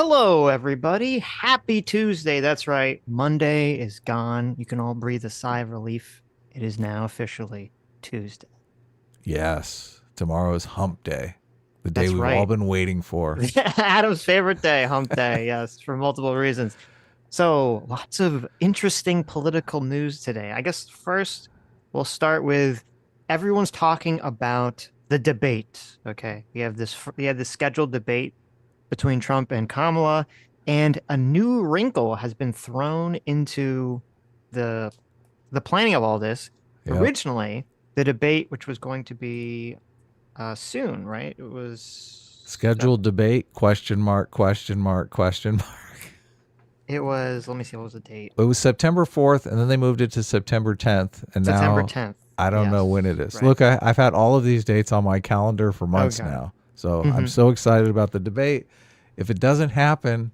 Hello, everybody. Happy Tuesday. That's right. Monday is gone. You can all breathe a sigh of relief. It is now officially Tuesday. Yes, tomorrow is hump day, the day That's we've all right. been waiting for. Adam's favorite day, hump day. Yes, for multiple reasons. So, lots of interesting political news today. I guess first we'll start with everyone's talking about the debate. Okay. We have this scheduled debate between Trump and Kamala, and a new wrinkle has been thrown into the the planning of all this. Yep. Originally, the debate, which was going to be soon, right? It was Scheduled debate, question mark, question mark, question mark. it was, let me see, what was the date? It was September 4th, and then they moved it to September 10th, and September now 10th. I don't know when Yes, it is. right. Look, I've had all of these dates on my calendar for Oh months God. now. So I'm Hmm. so excited about the debate. If it doesn't happen,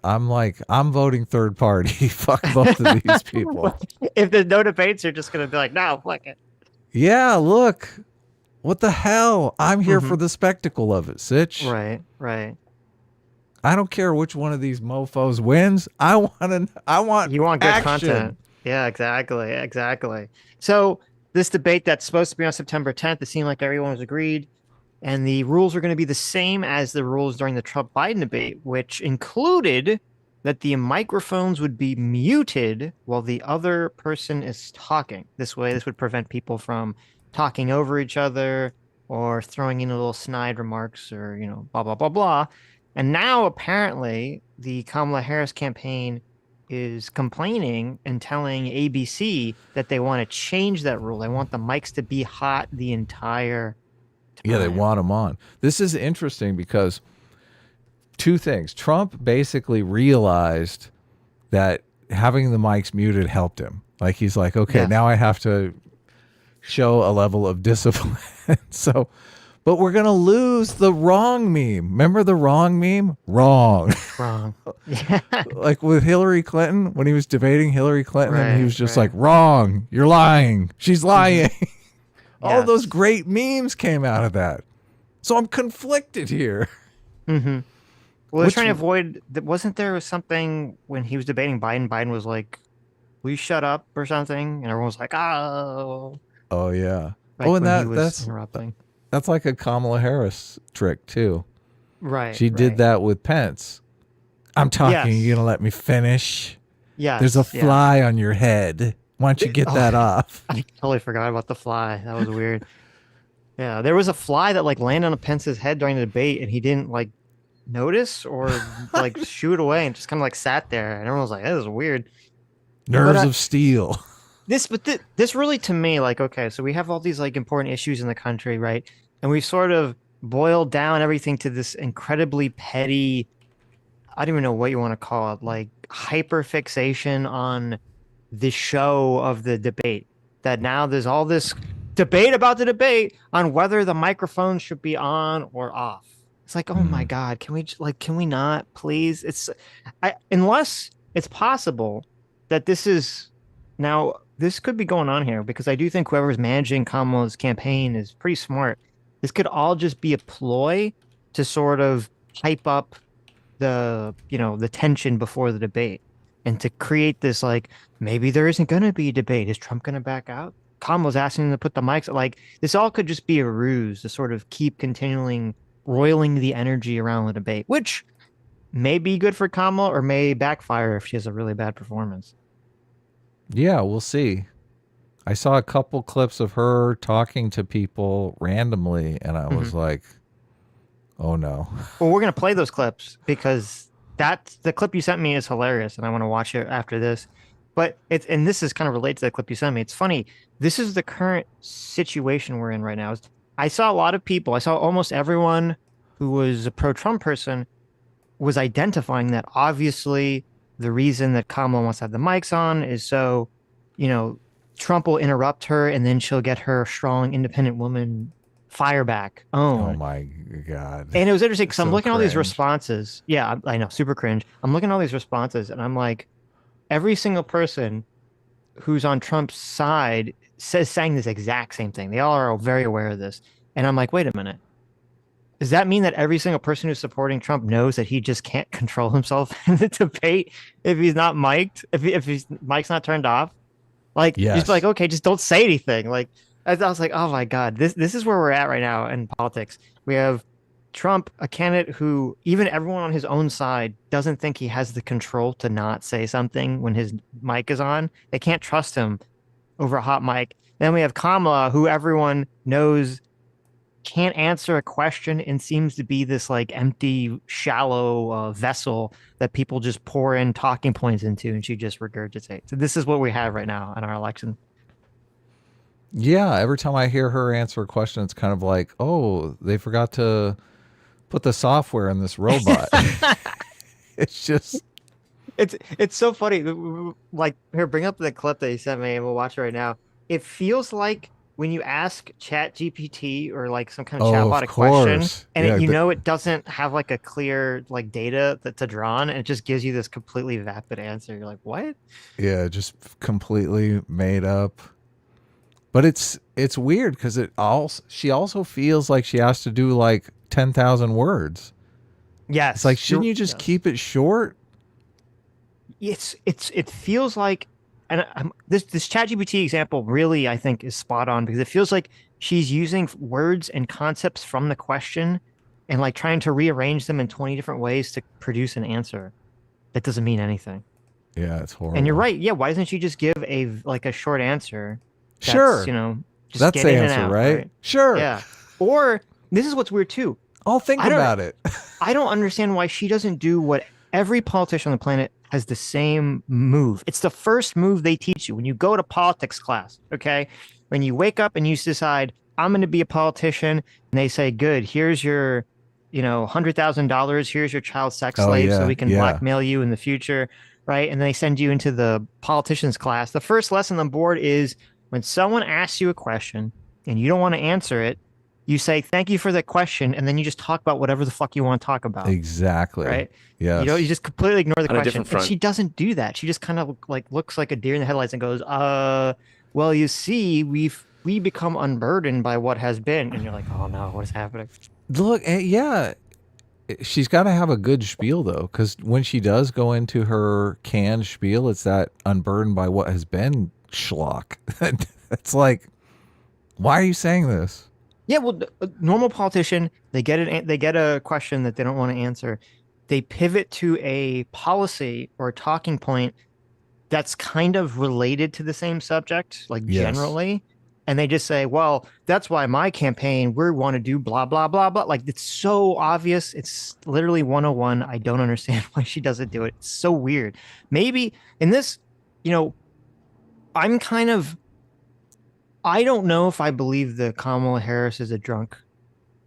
I'm voting third party. Fuck both of these people. If there's no debates, you're just gonna be like, no, fuck it. Yeah, look. What the hell? I'm here for Hmm. the spectacle of it, Sitch. Right, right. I don't care which one of these mofo's wins. I want You want good action. content. Yeah, exactly. Exactly. So this debate that's supposed to be on September 10th, it seemed like everyone was agreed. And the rules are going to be the same as the rules during the Trump Biden debate, which included that the microphones would be muted while the other person is talking. This way, this would prevent people from talking over each other or throwing in a little snide remarks or, blah, blah, blah, blah. And now, apparently, the Kamala Harris campaign is complaining and telling ABC that they want to change that rule. They want the mics to be hot the entire Yeah, they time. want him on. This is interesting because two things. Trump basically realized that having the mics muted helped him. Like he's like, okay, Yes. now I have to show a level of discipline. So, but we're going to lose the wrong meme. Remember the wrong meme? Wrong. Wrong. Yeah. Like with Hillary Clinton, when he was debating Hillary Clinton and he Right, was just like, right. wrong. You're lying. She's Hmm. lying. All those Yes. great memes came out of that. So I'm conflicted here. Hmm. Well, they're Which, trying to avoid that. Wasn't there something when he was debating Biden? Biden was like, "Will you shut up?" or something, and everyone was like, "Oh," oh yeah. Oh, like and when he that was that's interrupting. that's like a Kamala Harris trick too. Right, She did right. that with Pence. I'm talking. You Yes, gonna let me finish? There's a yes, yeah. fly on your head. Why don't you get Oh, that off? I totally forgot about the fly. That was weird. Yeah, there was a fly that like landed on Pence's head during the debate, and he didn't like notice or like shoo it away, and just kind of like sat there, and everyone was like, "That is weird." But Nerves of steel. this really to me, like, okay, so we have all these like important issues in the country, right? And we sort of boiled down everything to this incredibly petty, I don't even know what you want to call it, like hyper fixation on the show of the debate. That now there's all this debate about the debate on whether the microphone should be on or off. It's like, oh my Mm. God, can we not, please? Unless it's possible that this could be going on here because I do think whoever's managing Kamala's campaign is pretty smart. This could all just be a ploy to sort of hype up the tension before the debate and to create this like maybe there isn't going to be a debate. Is Trump going to back out? Kamala's asking him to put the mics like this all could just be a ruse to sort of keep continuing roiling the energy around the debate, which may be good for Kamala or may backfire if she has a really bad performance. Yeah, we'll see. I saw a couple clips of her talking to people randomly, and I Hmm. was like, oh no. Well, we're gonna play those clips because that's the clip you sent me is hilarious, and I want to watch it after this. But it's and this is kind of related to the clip you sent me. It's funny. This is the current situation we're in right now. I saw a lot of people. I saw almost everyone who was a pro-Trump person was identifying that obviously the reason that Kamala wants to have the mics on is so, you know, Trump will interrupt her and then she'll get her strong, independent woman fire back Oh own. my God. And it was interesting because I'm So looking at all these cringe. responses. Yeah, I know, super cringe. I'm looking at all these responses and I'm like, every single person who's on Trump's side says saying this exact same thing. They all are very aware of this. And I'm like, wait a minute. Does that mean that every single person who's supporting Trump knows that he just can't control himself in the debate if he's not mic'd, if his mic's not turned off? Like, just be like, Yes. okay, just don't say anything. Like, I was like, oh my God, this is where we're at right now in politics. We have Trump, a candidate who even everyone on his own side doesn't think he has the control to not say something when his mic is on. They can't trust him over a hot mic. Then we have Kamala, who everyone knows can't answer a question and seems to be this like empty, shallow vessel that people just pour in talking points into, and she just regurgitates. So this is what we have right now in our election. Yeah, every time I hear her answer a question, it's kind of like, oh, they forgot to put the software in this robot. It's just, It's so funny. Like here, bring up the clip that you sent me, and we'll watch it right now. It feels like when you ask Chat GPT or like some kind of oh, chatbot of a question, course. and Yeah, it doesn't have like a clear like data to draw on, and it just gives you this completely vapid answer. You're like, what? yeah, just completely made up. But it's weird because it also she also feels like she has to do like 10,000 words. It's like, Yes, shouldn't you're you just yes. keep it short? It feels like, and this ChatGPT example really I think is spot on because it feels like she's using words and concepts from the question and like trying to rearrange them in 20 different ways to produce an answer that doesn't mean anything. Yeah, it's And you're horrible. right. Yeah, why doesn't she just give a short answer that's, Sure. just That's get the in and answer, out, right? right? Sure. Yeah. Or this is what's weird too. I'll think I don't about it. I don't understand why she doesn't do what every politician on the planet has the same move. It's the first move they teach you when you go to politics class. Okay. When you wake up and you decide, I'm going to be a politician, and they say, good, here's your, $100,000. Here's your child sex Oh slave so yeah, we can yeah. blackmail you in the future. Right. And they send you into the politicians class. The first lesson on the board is when someone asks you a question and you don't want to answer it, you say thank you for that question, and then you just talk about whatever the fuck you want to talk about, Exactly. right? You Yes. just completely ignore the On a question, different and front, she doesn't do that. She just kind of like looks like a deer in the headlights and goes, well, you see, we become unburdened by what has been," and you're like, oh no, what is happening? Look, yeah, she's got to have a good spiel though, because when she does go into her canned spiel, it's that unburdened by what has been schlock. It's like, why are you saying this? Yeah, well, a normal politician, they get a question that they don't want to answer. They pivot to a policy or a talking point that's kind of related to the same subject, like Yes. generally. And they just say, well, that's why my campaign, we want to do blah, blah, blah, blah. Like it's so obvious. It's literally 101. I don't understand why she doesn't do it. It's so weird. Maybe in this, you know, I'm kind of, I don't know if I believe the Kamala Harris is a drunk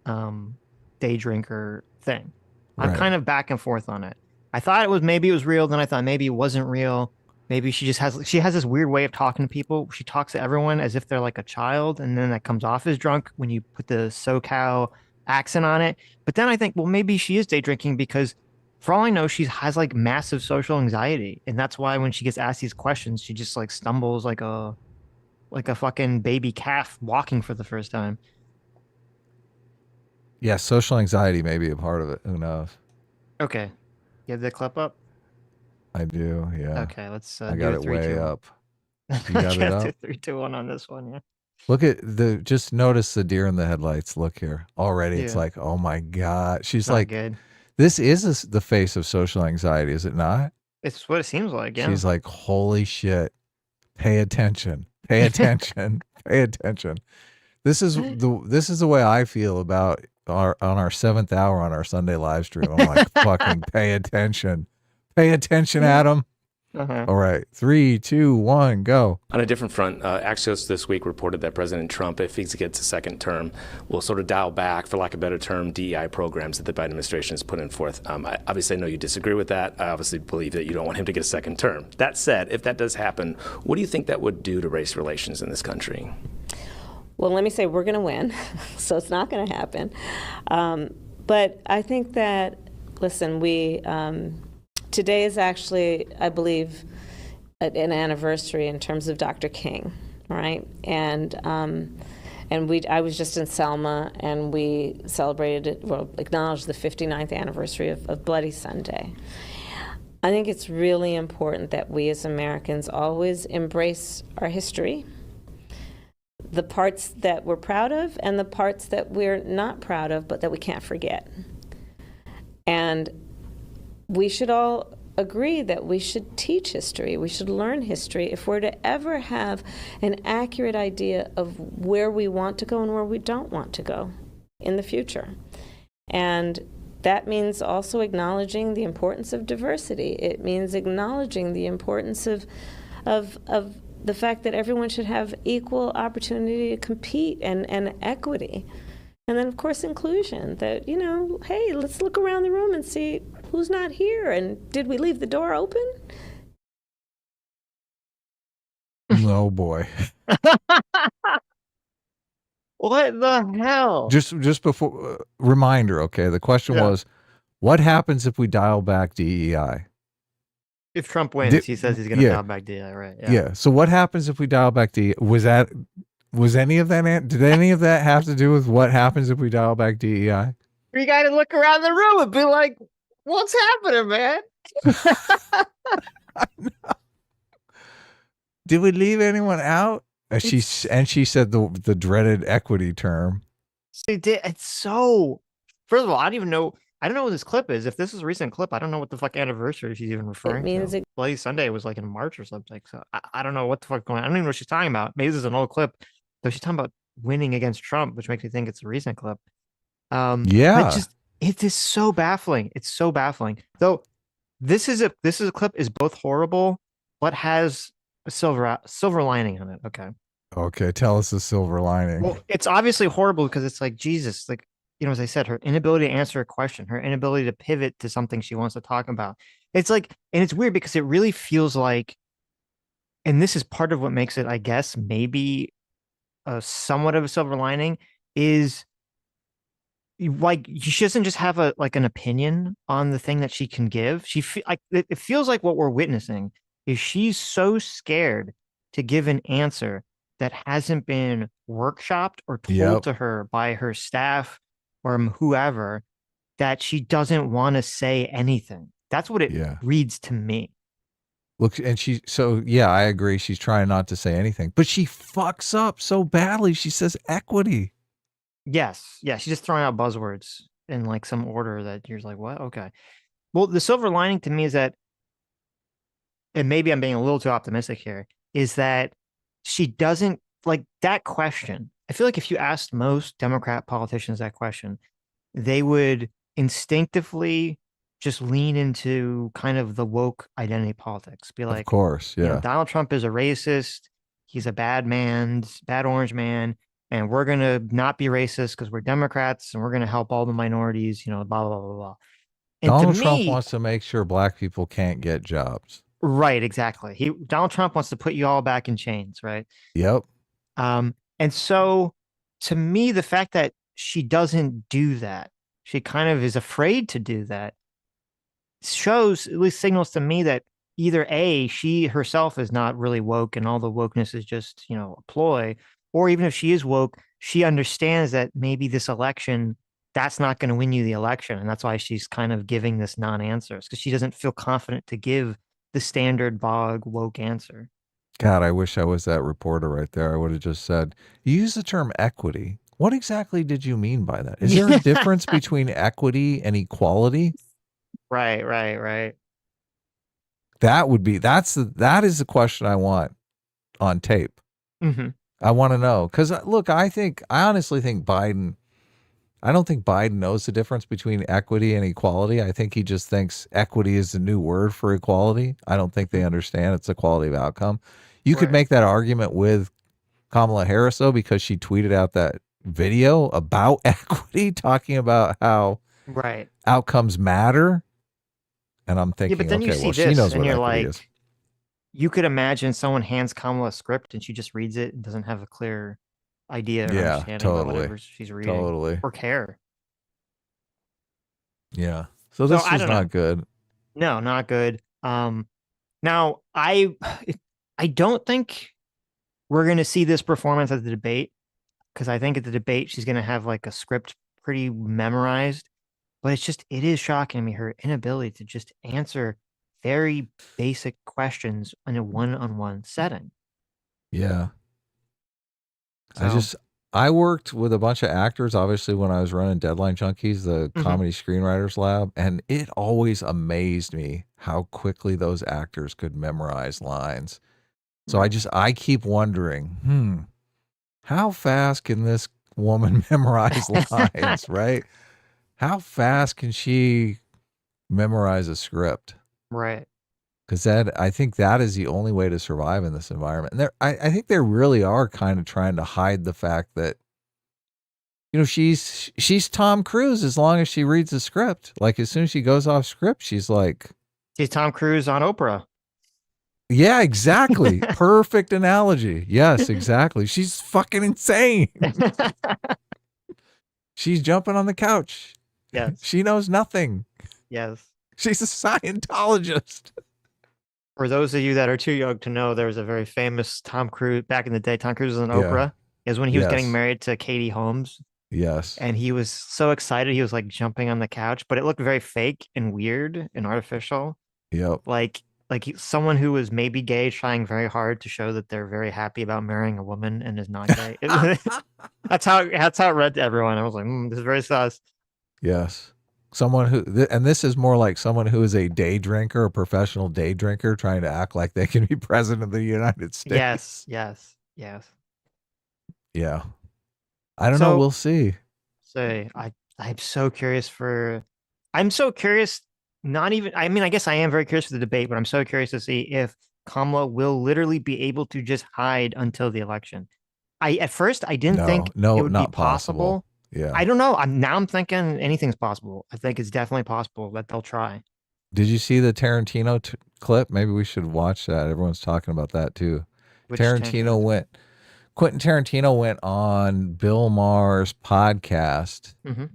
um, day drinker thing. I'm Right. kind of back and forth on it. I thought maybe it was real, then I thought maybe it wasn't real. Maybe she has this weird way of talking to people. She talks to everyone as if they're like a child, and then that comes off as drunk when you put the SoCal accent on it. But then I think, well, maybe she is day drinking because for all I know, she has like massive social anxiety, and that's why when she gets asked these questions, she just like stumbles like a fucking baby calf walking for the first time. Yeah, social anxiety may be a part of it. Who knows? Okay, you have the clip up. I do. Yeah. Okay, let's I do got a it three, way two. up. You got it Okay, do up? three, two, one on this one. Yeah, Look at just notice the deer in the headlights. Look here. Already it's yeah, like, oh my God. it's She's not like, good. this is the face of social anxiety, is it not? It's what it seems like. Yeah. She's like, holy shit. Pay attention. Pay attention. Pay attention. This is the way I feel about our 7th hour on our Sunday live stream. I'm like, fucking pay attention. Pay attention, Adam. Uh-huh. All right. 3, 2, 1, go. on a different front, Axios this week reported that President Trump, if he gets a second term, will sort of dial back, for lack of a better term, DEI programs that the Biden administration has put in forth. Obviously, I know you disagree with that. I obviously believe that you don't want him to get a second term. That said, if that does happen, what do you think that would do to race relations in this country? Well, let me say we're going to win, so it's not going to happen. But I think that, listen, today is actually, I believe, an anniversary in terms of Dr. King, right? And And I was just in Selma, and we celebrated, well, acknowledged the 59th anniversary of Bloody Sunday. I think it's really important that we as Americans always embrace our history, the parts that we're proud of and the parts that we're not proud of, but that we can't forget. And we should all agree that we should teach history. We should learn history if we're to ever have an accurate idea of where we want to go and where we don't want to go in the future. And that means also acknowledging the importance of diversity. It means acknowledging the importance of the fact that everyone should have equal opportunity to compete and equity. And then, of course, inclusion, that, you know, hey, let's look around the room and see who's not here, and did we leave the door open? Oh boy. What the hell? Just before reminder, okay? The question Yeah. was, what happens if we dial back DEI? If Trump wins, he says he's going to dial back DI, right? Yeah. So what happens if we dial back DEI? Was any of that? Did any of that have to do with what happens if we dial back DEI? You got to look around the room and be like, "What's happening, man?" Did we leave anyone out? She said the dreaded equity term. It's so. First of all, I don't even know. I don't know what this clip is. If this is a recent clip, I don't know what the fuck anniversary she's even referring to. Bloody Sunday was like in March or something. So I don't know what the fuck going on. I don't even know what she's talking about. Maybe this is an old clip. Though she's talking about winning against Trump, which makes me think it's a recent clip. Yeah. It is so baffling. It's so baffling. Though this is a clip is both horrible, but has a silver lining on it. Okay. Okay. Tell us the silver lining. Well, it's obviously horrible because it's like Jesus, like, you know, as I said, her inability to answer a question, her inability to pivot to something she wants to talk about. It's like, and it's weird because it really feels like, and this is part of what makes it, I guess, maybe a somewhat of a silver lining, is like she doesn't just have an opinion on the thing that she can give. It feels like what we're witnessing is she's so scared to give an answer that hasn't been workshopped or told to her by her staff or whoever, that she doesn't want to say anything. That's what it reads to me. Look, and I agree. She's trying not to say anything, but she fucks up so badly. She says equity. Yes. Yeah. She's just throwing out buzzwords in like some order that you're like, what? Okay. Well, the silver lining to me is that, and maybe I'm being a little too optimistic here, is that she doesn't like that question. I feel like if you asked most Democrat politicians that question, they would instinctively just lean into kind of the woke identity politics. Be like, of course, yeah. You know, Donald Trump is a racist. He's a bad orange man. And we're going to not be racist because we're Democrats and we're going to help all the minorities, you know, blah, blah, blah, blah. And Donald Trump wants to make sure black people can't get jobs. Right, exactly. Donald Trump wants to put you all back in chains, right? Yep. And so to me, the fact that she doesn't do that, she kind of is afraid to do that, shows, at least signals to me, that either A, she herself is not really woke and all the wokeness is just, you know, a ploy, or even if she is woke, she understands that maybe this election, that's not going to win you the election. And that's why she's kind of giving this non-answers, because she doesn't feel confident to give the standard bog woke answer. God, I wish I was that reporter right there. I would have just said, you use the term equity. What exactly did you mean by that? Is there a difference between equity and equality? Right. That is the question I want on tape. Mm-hmm. I want to know. Because look, I honestly think I don't think Biden knows the difference between equity and equality. I think he just thinks equity is the new word for equality. I don't think they understand it's equality of outcome. You could make that argument with Kamala Harris, though, because she tweeted out that video about equity, talking about how outcomes matter. And I'm thinking, but then okay, you see well, this, she knows and what you're equity like, is. You could imagine someone hands Kamala a script and she just reads it and doesn't have a clear idea or understanding about whatever she's reading or care. Yeah. So this is not good. No, not good. Now I don't think we're going to see this performance at the debate. because I think at the debate she's going to have like a script pretty memorized. But it is shocking to me her inability to just answer very basic questions in a one-on-one setting. Yeah. I So, just I worked with a bunch of actors, obviously, when I was running Deadline Junkies, the mhm. comedy screenwriters lab, and it always amazed me how quickly those actors could memorize lines. So Right. I keep wondering, how fast can this woman memorize lines, right? How fast can she memorize a script? Right. Because I think that is the only way to survive in this environment. And I think they really are kind of trying to hide the fact that, she's Tom Cruise as long as she reads the script. Like as soon as she goes off script, she's like, She's Tom Cruise on Oprah. yeah, exactly. Perfect analogy. Yes, exactly. She's fucking insane. She's jumping on the couch. Yes. She knows nothing. Yes. She's a Scientologist. For those of you that are too young to know, there was a very famous Tom Cruise back in the day. Tom Cruise was on Yeah. Oprah. Is when he was getting Yes. married to Katie Holmes, Yes. and he was so excited. He was like jumping on the couch, but it looked very fake and weird and artificial. Yep. Someone who was maybe gay trying very hard to show that they're very happy about marrying a woman and is not gay. That's how it read to everyone. I was like, this is very sus. Yes. Someone and this is more like someone who is a day drinker, a professional day drinker, trying to act like they can be president of the United States. Yes, yes, yes. Yeah. I don't know. So We'll see. say I'm so curious, not even I mean, I guess I am very curious for the debate, but I'm so curious to see if Kamala will literally be able to just hide until the election. At first I didn't think it No, would be not possible. possible. Yeah. I don't know. I'm thinking anything's possible. I think it's definitely possible that they'll try. Did you see the Tarantino clip? Maybe we should watch that. Everyone's talking about that too. Which Quentin Tarantino went on Bill Maher's podcast, Mhm.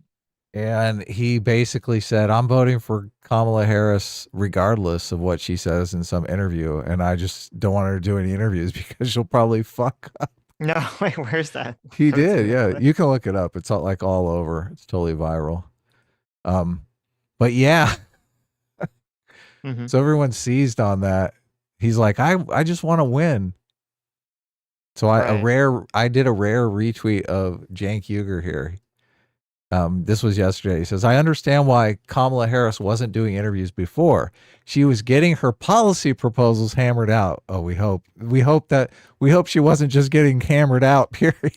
and he basically said, I'm voting for Kamala Harris regardless of what she says in some interview. And I just don't want her to do any interviews because she'll probably fuck up. No, wait, where's that? He I haven't did. seen that Yeah. clip. You can look it up. It's all over. It's totally viral. But yeah, Mhm. so everyone seized on that. He's like, I just want to win. So Right. I did a rare retweet of Cenk Uygur here. This was yesterday. He says, I understand why Kamala Harris wasn't doing interviews before. She was getting her policy proposals hammered out. Oh, we hope she wasn't just getting hammered out, period.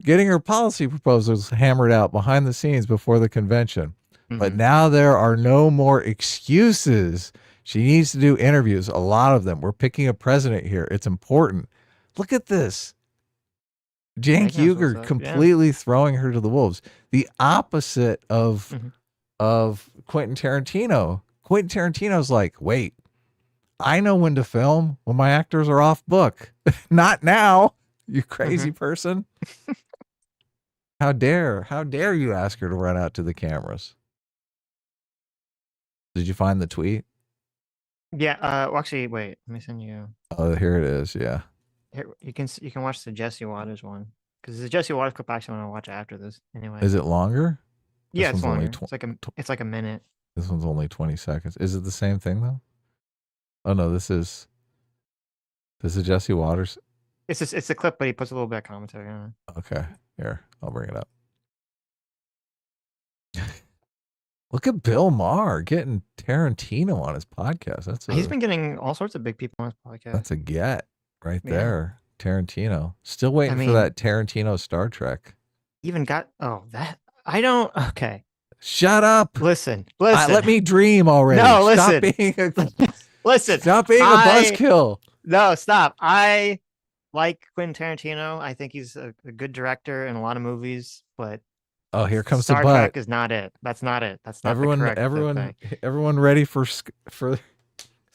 Getting her policy proposals hammered out behind the scenes before the convention. But Mhm. now there are no more excuses. She needs to do interviews, a lot of them. We're picking a president here. It's important. Look at this. Cenk Jake knows what's Uygur up. Yeah. completely throwing her to the wolves. The opposite of Mhm. Quentin Tarantino. Quentin Tarantino's like, wait, I know when to film when my actors are off book. Not now, you crazy person. How dare you ask her to run out to the cameras? Did you find the tweet? Yeah. Well, actually, wait. Let me send you. Oh, here it is. Yeah. Here, you can watch the Jesse Waters one because the Jesse Waters clip I actually want to watch after this anyway. Is it longer? Yeah, This it's one's only longer. It's like a minute. This one's only 20 seconds. Is it the same thing though? Oh no, this is Jesse Waters. It's a clip, but he puts a little bit of commentary on it. Okay, here, I'll bring it up. Look at Bill Maher getting Tarantino on his podcast. He's been getting all sorts of big people on his podcast. That's a get right Yeah. there. Tarantino. Still waiting for that Tarantino Star Trek. Even got that I don't okay. Shut up. Listen. Let me dream already. No, listen. Stop being a listen. Stop being a buzzkill. No, stop. I like Quentin Tarantino. I think he's a good director in a lot of movies, but oh, here comes Star the butt. Trek is not it. That's not it. That's not everyone ready for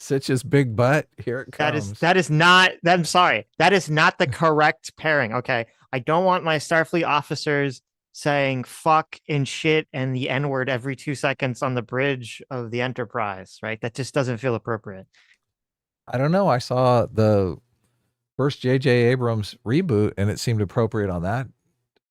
Sitch's big butt? Here it comes. That is not. I'm sorry. That is not the correct pairing. Okay, I don't want my Starfleet officers saying fuck and shit and the N word every 2 seconds on the bridge of the Enterprise. Right? That just doesn't feel appropriate. I don't know. I saw the first J.J. Abrams reboot, and it seemed appropriate on that.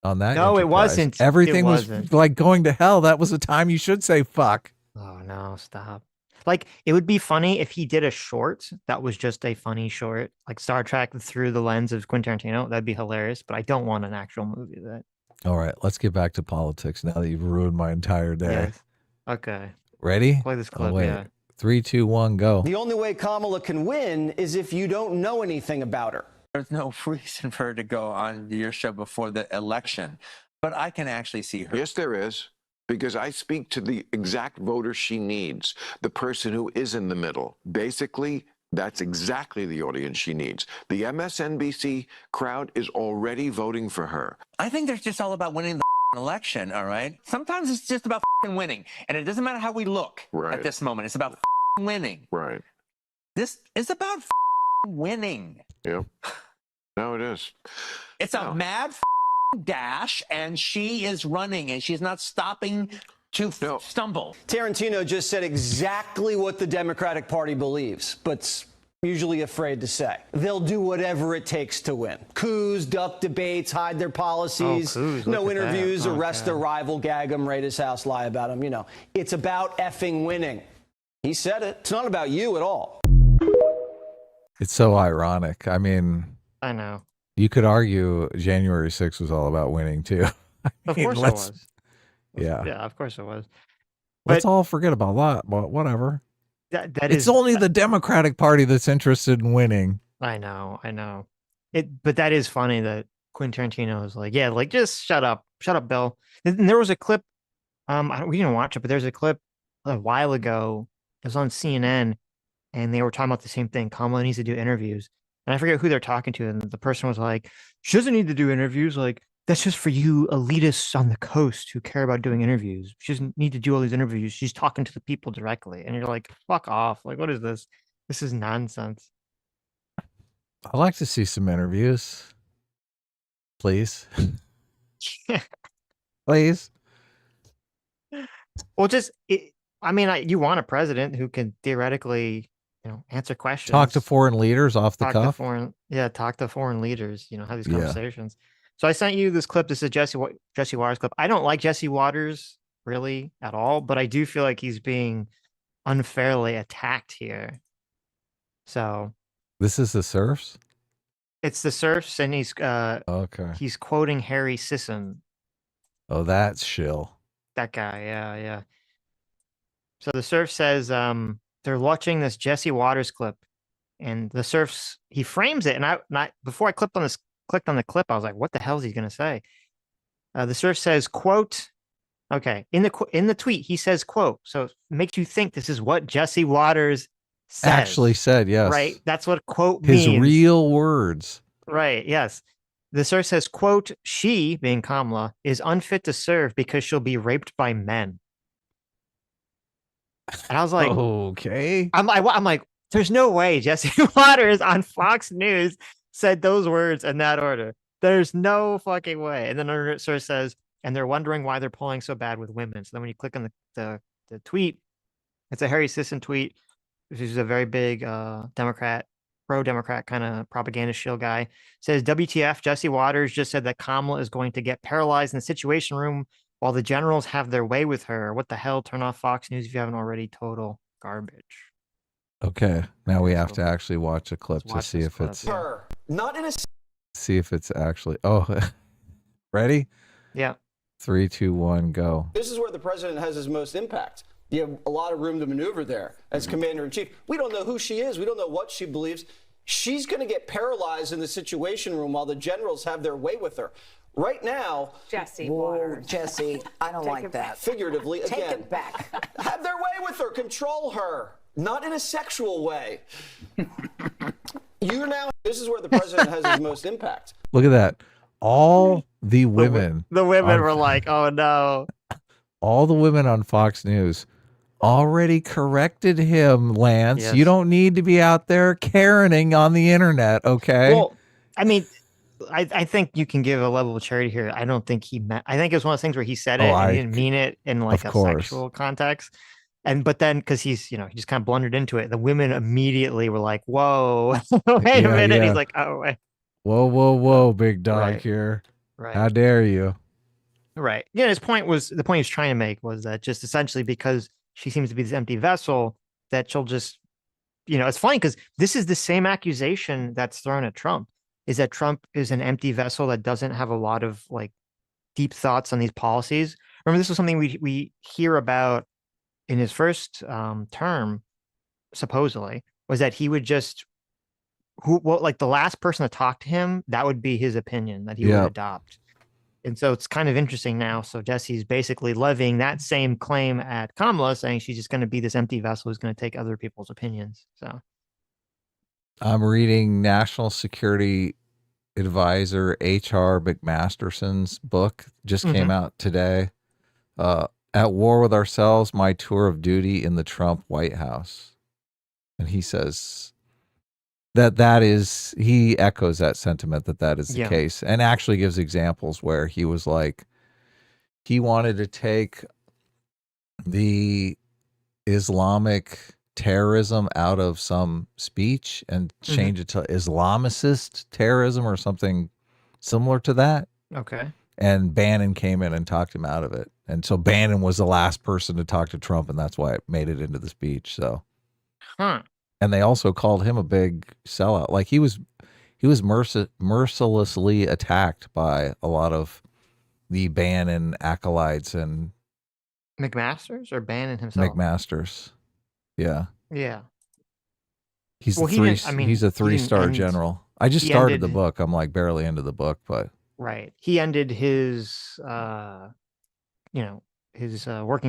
No, it enterprise. wasn't. Everything It was wasn't. like going to hell. That was the time you should say fuck. Oh no, stop. Like it would be funny if he did a short that was just a funny short, like Star Trek through the lens of Quentin Tarantino. That'd be hilarious, but I don't want an actual movie of that. All right, let's get back to politics now that you've ruined my entire day. Yes. Okay. Ready? Play this clip, wait. yeah. 3, 2, 1, go. The only way Kamala can win is if you don't know anything about her. There's no reason for her to go on your show before the election, but I can actually see her. Yes, there is, because I speak to the exact voter she needs, the person who is in the middle. Basically, that's exactly the audience she needs. The MSNBC crowd is already voting for her. I think there's just all about winning the election, all right? Sometimes it's just about winning, and it doesn't matter how we look at this moment. It's about winning. Right. This is about winning. Yep. No, it is. It's a mad dash, and she is running, and she's not stopping to stumble. Tarantino just said exactly what the Democratic Party believes, but's usually afraid to say. They'll do whatever it takes to win. Coups, duck debates, hide their policies, no interviews, arrest their rival, gag them, raid his house, lie about him. You know, it's about effing winning. He said it. It's not about you at all. It's so ironic. I mean, I know. you could argue January 6th was all about winning too. Of course it was. Yeah. Yeah, of course it was. Let's But all forget about that, but whatever. that It's is only the Democratic Party that's interested in winning. I know. But that is funny that Quentin Tarantino is like, yeah, like just shut up, Bill. And there was a clip, we didn't watch it, but there's a clip a while ago. It was on CNN, and they were talking about the same thing. Kamala needs to do interviews, and I forget who they're talking to, and the person was like, "She doesn't need to do interviews. Like that's just for you elitists on the coast who care about doing interviews. She doesn't need to do all these interviews. She's talking to the people directly." And you're like, "Fuck off! Like what is this? This is nonsense." I'd like to see some interviews. Please. Please. Well, you want a president who can theoretically, answer questions. Talk to foreign leaders off the talk to cuff. talk to foreign leaders. Have these Yeah. conversations. So I sent you this clip. This is Jesse Waters clip. I don't like Jesse Waters really at all, but I do feel like he's being unfairly attacked here. So This is the Surfs? it's the Surfs, and Okay. he's quoting Harry Sisson. Oh, that's shill. That guy, yeah. So the Surf says they're watching this Jesse Waters clip, and the Surfs, he frames it, and I before I clicked on the clip, I was like, what the hell is he gonna say? The Surf says, quote, okay, in the tweet, he says, quote, so it makes you think this is what Jesse Waters says. Actually said, yes. Right? That's what quote His means. real words. Right, yes. The Surf says, quote, she, being Kamala, is unfit to serve because she'll be raped by men. And I was like, okay. I'm like, there's no way Jesse Waters on Fox News said those words in that order. There's no fucking way. And then another source says, and they're wondering why they're pulling so bad with women. So then when you click on the tweet, it's a Harry Sisson tweet, which is a very big Democrat, pro-Democrat kind of propaganda shield guy. Says, WTF, Jesse Waters just said that Kamala is going to get paralyzed in the Situation Room while the generals have their way with her. What the hell? Turn off Fox News if you haven't already. Total garbage. Okay. Now we have to actually watch a clip to watch see this if clip, it's yeah. Her, not in a see if it's actually ready? Yeah. 3, 2, 1, go. This is where the president has his most impact. You have a lot of room to maneuver there as commander-in-chief. We don't know who she is. We don't know what she believes. She's going to get paralyzed in the Situation Room while the generals have their way with her. Right now, Jesse Waters. Jesse, I don't like that. figuratively, Take again, it back. have their way with her, control her, not in a sexual way. This is where the president has his most impact. Look at that. All the women. The women on- were like, oh no. All the women on Fox News already corrected him, Lance. Yes. You don't need to be out there Karening on the internet, okay? Well, I mean, I think you can give a level of charity here. I don't think he meant. I think it was one of those things where he said it and he didn't mean it in like of a course. sexual context. but then because he's, he just kind of blundered into it, the women immediately were like, "Whoa, wait a Yeah, minute." He's yeah. like, "Oh, wait." Whoa, whoa, whoa, big dog Right, here. right, How dare you? right. Yeah, his point was the point he was trying to make was that just essentially because she seems to be this empty vessel, that she'll just, it's funny because this is the same accusation that's thrown at Trump, is that Trump is an empty vessel that doesn't have a lot of like deep thoughts on these policies. Remember, this was something we hear about in his first term, supposedly, was that he would just like the last person to talk to him, that would be his opinion that he would Yeah. adopt. And so it's kind of interesting now. So Jesse's basically levying that same claim at Kamala, saying she's just going to be this empty vessel who's going to take other people's opinions. So I'm reading National Security Advisor H.R. McMasterson's book, just came out today. At War with Ourselves, My Tour of Duty in the Trump White House. And he says he echoes that sentiment that is the case, and actually gives examples where he was like, he wanted to take the Islamic terrorism out of some speech and change it to Islamicist terrorism or something similar to that. okay. And Bannon came in and talked him out of it. And so Bannon was the last person to talk to Trump, and that's why it made it into the speech. So, and they also called him a big sellout. Like he was mercilessly attacked by a lot of the Bannon acolytes and McMasters or Bannon himself? McMasters. Yeah. Yeah. He's Well, he's a 3-star general. I just started the ended- book. I'm like barely into the book, but Right. He ended his, working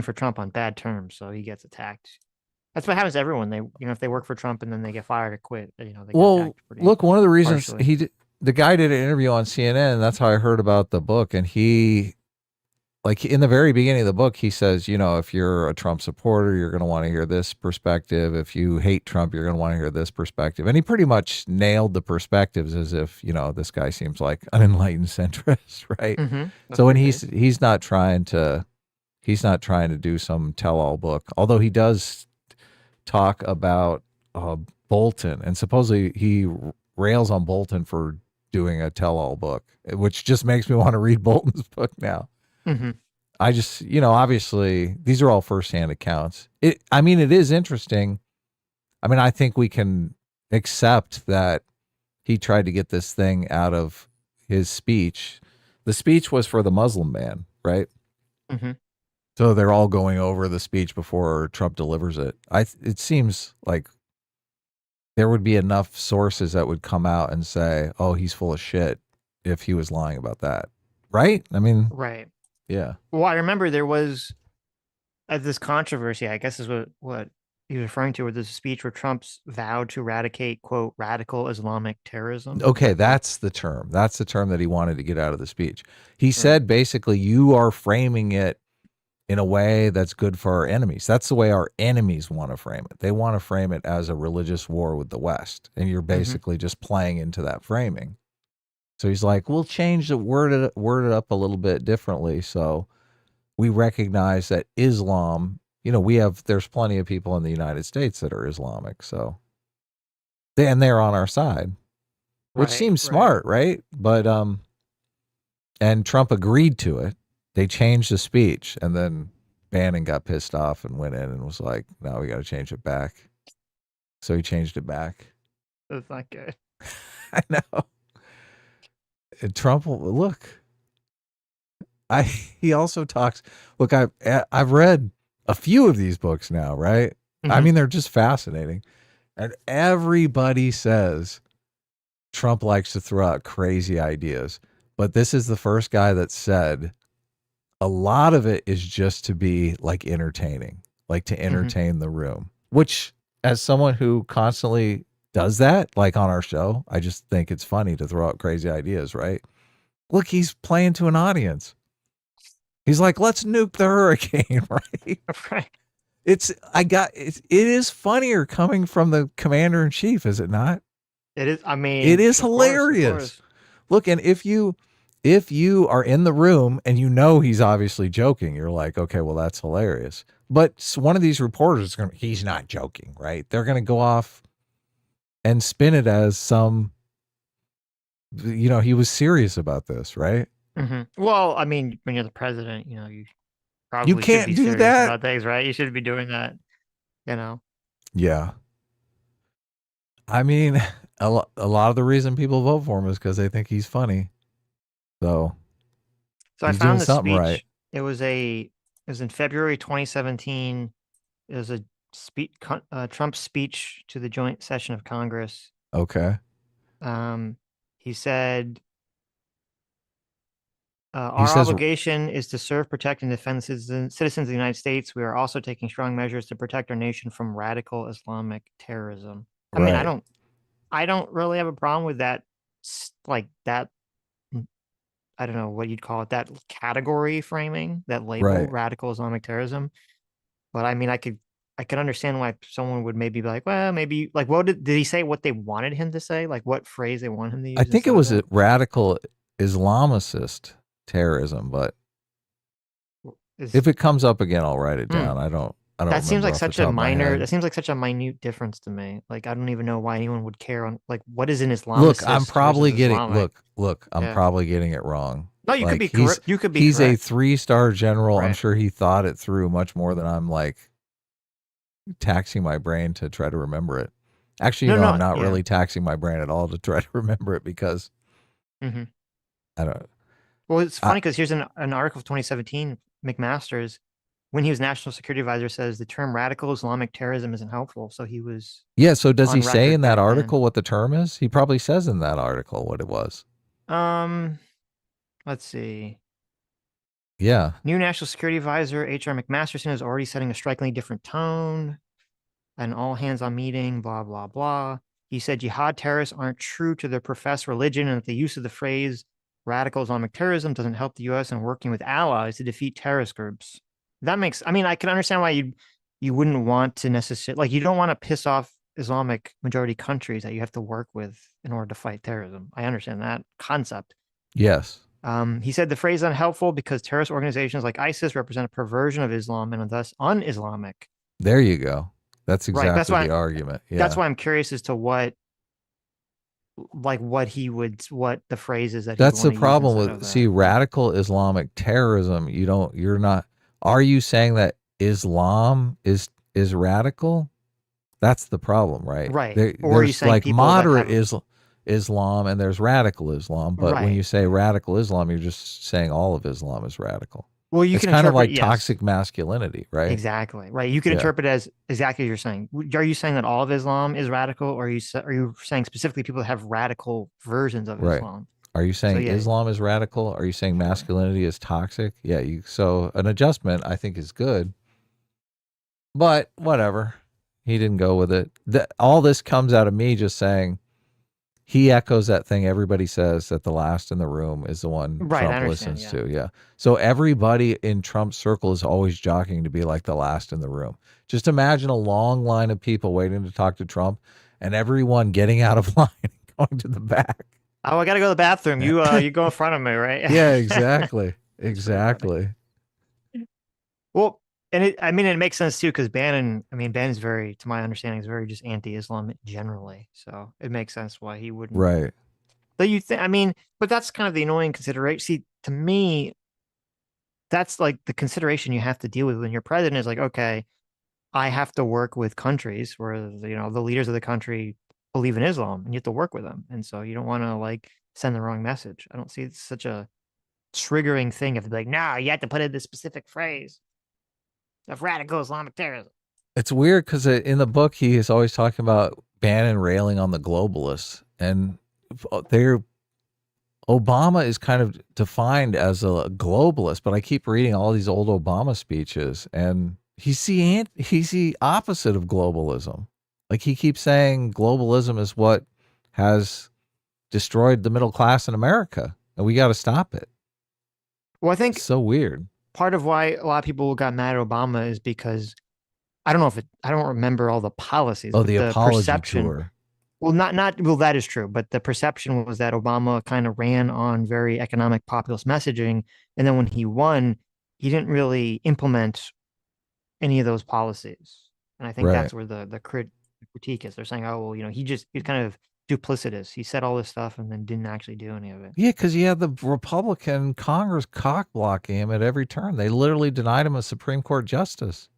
for Trump on bad terms, so he gets attacked. That's what happens to everyone. They, if they work for Trump and then they get fired or quit, they get attacked pretty look, one of the reasons harshly. the guy did an interview on CNN, and that's how I heard about the book. And he, like in the very beginning of the book, he says, if you're a Trump supporter, you're going to want to hear this perspective. If you hate Trump, you're going to want to hear this perspective. And he pretty much nailed the perspectives, as if, this guy seems like an enlightened centrist, right? So when he's not trying to do some tell-all book, although he does talk about Bolton, and supposedly he rails on Bolton for doing a tell-all book, which just makes me want to read Bolton's book now. I just, obviously these are all firsthand accounts. It is interesting. I think we can accept that he tried to get this thing out of his speech. The speech was for the Muslim ban, right? So they're all going over the speech before Trump delivers it. It seems like there would be enough sources that would come out and say, "Oh, he's full of shit," if he was lying about that, right? Right. Yeah. Well, I remember there was this controversy, I guess is what he was referring to, with this speech where Trump's vowed to eradicate, quote, radical Islamic terrorism. Okay, that's the term. That's the term that he wanted to get out of the speech. He said, basically, you are framing it in a way that's good for our enemies. That's the way our enemies want to frame it. They want to frame it as a religious war with the West, and you're basically just playing into that framing. So he's like, we'll change the word it up a little bit differently. So we recognize that Islam, there's plenty of people in the United States that are Islamic. So they're on our side, which seems smart, right? But, and Trump agreed to it. They changed the speech, and then Bannon got pissed off and went in and was like, no, we got to change it back. So he changed it back. That's not good. I know. Trump, look, he also talks, look, I've read a few of these books now, right? They're just fascinating. And everybody says Trump likes to throw out crazy ideas, but this is the first guy that said a lot of it is just to be like entertaining, like to entertain the room, which, as someone who constantly does that, like on our show, I just think it's funny to throw out crazy ideas, right? Look, he's playing to an audience. He's like, let's nuke the hurricane, right? Right. It is funnier coming from the commander in chief, is it not? It is. It is hilarious. Look, and if you if you are in the room and you know he's obviously joking, you're like, okay, well, that's hilarious. But one of these reporters is going, he's not joking, right? They're going to go off and spin it as some, he was serious about this, right? Well, I mean, when you're the president, you You probably should can't be do serious that. about things, right? You should be doing that, Yeah. I mean, a lot of the reason people vote for him is because they think he's funny. So I he's doing found the something speech. right. It was in February 2017. It was a Trump's speech to the joint session of Congress. Okay. He said, He our says, obligation is to serve, protect, and defend citizens of the United States. We are also taking strong measures to protect our nation from radical Islamic terrorism. I mean, right. I don't really have a problem with that, like that. I don't know what you'd call it, that category framing, that label, Right. radical Islamic terrorism. But I mean, I could understand why someone would maybe be like, well, maybe like, what did he say? What they wanted him to say? Like, what phrase they want him to use? I think it instead of was a that? radical Islamicist terrorism, but Is if it comes up again, I'll write it down. I don't that seems remember like off the such top a of my minor. head. That seems like such a minute difference to me. Like, I don't even know why anyone would care on like what is an Islamicist. Look, I'm probably versus getting Islamic? I'm Yeah. probably getting it wrong. No, you could Like, be correct. You could be he's a correct. 3-star general. I'm Right. sure he thought it through much more than I'm like taxing my brain to try to remember it. Actually, No, I'm not yeah. really taxing my brain at all to try to remember it because Mm-hmm. I don't. Well, it's funny because here's an article of 2017. McMaster's, when he was national security advisor, says the term radical Islamic terrorism isn't helpful. So he was Yeah. So does he on say record in that back then. article what the term is? He probably says in that article what it was. Let's see. Yeah. New national security advisor H.R. McMasterson is already setting a strikingly different tone. An all hands on meeting, blah, blah, blah. He said jihad terrorists aren't true to their professed religion and that the use of the phrase radical Islamic terrorism doesn't help the U.S. in working with allies to defeat terrorist groups. That makes, I mean, I can understand why you wouldn't want to necessarily, like, you don't want to piss off Islamic majority countries that you have to work with in order to fight terrorism. I understand that concept. Yes. He said the phrase unhelpful because terrorist organizations like ISIS represent a perversion of Islam and are thus un-Islamic. There you go. That's exactly right. That's why the argument. Yeah. That's why I'm curious as to what the phrase is that that's the problem with radical Islamic terrorism. Are you saying that Islam is radical? That's the problem, right? Right. There's like moderate Islam and there's radical Islam, but when you say radical Islam, you're just saying all of Islam is radical. Well, it's kind of like toxic masculinity, right? Exactly. Right. You can interpret it as exactly what you're saying. Are you saying that all of Islam is radical, or are you saying specifically people that have radical versions of Islam? Are you saying Islam is radical? Are you saying masculinity is toxic? Yeah. So an adjustment, I think, is good. But whatever. He didn't go with it. All this comes out of me just saying he echoes that thing everybody says that the last in the room is the one Trump listens to. Yeah. So everybody in Trump's circle is always jockeying to be like the last in the room. Just imagine a long line of people waiting to talk to Trump and everyone getting out of line and going to the back. Oh, I got to go to the bathroom. You go in front of me, right? Yeah, exactly. Exactly. Well, and it makes sense too, because Bannon's very, to my understanding, is very just anti-Islam generally. So it makes sense why he wouldn't. Right. But but that's kind of the annoying consideration. See, to me, that's like the consideration you have to deal with when you're president is like, okay, I have to work with countries where, the leaders of the country believe in Islam and you have to work with them. And so you don't want to like send the wrong message. I don't see it's such a triggering thing if like, no, you have to put in this specific phrase of radical Islamic terrorism. It's weird because in the book, he is always talking about Bannon railing on the globalists, and Obama is kind of defined as a globalist, but I keep reading all these old Obama speeches and he's the opposite of globalism. Like he keeps saying globalism is what has destroyed the middle class in America and we got to stop it. Well, I think it's so weird. Part of why a lot of people got mad at Obama is because I don't remember all the policies. Oh, the apology perception, tour. Well, well, that is true, but the perception was that Obama kind of ran on very economic populist messaging, and then when he won, he didn't really implement any of those policies. And I think Right. that's where the critique is. They're saying, oh, well, he's kind of duplicitous. He said all this stuff and then didn't actually do any of it. Yeah, because you had the Republican Congress cock blocking him at every turn. They literally denied him a Supreme Court justice.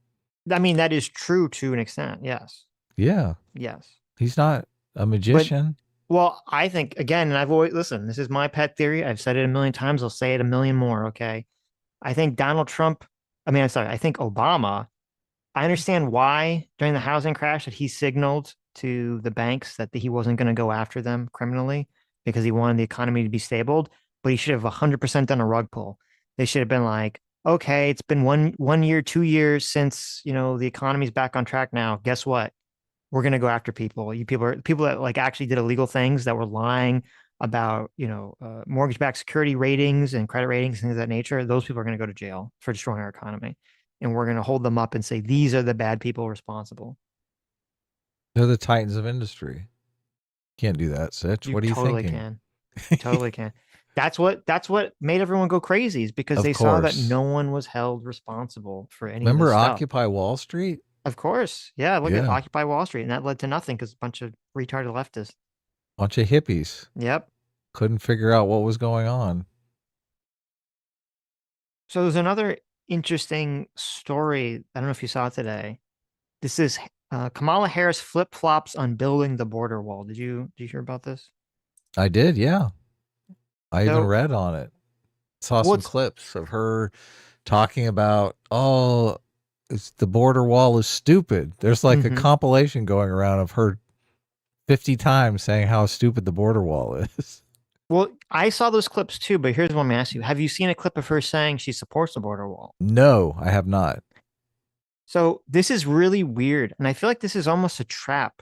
I mean, that is true to an extent. Yes. Yeah. Yes. He's not a magician. Well, I think again, and I've always listen, this is my pet theory. I've said it a million times. I'll say it a million more. Okay. I think Donald Trump, I'm sorry, I think Obama, I understand why during the housing crash that he signaled to the banks that he wasn't going to go after them criminally because he wanted the economy to be stable, but he should have 100% done a rug pull. They should have been like, okay, it's been one year, 2 years since, the economy's back on track now. Guess what? We're going to go after people. You people that like actually did illegal things that were lying about, mortgage-backed security ratings and credit ratings, things of that nature. Those people are going to go to jail for destroying our economy. And we're going to hold them up and say, these are the bad people responsible. They're the titans of industry. Can't do that, Sitch. What are you totally thinking? can. You totally can. That's what made everyone go crazy, is because Of they saw that course. no one was held responsible for any of Remember this stuff. Occupy Wall Street? Of course. Yeah, look at Yeah. Occupy Wall Street. And that led to nothing because a bunch of retarded leftists. Bunch of hippies. Yep. Couldn't figure out what was going on. So there's another interesting story. I don't know if you saw it today. This is Kamala Harris flip-flops on building the border wall. Did you hear about this? I did, yeah. I even So- read on it. Saw some What's- clips of her talking about, the border wall is stupid. There's like a compilation going around of her 50 times saying how stupid the border wall is. Well, I saw those clips too, but here's what I'm going to ask you. Have you seen a clip of her saying she supports the border wall? No, I have not. So this is really weird. And I feel like this is almost a trap.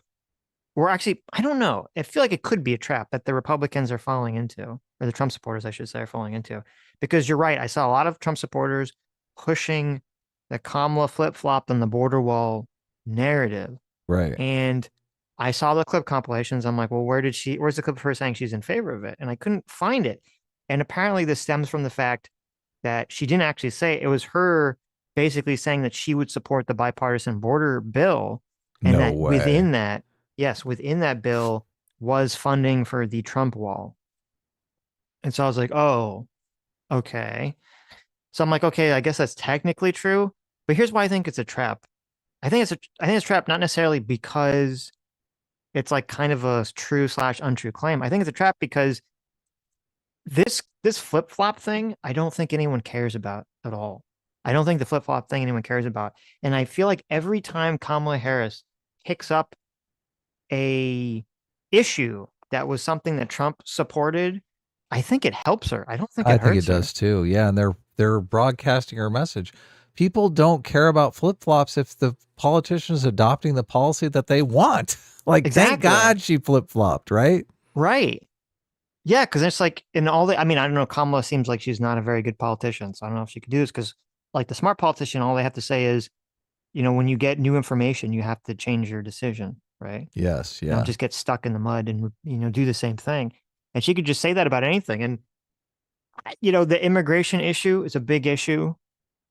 Or actually, I don't know. I feel like it could be a trap that the Republicans are falling into, or the Trump supporters, I should say, are falling into. Because you're right. I saw a lot of Trump supporters pushing the Kamala flip-flop on the border wall narrative. Right. And I saw the clip compilations. I'm like, well, where's the clip of her saying she's in favor of it? And I couldn't find it. And apparently this stems from the fact that she didn't actually say it. It was her basically saying that she would support the bipartisan border bill. And No that way. within that bill was funding for the Trump wall. And so I was like, oh, okay. So I'm like, okay, I guess that's technically true. But here's why I think it's a trap. I think it's a trap, not necessarily because it's like kind of a true/untrue claim. I think it's a trap because this flip-flop thing, I don't think anyone cares about at all. I don't think the flip-flop thing anyone cares about. And I feel like every time Kamala Harris picks up a issue that was something that Trump supported, I think it helps her. I don't think it hurts her. I think it does too. Yeah, and they're broadcasting her message. People don't care about flip-flops if the politician is adopting the policy that they want. Like, Exactly. Thank God she flip-flopped, right? Right. Yeah, because it's like I don't know, Kamala seems like she's not a very good politician, so I don't know if she could do this because like the smart politician, all they have to say is, when you get new information, you have to change your decision, right? Yes, yeah. Don't just get stuck in the mud and, do the same thing. And she could just say that about anything. And, the immigration issue is a big issue.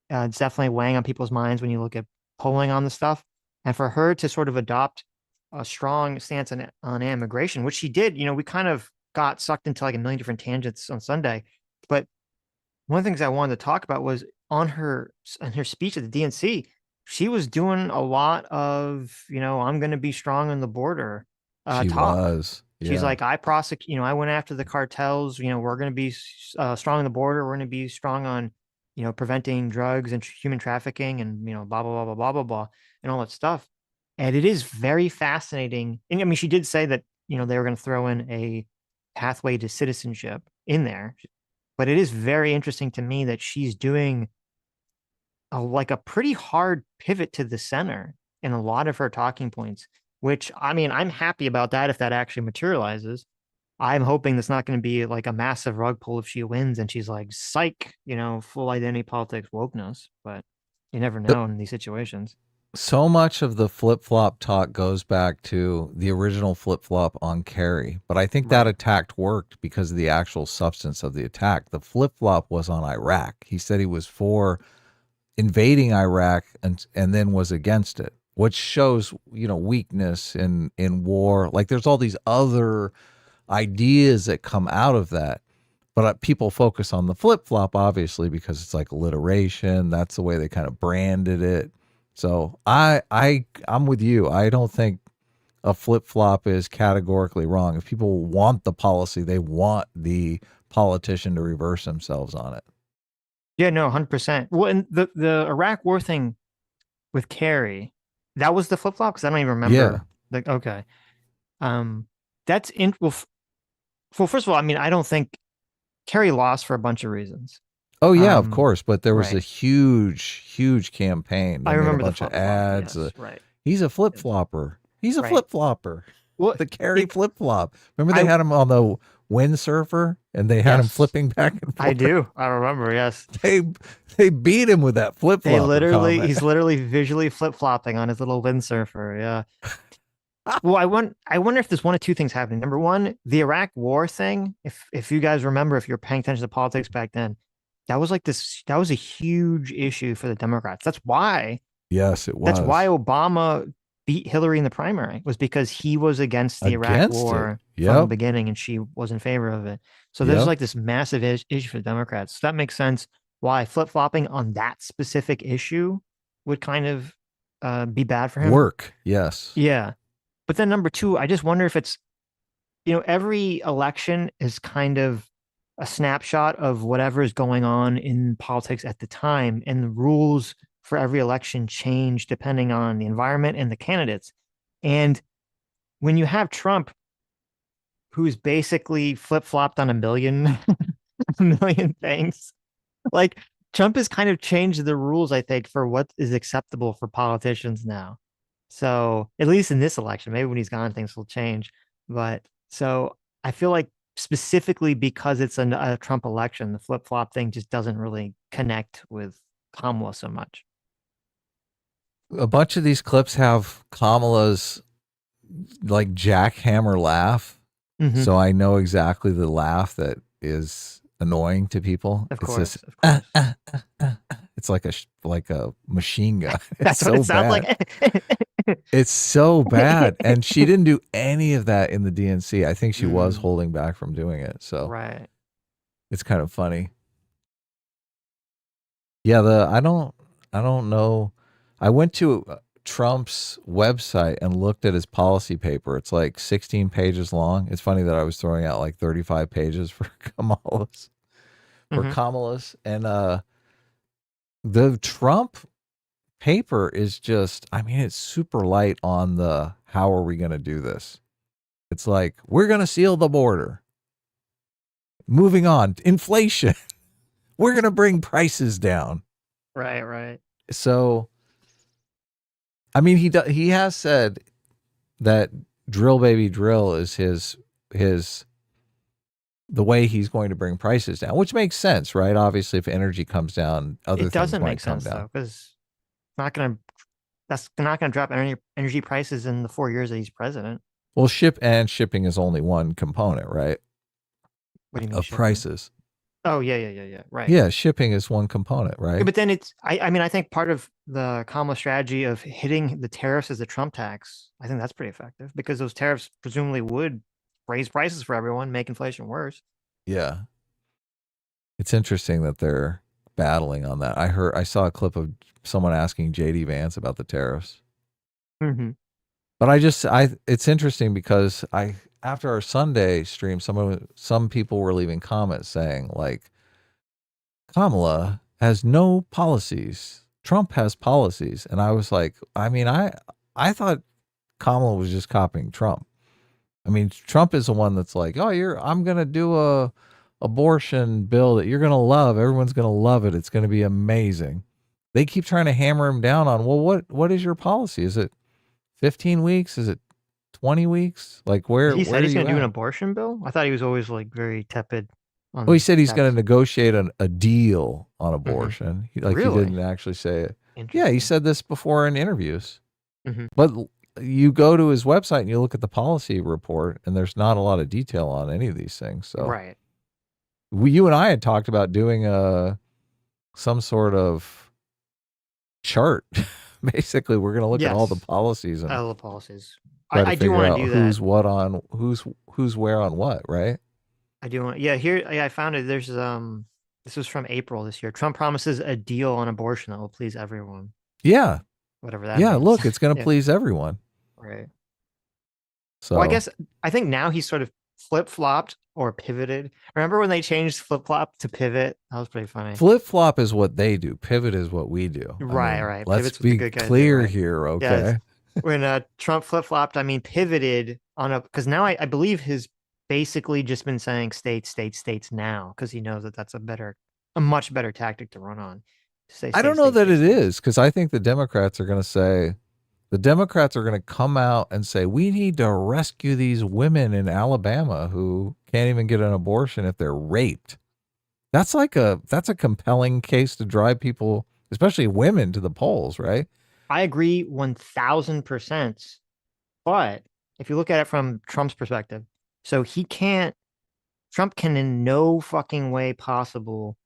It's definitely weighing on people's minds when you look at polling on the stuff. And for her to sort of adopt a strong stance on immigration, which she did, we kind of got sucked into like a million different tangents on Sunday. But one of the things I wanted to talk about was on her speech at the DNC, she was doing a lot of, I'm going to be strong on the border She talk. was. Yeah. She's like, I went after the cartels, we're going to be strong on the border. We're going to be strong on, preventing drugs and human trafficking and, blah, blah, blah, blah, blah, blah, blah, and all that stuff. And it is very fascinating. And I mean, she did say that, they were going to throw in a pathway to citizenship in there. But it is very interesting to me that she's doing a pretty hard pivot to the center in a lot of her talking points, which, I mean, I'm happy about that if that actually materializes. I'm hoping that's not going to be like a massive rug pull if she wins and she's like, psych, full identity politics wokeness, but you never know in these situations. So much of the flip-flop talk goes back to the original flip-flop on Kerry, but I think that attack worked because of the actual substance of the attack. The flip-flop was on Iraq. He said he was for invading Iraq and then was against it, which shows, weakness in war. Like there's all these other ideas that come out of that. But people focus on the flip-flop, obviously, because it's like alliteration. That's the way they kind of branded it. So I'm with you. I don't think a flip-flop is categorically wrong. If people want the policy, they want the politician to reverse themselves on it. Yeah, no, 100%. Well, and the Iraq war thing with Kerry, that was the flip-flop? Because I don't even remember. Yeah. Okay. That's in well, first of all, I mean, I don't think Kerry lost for a bunch of reasons. Oh yeah, of course, but there was a huge campaign. I remember a bunch of ads. Yes, right. He's a flip-flopper. He's a flip-flopper. Well, the Kerry flip-flop. Remember they had him on the windsurfer and they had him flipping back and forth. I do. I remember, yes. They beat him with that flip-flop. He's literally visually flip-flopping on his little windsurfer, yeah. Well, I wonder if there's one of two things happening. Number one, the Iraq war thing, if you guys remember, if you're paying attention to politics back then, that was a huge issue for the Democrats. That's why. Yes, it was. That's why Obama beat Hillary in the primary, was because he was against the Iraq war from the beginning and she was in favor of it. So there's like this massive issue for the Democrats. So that makes sense why flip-flopping on that specific issue would kind of be bad for him. Work, yes. Yeah. But then number two, I just wonder if it's, every election is kind of a snapshot of whatever is going on in politics at the time, and the rules for every election change depending on the environment and the candidates. And when you have Trump, who's basically flip-flopped on a million things, like Trump has kind of changed the rules, I think, for what is acceptable for politicians now. So at least in this election, maybe when he's gone, things will change. But so I feel like specifically because it's a Trump election, the flip-flop thing just doesn't really connect with Kamala so much. A bunch of these clips have Kamala's like jackhammer laugh. Mm-hmm. So I know exactly the laugh that is annoying to people. Of course. It's like a machine gun. That's what it sounds like. It's so bad. And she didn't do any of that in the DNC. I think she was holding back from doing it. So it's kind of funny. Yeah, I don't know. I went to Trump's website and looked at his policy paper. It's like 16 pages long. It's funny that I was throwing out like 35 pages for Kamala's. And the Trump paper is just, it's super light on the how are we going to do this. It's like, we're going to seal the border. Moving on, inflation. We're going to bring prices down. Right. So, he has said that drill baby drill is the way he's going to bring prices down, which makes sense, right? Obviously, if energy comes down, it doesn't make sense though, because that's not going to drop energy prices in the 4 years that he's president. Well, shipping is only one component, right? What do you mean of shipping? Prices? Oh yeah, right. Yeah, shipping is one component, right? Yeah, but then I think part of the Kamala strategy of hitting the tariffs as the Trump tax, I think that's pretty effective because those tariffs presumably would raise prices for everyone, make inflation worse. Yeah. It's interesting that they're battling on that. I saw a clip of someone asking JD Vance about the tariffs. Mm-hmm. But it's interesting because after our Sunday stream, some people were leaving comments saying like, Kamala has no policies. Trump has policies. And I was like, I thought Kamala was just copying Trump. Trump is the one that's like, I'm going to do a abortion bill that you're going to love. Everyone's going to love it. It's going to be amazing. They keep trying to hammer him down on, well, what is your policy? Is it 15 weeks? Is it 20 weeks? Like where he said he's going to do an at? abortion bill? I thought he was always like very tepid. Well, he said he's going to negotiate a deal on abortion. Mm-hmm. He didn't actually say it. Yeah, he said this before in interviews. Mm-hmm. But you go to his website and you look at the policy report, and there's not a lot of detail on any of these things. So, right. You and I had talked about doing some sort of chart. Basically, we're going to look at all the policies and all the policies. try to I do figure want out to do who's that. what on who's where on what, right? I do want. Yeah, here I found it. There's this was from April this year. Trump promises a deal on abortion that will please everyone. Yeah. Whatever that Yeah, means. look, it's going to Yeah. please everyone. Right. So, Well, I think now he's sort of flip-flopped or pivoted. Remember when they changed flip-flop to pivot? That was pretty funny. flip-flop is what they do. Pivot is what we do. Right, I mean, right. Let's Pivot's what the be good guys do, clear right? here, Yeah, okay? when Trump flip-flopped, I mean pivoted on because now I believe his basically just been saying states, states, states now because he knows that that's a much better tactic to run on. Say I don't know that it is, because I think the Democrats are going to come out and say, we need to rescue these women in Alabama who can't even get an abortion if they're raped. That's a compelling case to drive people, especially women, to the polls, right? I agree 1000%. But if you look at it from Trump's perspective, so Trump can in no fucking way possible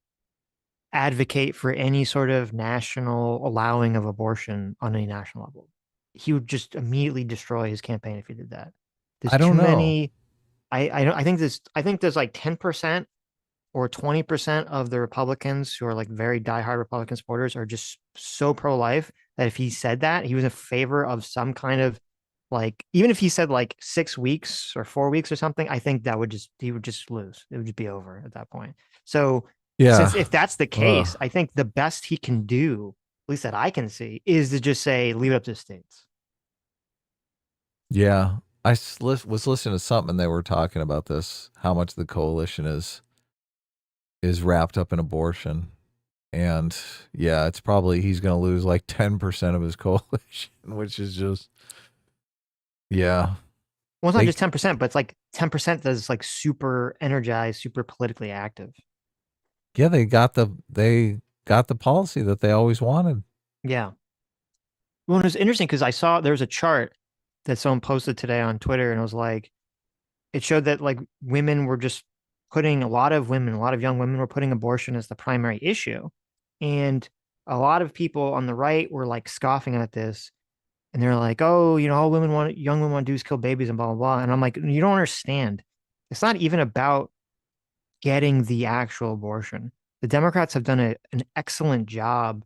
advocate for any sort of national allowing of abortion on any national level. He would just immediately destroy his campaign if he did that. There's I don't too know. many. I think there's like 10% or 20% of the Republicans who are like very diehard Republican supporters are just so pro-life that if he said that, he was in favor of some kind of like, even if he said like 6 weeks or 4 weeks or something, I think he would just lose. It would just be over at that point. So Yeah. since if that's the case, I think the best he can do, at least that I can see, is to just say, leave it up to states. Yeah. I was listening to something and they were talking about this, how much the coalition is wrapped up in abortion. And yeah, it's probably he's going to lose like 10% of his coalition, which is just, yeah. Well, it's not just 10%, but it's like 10% that's like super energized, super politically active. Yeah, they got the policy that they always wanted. Yeah. Well, it was interesting because I saw there was a chart that someone posted today on Twitter, and it was like, it showed that like women were just a lot of young women were putting abortion as the primary issue. And a lot of people on the right were like scoffing at this. And they're like, oh, all young women want to do is kill babies and blah, blah, blah. And I'm like, you don't understand. It's not even about getting the actual abortion. The Democrats have done an excellent job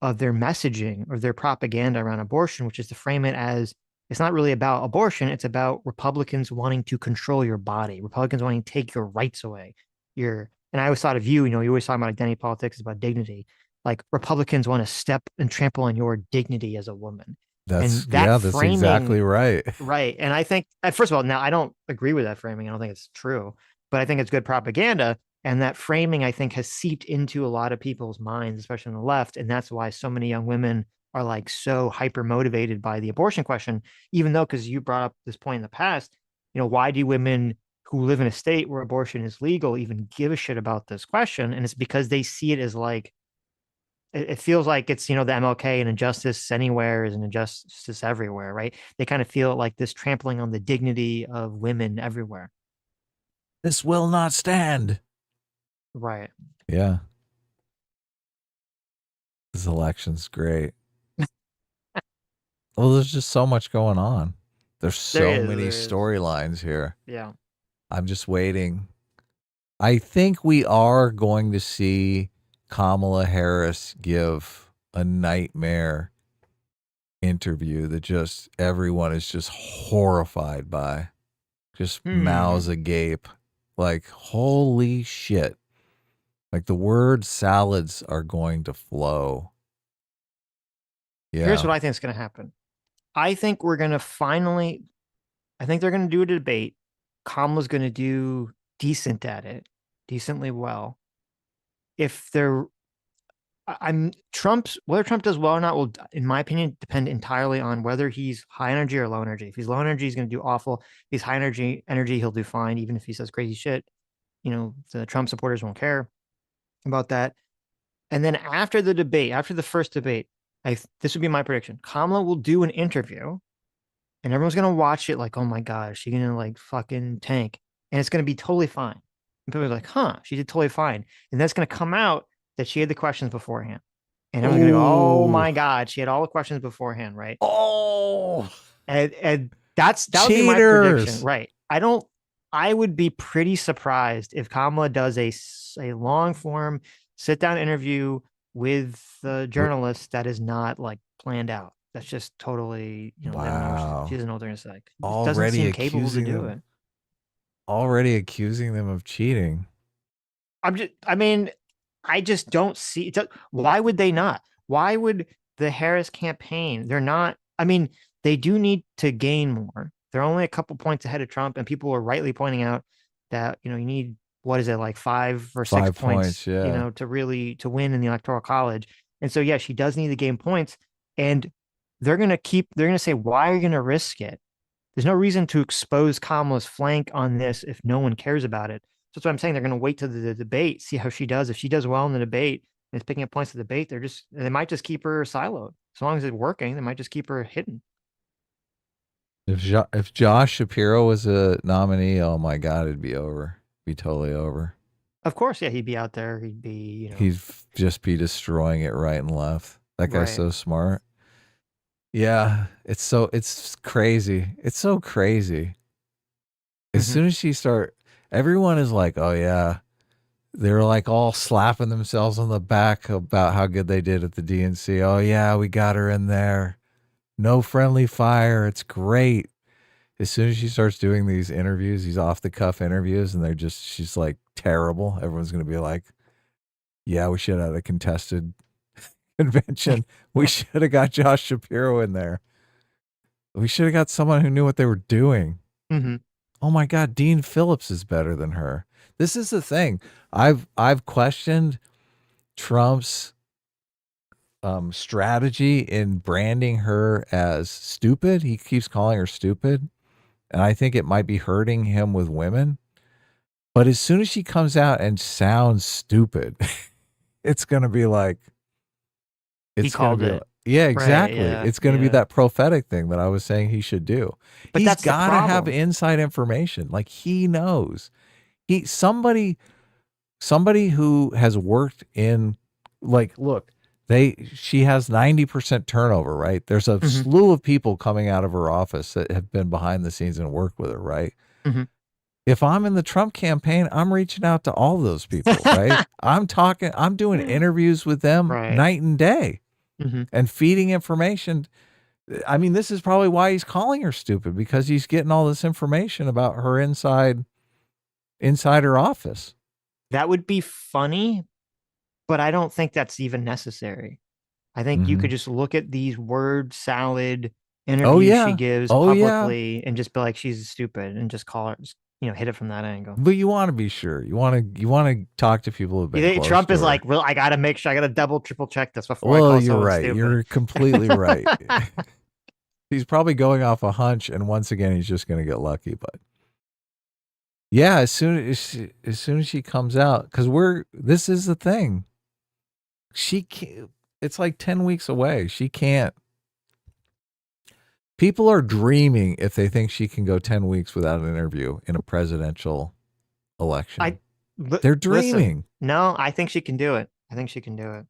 of their messaging or their propaganda around abortion, which is to frame it as it's not really about abortion. It's about Republicans wanting to control your body, Republicans wanting to take your rights away. And I always thought of you always talk about identity politics, is about dignity. Like Republicans want to step and trample on your dignity as a woman. That's exactly right. Right. And I think, first of all, now I don't agree with that framing. I don't think it's true, but I think it's good propaganda. And that framing, I think, has seeped into a lot of people's minds, especially on the left. And that's why so many young women are like so hyper motivated by the abortion question, even though, because you brought up this point in the past, why do women who live in a state where abortion is legal even give a shit about this question? And it's because they see it as like, it feels like it's, the MLK and injustice anywhere is an injustice everywhere, right? They kind of feel like this trampling on the dignity of women everywhere. This will not stand. Right. Yeah. This election's great. Well, there's just so much going on. There's so many storylines here. Yeah. I'm just waiting. I think we are going to see Kamala Harris give a nightmare interview that just everyone is just horrified by. Just mouths agape. Like, holy shit. Like the word salads are going to flow. Yeah. Here's what I think is going to happen. I think they're going to do a debate. Kamala's going to do decent at it, decently well. Whether Trump does well or not will, in my opinion, depend entirely on whether he's high energy or low energy. If he's low energy, he's going to do awful. If he's high energy, he'll do fine, even if he says crazy shit. The Trump supporters won't care about that. And then after the first debate, This would be my prediction. Kamala will do an interview, and everyone's gonna watch it like, oh my god, is she gonna like fucking tank? And it's gonna be totally fine. And people are like, huh, she did totally fine. And that's gonna come out that she had the questions beforehand. And everyone's gonna go, oh my god, she had all the questions beforehand, right? Oh, And that would be my prediction, right? I would be pretty surprised if Kamala does a long form sit down interview with the journalist that is not like planned out. That's just totally, wow. She doesn't know what they're gonna say. Already doesn't seem capable to do it. Already accusing them of cheating. I just don't see it. Why would they not? Why would the Harris campaign? They're not. They do need to gain more. They're only a couple points ahead of Trump, and people are rightly pointing out that you need, what is it, like 5 or 6 points, yeah. to win in the Electoral College. And so yeah, she does need to gain points, and they're gonna say, why are you gonna risk it? There's no reason to expose Kamala's flank on this if no one cares about it. So that's what I'm saying. They're going to wait to the debate, see how she does. If she does well in the debate and is picking up points to the debate, they might just keep her siloed. As long as it's working, they might just keep her hidden. If Josh Shapiro was a nominee, oh my God, it'd be over. It'd be totally over. Of course, yeah, he'd be out there. He'd be, he'd just be destroying it right and left. That guy's so smart. Yeah, it's crazy. It's so crazy. As soon as everyone is like, oh yeah, they're like all slapping themselves on the back about how good they did at the DNC. Oh yeah, we got her in there. No friendly fire. It's great. As soon as she starts doing these interviews, these off the cuff interviews, and she's like terrible. Everyone's going to be like, yeah, we should have had a contested convention. We should have got Josh Shapiro in there. We should have got someone who knew what they were doing. Mm-hmm. Oh my God, Dean Phillips is better than her. This is the thing. I've questioned Trump's strategy in branding her as stupid. He keeps calling her stupid, and I think it might be hurting him with women. But as soon as she comes out and sounds stupid, it's going to be like, he called it. Yeah, exactly. Right, yeah, it's going to be that prophetic thing that I was saying he should do. But he's got to have inside information. Like he knows. Somebody who has worked in, like, look, she has 90% turnover, right? There's a slew of people coming out of her office that have been behind the scenes and worked with her, right? Mm-hmm. If I'm in the Trump campaign, I'm reaching out to all those people, right? I'm doing interviews with them night and day. Mm-hmm. And feeding information. I mean, this is probably why he's calling her stupid, because he's getting all this information about her inside her office. That would be funny, but I don't think that's even necessary. I think you could just look at these word salad interviews she gives publicly and just be like, she's stupid, and just call her, hit it from that angle. But you want to be sure. You want to talk to people who've been close Trump to is her. like, well, I got to make sure, I got to double, triple check this before I call someone right. stupid. You're completely right. He's probably going off a hunch, and once again, he's just going to get lucky. But yeah, as soon as she comes out, because this is the thing. It's like 10 weeks away. She can't. People are dreaming if they think she can go 10 weeks without an interview in a presidential election. They're dreaming. Listen, no, I think she can do it.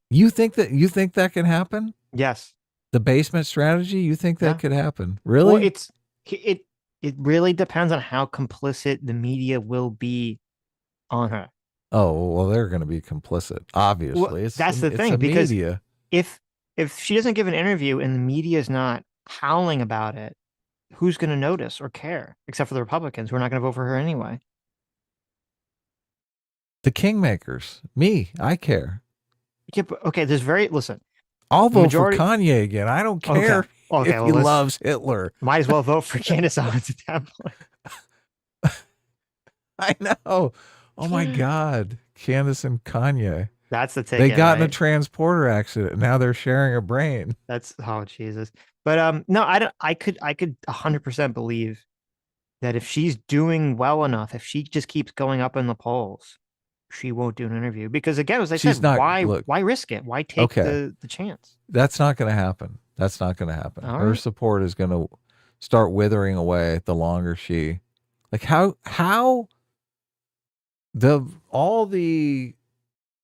You think that can happen? Yes. The basement strategy, you think that could happen? Really? Well, it really depends on how complicit the media will be on her. Oh, well, they're going to be complicit, obviously. Well, that's the thing, because media. if she doesn't give an interview and the media is not howling about it, who's going to notice or care, except for the Republicans who are not going to vote for her anyway? The kingmakers. Me, I care. Yeah, but, okay, listen. I'll vote for Kanye again. I don't care if he loves Hitler. Might as well vote for Candace Owens at that point. I know. Oh my God. Candace and Kanye. That's the ticket. They got in a transporter accident. Now they're sharing a brain. Oh Jesus. But no, I could 100% believe that if she's doing well enough, if she just keeps going up in the polls, she won't do an interview because, again, as I She's said, not. why Look, risk it? Why take the chance? that's not going to happen. That's not going to happen. All Her right. support is going to start withering away the longer she, like how all the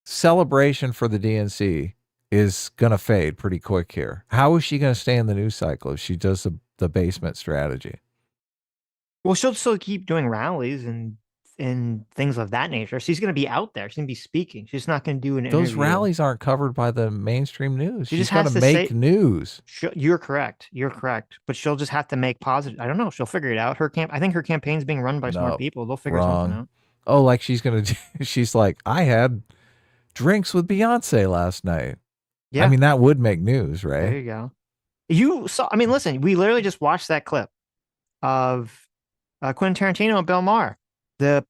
celebration for the DNC is going to fade pretty quick here. How is she going to stay in the news cycle if she does the basement strategy? Well, she'll still keep doing rallies and things of that nature. She's going to be out there. She's going to be speaking. She's not going to do an Those interview. rallies aren't covered by the mainstream news. She She's just got has to to make say- news. You're correct. You're correct. But she'll just have to make positive. I don't know. She'll figure it out. I think her campaign's being run by smart people. They'll figure something out. Oh, like she's like, I had drinks with Beyonce last night. Yeah. I mean, that would make news, There right? you go. You saw. I mean, listen. We literally just watched that clip of Quentin Tarantino and Bill Maher. The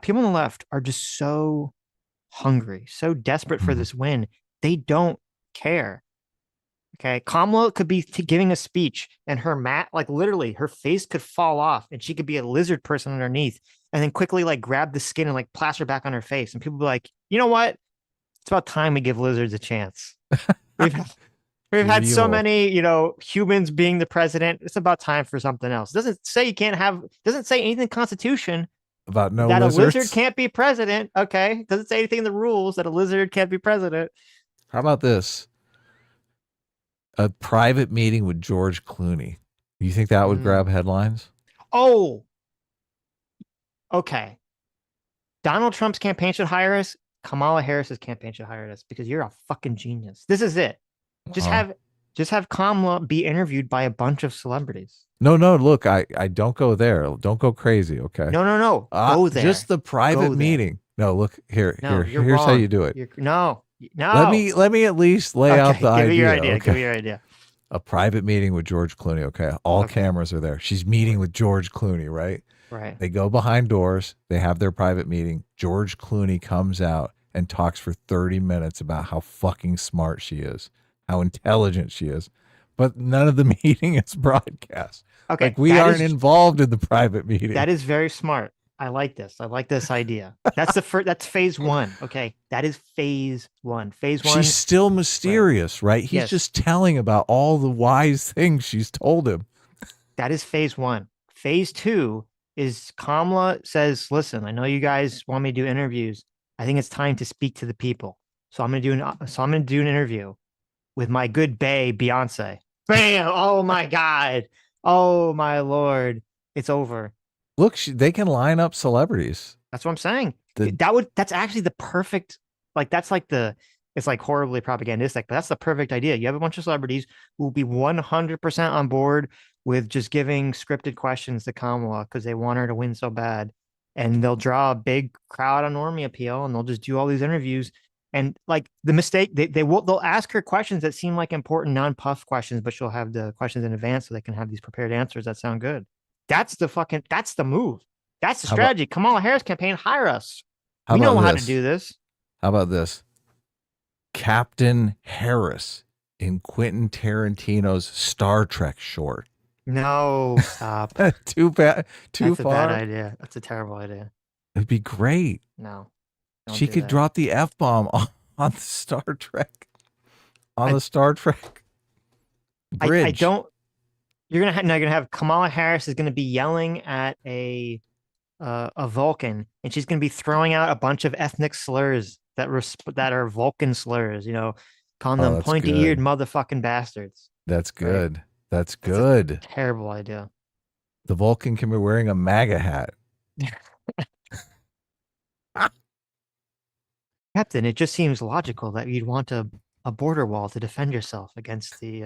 people on the left are just so hungry, so desperate for this win. They don't care. Okay, Kamala could be giving a speech, and her like literally, her face could fall off, and she could be a lizard person underneath, and then quickly like grab the skin and like plaster back on her face, and people be like, you know what? It's about time we give lizards a chance. We've had so many, humans being the president. It's about time for something else. Doesn't say anything in the Constitution about that lizards. A lizard can't be president. Okay. Doesn't say anything in the rules that a lizard can't be president. How about this? A private meeting with George Clooney. You think that would grab headlines? Oh, okay. Donald Trump's campaign should hire us. Kamala Harris's campaign should hire us because you're a fucking genius. This is it. Just have Kamala be interviewed by a bunch of celebrities. No. Look, I don't go there. Don't go crazy. Okay. No. Go there. Just the private meeting. No, look here. No, here's how you do it. No. Let me at least lay out the idea. Give me your idea. Okay? Give me your idea. A private meeting with George Clooney. Okay. All cameras are there. She's meeting with George Clooney, right? Right. They go behind doors. They have their private meeting. George Clooney comes out and talks for 30 minutes about how fucking smart she is, how intelligent she is. But none of the meeting is broadcast. Okay. Like we aren't involved in the private meeting. That is very smart. I like this. I like this idea. That's that's phase one. Okay. That is phase one. Phase one. She's still mysterious, right? He's just telling about all the wise things she's told him. That is phase one. Phase two is Kamala says, listen, I know you guys want me to do interviews. I think it's time to speak to the people. So I'm going to do an interview with my good bae, Beyonce. Bam. Oh my God. Oh my Lord. It's over. Look, they can line up celebrities. That's what I'm saying. That's actually the perfect, like, that's like it's like horribly propagandistic, but that's the perfect idea. You have a bunch of celebrities who will be 100% on board with just giving scripted questions to Kamala because they want her to win so bad. And they'll draw a big crowd on Normie Appeal and they'll just do all these interviews. And like the mistake, they'll ask her questions that seem like important non-puff questions, but she'll have the questions in advance so they can have these prepared answers that sound good. That's the move. That's the strategy. Kamala Harris campaign, hire us. We know how to do this. How about this? Captain Harris in Quentin Tarantino's Star Trek short. No, stop. Too bad. That's a bad idea. That's a terrible idea. It'd be great. No. She could drop the F-bomb on the Star Trek. The Star Trek bridge. I don't. You're gonna have Kamala Harris is gonna be yelling at a Vulcan, and she's gonna be throwing out a bunch of ethnic slurs that are Vulcan slurs. Calling them pointy-eared motherfucking bastards. That's good. Right? That's good. That's a terrible idea. The Vulcan can be wearing a MAGA hat. Captain, it just seems logical that you'd want a border wall to defend yourself against the.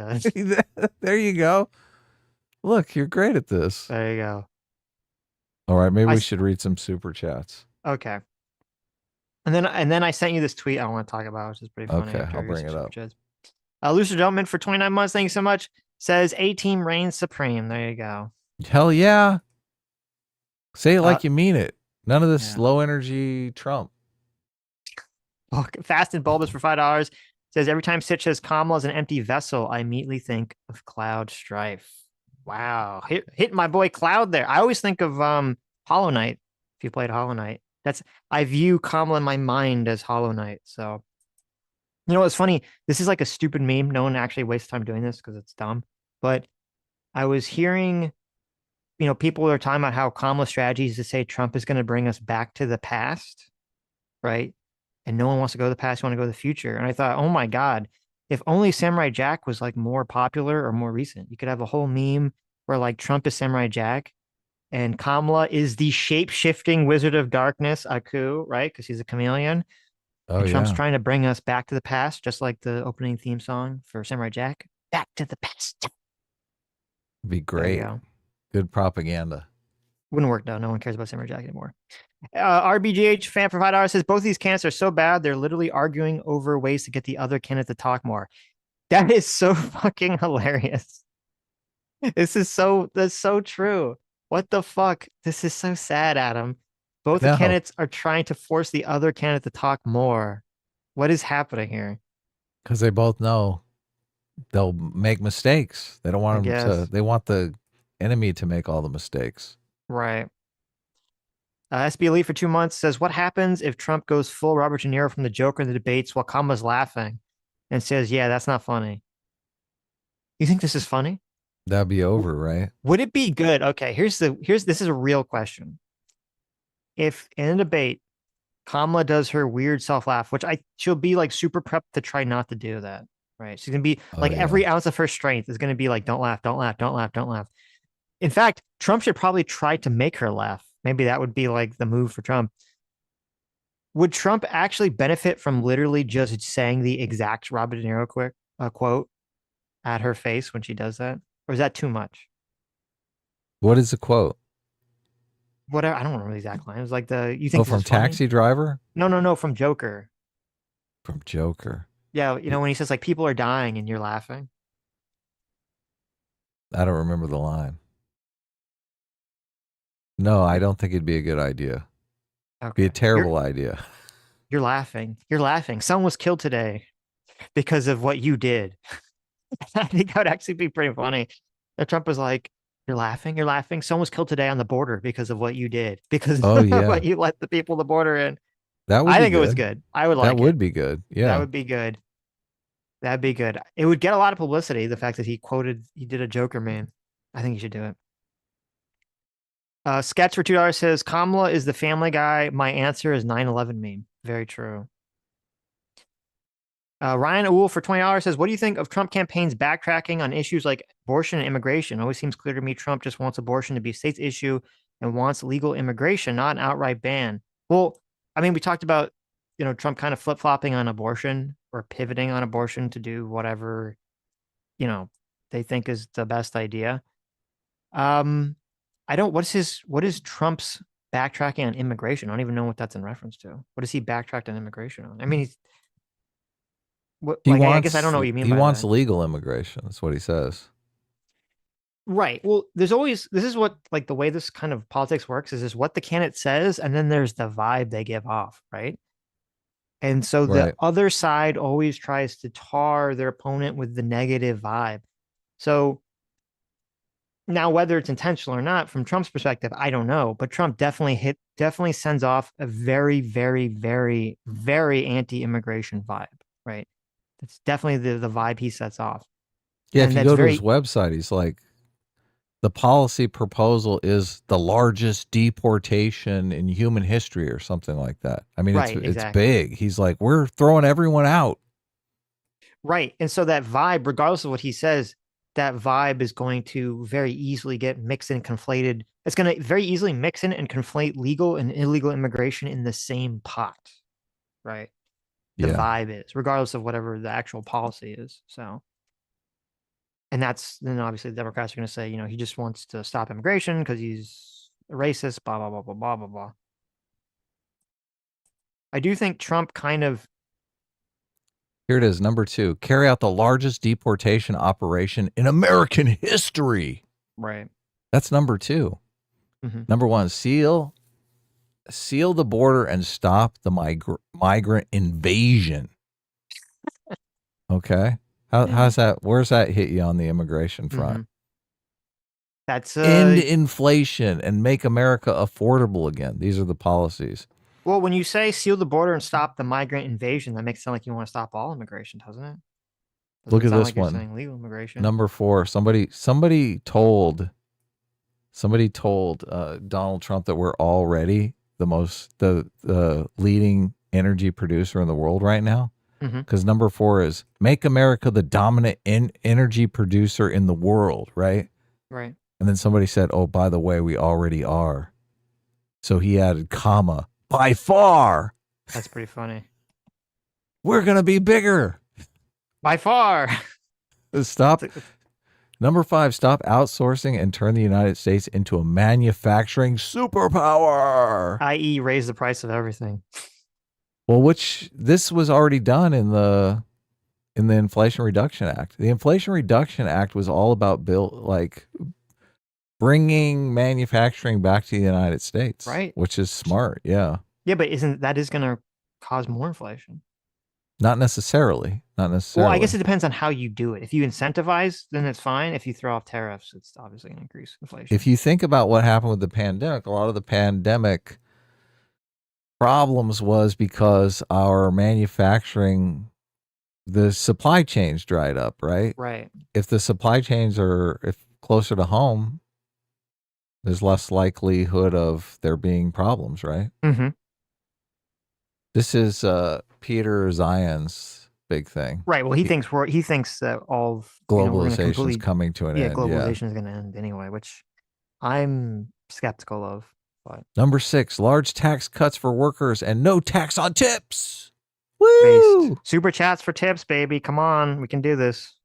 There you go. Look, you're great at this. There you go. All right, maybe we should read some super chats. Okay. And then I sent you this tweet I want to talk about, which is pretty funny. Okay, I'll bring it up. Looser Gentleman for 29 months. Thank you so much. Says A-Team reigns supreme. There you go. Hell yeah. Say it like you mean it. None of this low energy Trump. Fast and Bulbous for $5 says every time Sitch says Kamala is an empty vessel, I immediately think of Cloud Strife. Wow, hit my boy Cloud there. I always think of Hollow Knight. If you played Hollow Knight, I view Kamala in my mind as Hollow Knight. So, you know what's funny? This is like a stupid meme. No one actually wastes time doing this because it's dumb. But I was hearing, people are talking about how Kamala's strategy is to say Trump is going to bring us back to the past, right? And no one wants to go to the past, you want to go to the future. And I thought, oh my God, if only Samurai Jack was like more popular or more recent, you could have a whole meme where like Trump is Samurai Jack and Kamala is the shape-shifting Wizard of Darkness, Aku, right? Because he's a chameleon. Oh And Trump's yeah, trying to bring us back to the past, just like the opening theme song for Samurai Jack. Back to the past. be There you great. go. Good propaganda. Wouldn't work though. No one cares about Samurai Jack anymore. RBGH fan for $5 says both these candidates are so bad they're literally arguing over ways to get the other candidate to talk more. That is so fucking hilarious. That's so true. What the fuck? This is so sad, Adam. Both the No, candidates are trying to force the other candidate to talk more. What is happening here? because they both know they'll make mistakes. They don't I want them to. guess. They want the enemy to make all the mistakes. Right. SB Elite for 2 months says, what happens if Trump goes full Robert De Niro from the Joker in the debates while Kamala's laughing and says, yeah, that's not funny? You think this is funny? That'd be over, right? Would it be good? Okay, this is a real question. If in a debate, Kamala does her weird self laugh, which she'll be like super prepped to try not to do that, right? She's gonna be Oh like yeah. every ounce of her strength is gonna be like, don't laugh, don't laugh, don't laugh, don't laugh. In fact, Trump should probably try to make her laugh. Maybe that would be like the move for Trump. Would Trump actually benefit from literally just saying the exact Robert De Niro quote at her face when she does that? Or is that too much? What is the quote? Whatever. I don't remember the exact line. It was like you Oh, think this from is funny? Taxi Driver? No, from Joker. From Joker. Yeah, when he says like people are dying and you're laughing. I don't remember the line. No, I don't think it'd be a good idea. Okay. Be a terrible idea. You're laughing. You're laughing. Someone was killed today because of what you did. I think that would actually be pretty funny. If Trump was like, you're laughing, you're laughing. Someone was killed today on the border because of what you did, because Oh, of yeah. what you let the people the border in. That would I be think it was good. good. I would like That it. would be good. Yeah. That would be good. That'd be good. It would get a lot of publicity, the fact that he did a Joker man. I think he should do it. Sketch for $2 says, Kamala is the Family Guy. My answer is 9/11 meme. Very true. Ryan Owl for $20 says, what do you think of Trump campaign's backtracking on issues like abortion and immigration? It always seems clear to me Trump just wants abortion to be a state's issue and wants legal immigration, not an outright ban. Well, I mean, we talked about, Trump kind of flip-flopping on abortion or pivoting on abortion to do whatever, they think is the best idea. What is Trump's backtracking on immigration? I don't even know what that's in reference to. What does he backtrack on immigration on? I mean, I guess I don't know what you mean by that. He wants legal immigration. That's what he says. Right. Well, this is what, like, the way this kind of politics works is what the candidate says, and then there's the vibe they give off, right? And so the other side always tries to tar their opponent with the negative vibe. So now, whether it's intentional or not, from Trump's perspective, I don't know. But Trump definitely sends off a very, very, very, very anti-immigration vibe, right? That's definitely the vibe he sets off. Yeah, if you go to his website, he's like, the policy proposal is the largest deportation in human history or something like that. I mean, it's big. He's like, we're throwing everyone out. Right. And so that vibe, regardless of what he says, that vibe is going to very easily get mixed and conflated. It's going to very easily mix in and conflate legal and illegal immigration in the same pot, right? The vibe is, regardless of whatever the actual policy is. So, and then obviously the Democrats are going to say, he just wants to stop immigration because he's a racist, blah, blah, blah, blah, blah, blah, blah. I do think Trump kind of. Here it is, number 2. Carry out the largest deportation operation in American history. Right. That's number 2. Mm-hmm. Number 1, seal the border and stop the migrant invasion. Okay. How's that? Where's that hit you on the immigration front? Mm-hmm. That's end inflation and make America affordable again. These are the policies. Well, when you say seal the border and stop the migrant invasion, that makes it sound like you want to stop all immigration, doesn't it? Look Doesn't at sound this like you're one. saying legal immigration. Number 4. Somebody told Donald Trump that we're already the leading energy producer in the world right now. Because number 4 is make America the dominant energy producer in the world, right? Right. And then somebody said, oh, by the way, we already are. So he added, comma, by far. That's pretty funny. We're going to be bigger. By far. Stop. Number 5, stop outsourcing and turn the United States into a manufacturing superpower. I.e., raise the price of everything. Well, which this was already done in the Inflation Reduction Act. The Inflation Reduction Act was all about bringing manufacturing back to the United States, right? Which is smart, yeah. Yeah, but that is going to cause more inflation? Not necessarily. Well, I guess it depends on how you do it. If you incentivize, then it's fine. If you throw off tariffs, it's obviously going to increase inflation. If you think about what happened with the pandemic, a lot of the pandemic problems was because our manufacturing, the supply chains dried up, right? Right. If the supply chains are closer to home, there's less likelihood of there being problems, right? Mm-hmm. This is Peter Zion's big thing. Right. Well, he thinks that all of globalization is coming to an end. Globalization is going to end anyway, which I'm skeptical of. But number 6, large tax cuts for workers and no tax on tips. Woo! Super chats for tips, baby. Come on, we can do this.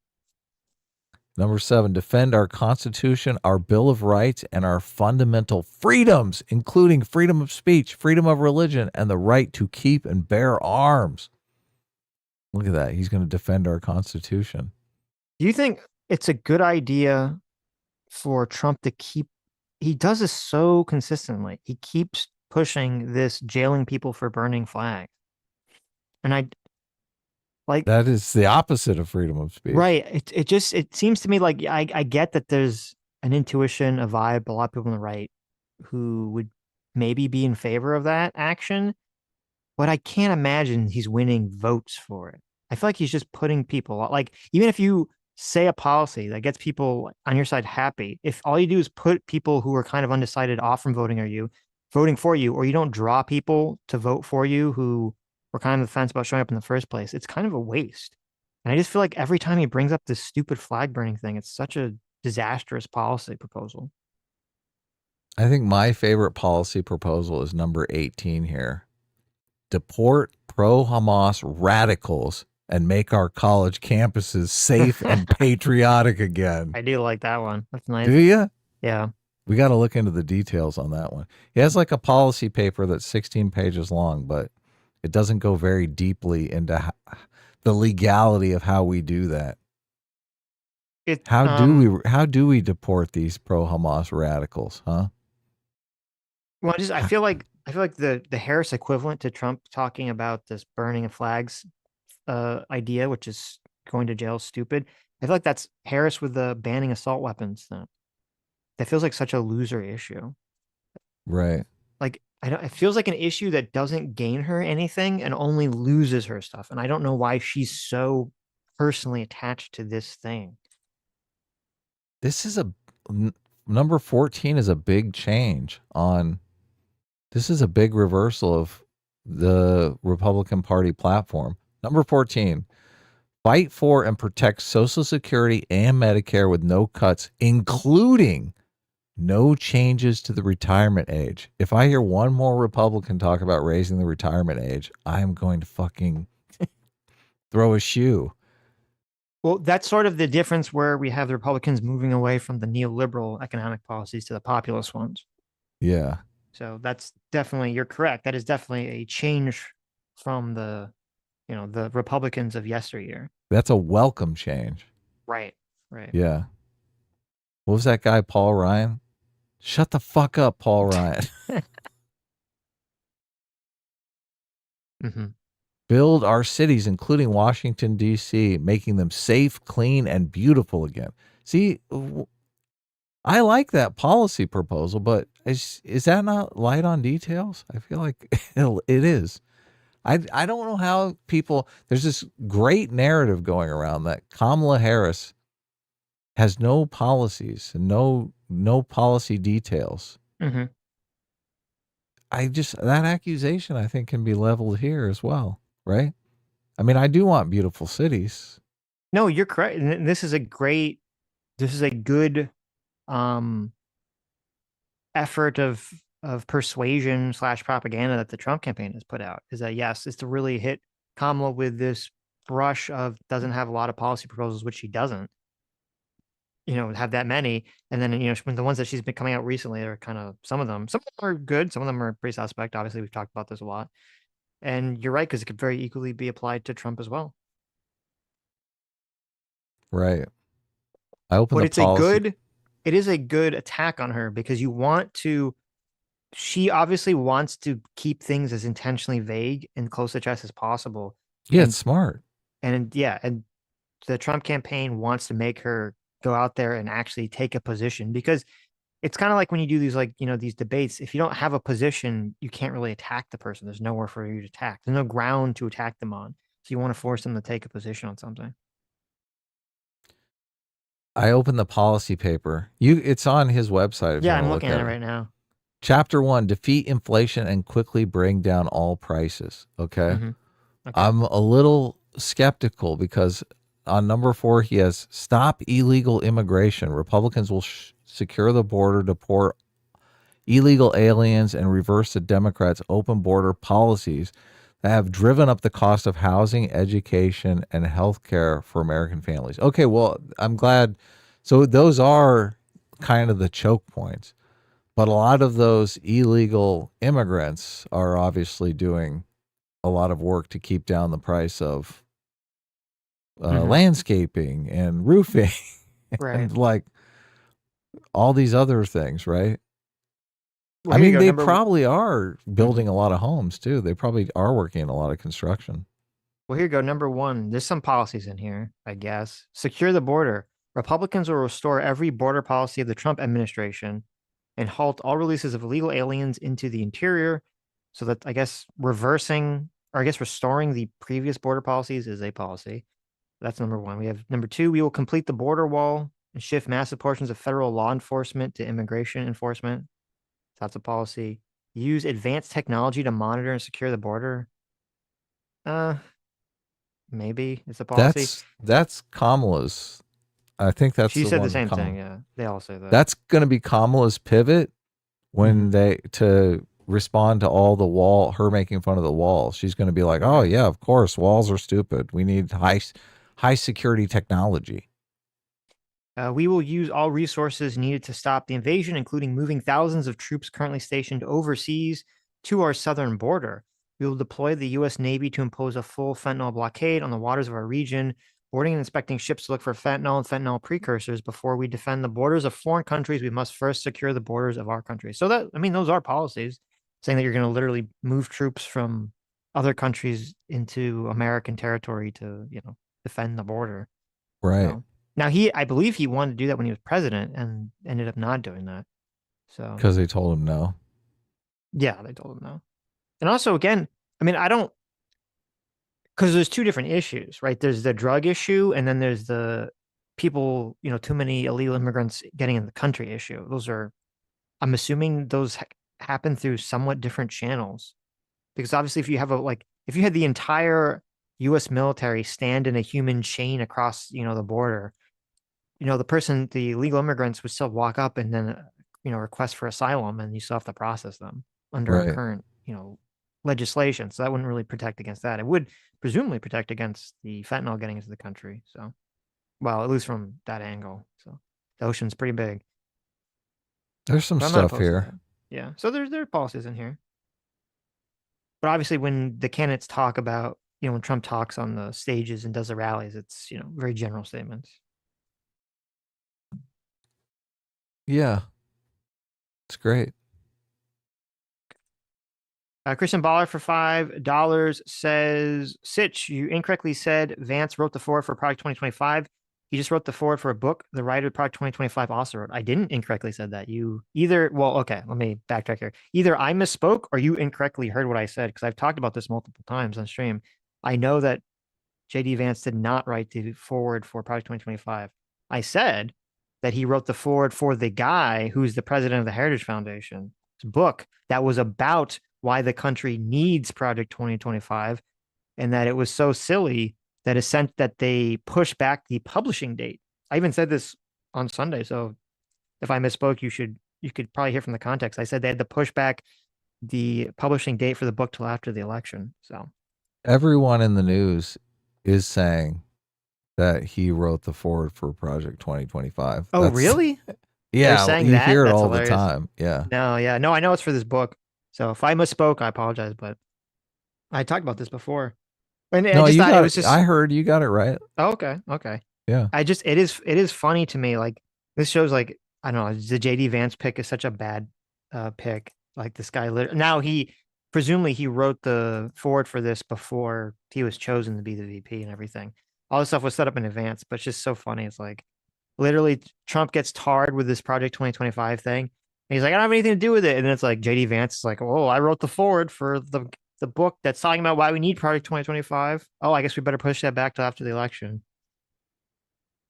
Number 7, defend our Constitution, our Bill of Rights, and our fundamental freedoms, including freedom of speech, freedom of religion, and the right to keep and bear arms. Look at that. He's going to defend our Constitution. Do you think it's a good idea for Trump to keep... He does this so consistently. He keeps pushing this jailing people for burning flags. And that is the opposite of freedom of speech. Right. It seems to me like I get that there's an intuition, a vibe, a lot of people on the right who would maybe be in favor of that action, but I can't imagine he's winning votes for it. I feel like he's just putting people, like, even if you say a policy that gets people on your side happy, if all you do is put people who are kind of undecided off from voting for you, or you don't draw people to vote for you who were kind of on the fence about showing up in the first place, it's kind of a waste. And I just feel like every time he brings up this stupid flag burning thing, it's such a disastrous policy proposal. I think my favorite policy proposal is number 18 here. Deport pro-Hamas radicals and make our college campuses safe and patriotic again. I do like that one. That's nice. Do you? Yeah. We got to look into the details on that one. He has like a policy paper that's 16 pages long, but it doesn't go very deeply into the legality of how we do that. How do we deport these pro-Hamas radicals, huh? Well, I feel like the Harris equivalent to Trump talking about this burning of flags idea, which is going to jail, stupid. I feel like that's Harris with the banning assault weapons thing. That feels like such a loser issue. Right. Like, it feels like an issue that doesn't gain her anything and only loses her stuff. And I don't know why she's so personally attached to this thing. This is number 14 is a big change this is a big reversal of the Republican Party platform. Number 14, fight for and protect Social Security and Medicare with no cuts, including no changes to the retirement age. If I hear one more Republican talk about raising the retirement age, I'm going to fucking throw a shoe. Well, that's sort of the difference where we have the Republicans moving away from the neoliberal economic policies to the populist ones. Yeah. So that's definitely, you're correct. That is definitely a change from the Republicans of yesteryear. That's a welcome change. Right. Yeah. What was that guy, Paul Ryan? Shut the fuck up, Paul Ryan. Mm-hmm. Build our cities, including Washington, D.C., making them safe, clean, and beautiful again. See, I like that policy proposal, but is that not light on details? I feel like it is. I don't know how people. There's this great narrative going around that Kamala Harris has no policies and no policy details. Mm-hmm. That accusation I think can be leveled here as well, right? I mean, I do want beautiful cities. No, you're correct. And this is a good um effort of persuasion / propaganda that the Trump campaign has put out, is that yes, it's to really hit Kamala with this brush of doesn't have a lot of policy proposals, which she doesn't, have that many. And then, when the ones that she's been coming out recently are kind of, some of them are good, some of them are pretty suspect. Obviously, we've talked about this a lot. And you're right, because it could very equally be applied to Trump as well. Right. I open But the policy. it is a good attack on her, because she obviously wants to keep things as intentionally vague and close to chest as possible. Yeah, And it's smart. and the Trump campaign wants to make her go out there and actually take a position, because it's kind of like when you do these, these debates, if you don't have a position, you can't really attack the person. There's nowhere for you to attack. There's no ground to attack them on. So you want to force them to take a position on something. I opened the policy paper. It's on his website. Yeah, I'm looking at it right now. Chapter 1, defeat inflation and quickly bring down all prices. Okay. Mm-hmm. Okay. I'm a little skeptical because on number 4, he has stop illegal immigration. Republicans will secure the border, deport illegal aliens, and reverse the Democrats' open border policies that have driven up the cost of housing, education, and health care for American families. Okay, well, I'm glad. So those are kind of the choke points. But a lot of those illegal immigrants are obviously doing a lot of work to keep down the price of landscaping and roofing and like all these other things, right? Well, I mean, they probably are building a lot of homes too. They probably are working in a lot of construction. Well, here you go. Number 1, there's some policies in here, I guess. Secure the border. Republicans will restore every border policy of the Trump administration and halt all releases of illegal aliens into the interior. So that, I guess, restoring the previous border policies is a policy. That's number 1. We have number 2, we will complete the border wall and shift massive portions of federal law enforcement to immigration enforcement. That's a policy. Use advanced technology to monitor and secure the border. Maybe it's a policy. That's Kamala's. I think that's she said one the same thing. Yeah, they all say that. That's going to be Kamala's pivot when to respond to all her making fun of the wall. She's going to be like, "Oh yeah, of course, walls are stupid. We need high security technology." We will use all resources needed to stop the invasion, including moving thousands of troops currently stationed overseas to our southern border. We will deploy the U.S. Navy to impose a full fentanyl blockade on the waters of our region, boarding and inspecting ships to look for fentanyl and fentanyl precursors. Before we defend the borders of foreign countries, we must first secure the borders of our country. So those are policies saying that you're going to literally move troops from other countries into American territory to, defend the border. Right. So, now I believe he wanted to do that when he was president and ended up not doing that. So because they told him no. Yeah, they told him no. And also, again, I mean, because there's 2 different issues, right? There's the drug issue, and then there's the people, too many illegal immigrants getting in the country issue. I'm assuming those happen through somewhat different channels, because obviously if you have if you had the entire U.S. military stand in a human chain across, the border, the illegal immigrants would still walk up and then, request for asylum, and you still have to process them under our current, legislation. So that wouldn't really protect against that. It would presumably protect against the fentanyl getting into the country. So, well, at least from that angle. So the ocean's pretty big. There's some stuff here. Yeah. So there are policies in here. But obviously when the candidates talk about, when Trump talks on the stages and does the rallies, it's, very general statements. Yeah. It's great. Christian Baller for $5 says, Sitch, you incorrectly said Vance wrote the forward for Project 2025. He just wrote the forward for a book. The writer of Project 2025 also wrote. I didn't incorrectly said that. You either, well, okay, let me backtrack here. Either I misspoke or you incorrectly heard what I said, because I've talked about this multiple times on stream. I know that JD Vance did not write the forward for Project 2025. I said that he wrote the forward for the guy who's the president of the Heritage Foundation's book that was about why the country needs Project 2025, and that it was so silly that that they pushed back the publishing date. I even said this on Sunday, so if I misspoke, you could probably hear from the context. I said they had to push back the publishing date for the book till after the election. So everyone in the news is saying that he wrote the forward for Project 2025. Oh, really? Yeah, saying you that? hear it That's all hilarious. the time. Yeah. No, yeah. No, I know it's for this book. So if I misspoke, I apologize, but I talked about this before. And I No, just you thought it got was it. just I heard you got it right. oh, okay, okay. Yeah. It is funny to me. Like this shows like I don't know, the JD Vance pick is such a bad pick. Like this guy now he presumably he wrote the forward for this before he was chosen to be the VP and everything. All this stuff was set up in advance, but it's just so funny. It's like literally Trump gets tarred with this Project 2025 thing. And he's like, I don't have anything to do with it. And then it's like JD Vance is like, oh, I wrote the forward for the book that's talking about why we need Project 2025. Oh, I guess we better push that back to after the election.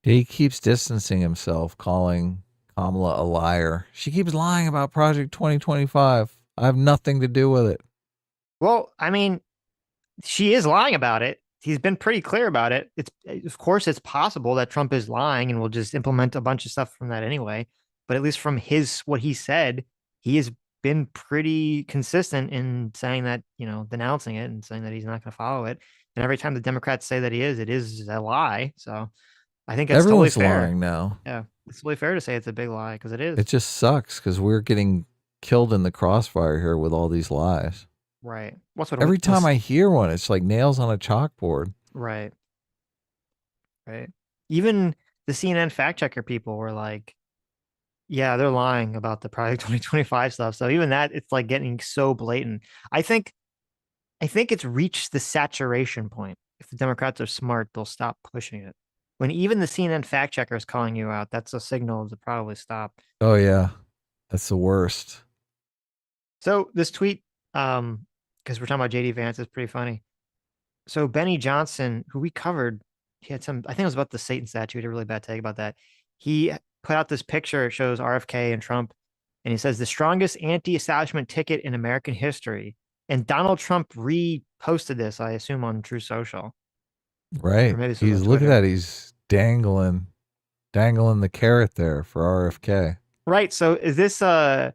He keeps distancing himself, calling Kamala a liar. She keeps lying about Project 2025. I have nothing to do with it. Well, I mean, she is lying about it. He's been pretty clear about it. It's of course it's possible that Trump is lying and will just implement a bunch of stuff from that anyway. But at least from what he said, he has been pretty consistent in saying that, denouncing it and saying that he's not going to follow it. And every time the Democrats say that it is a lie. So I think it's totally Everyone's fair. lying now. Yeah, it's totally fair to say it's a big lie because it is. It just sucks because we're getting killed in the crossfire here with all these lies. Right. Every time I hear one, it's like nails on a chalkboard. Right. Right. Even the CNN fact checker people were like, yeah, they're lying about the Project 2025 stuff. So even that, it's like getting so blatant. I think it's reached the saturation point. If the Democrats are smart, they'll stop pushing it. When even the CNN fact checker is calling you out, that's a signal to probably stop. Oh yeah, that's the worst. So this tweet, because we're talking about JD Vance, is pretty funny. So Benny Johnson, who we covered, he had I think it was about the Satan statue. He had a really bad take about that. He put out this picture. It shows RFK and Trump, and he says the strongest anti-establishment ticket in American history. And Donald Trump reposted this, I assume, on True Social. Right. He's look at that. He's dangling the carrot there for RFK. Right. So is this a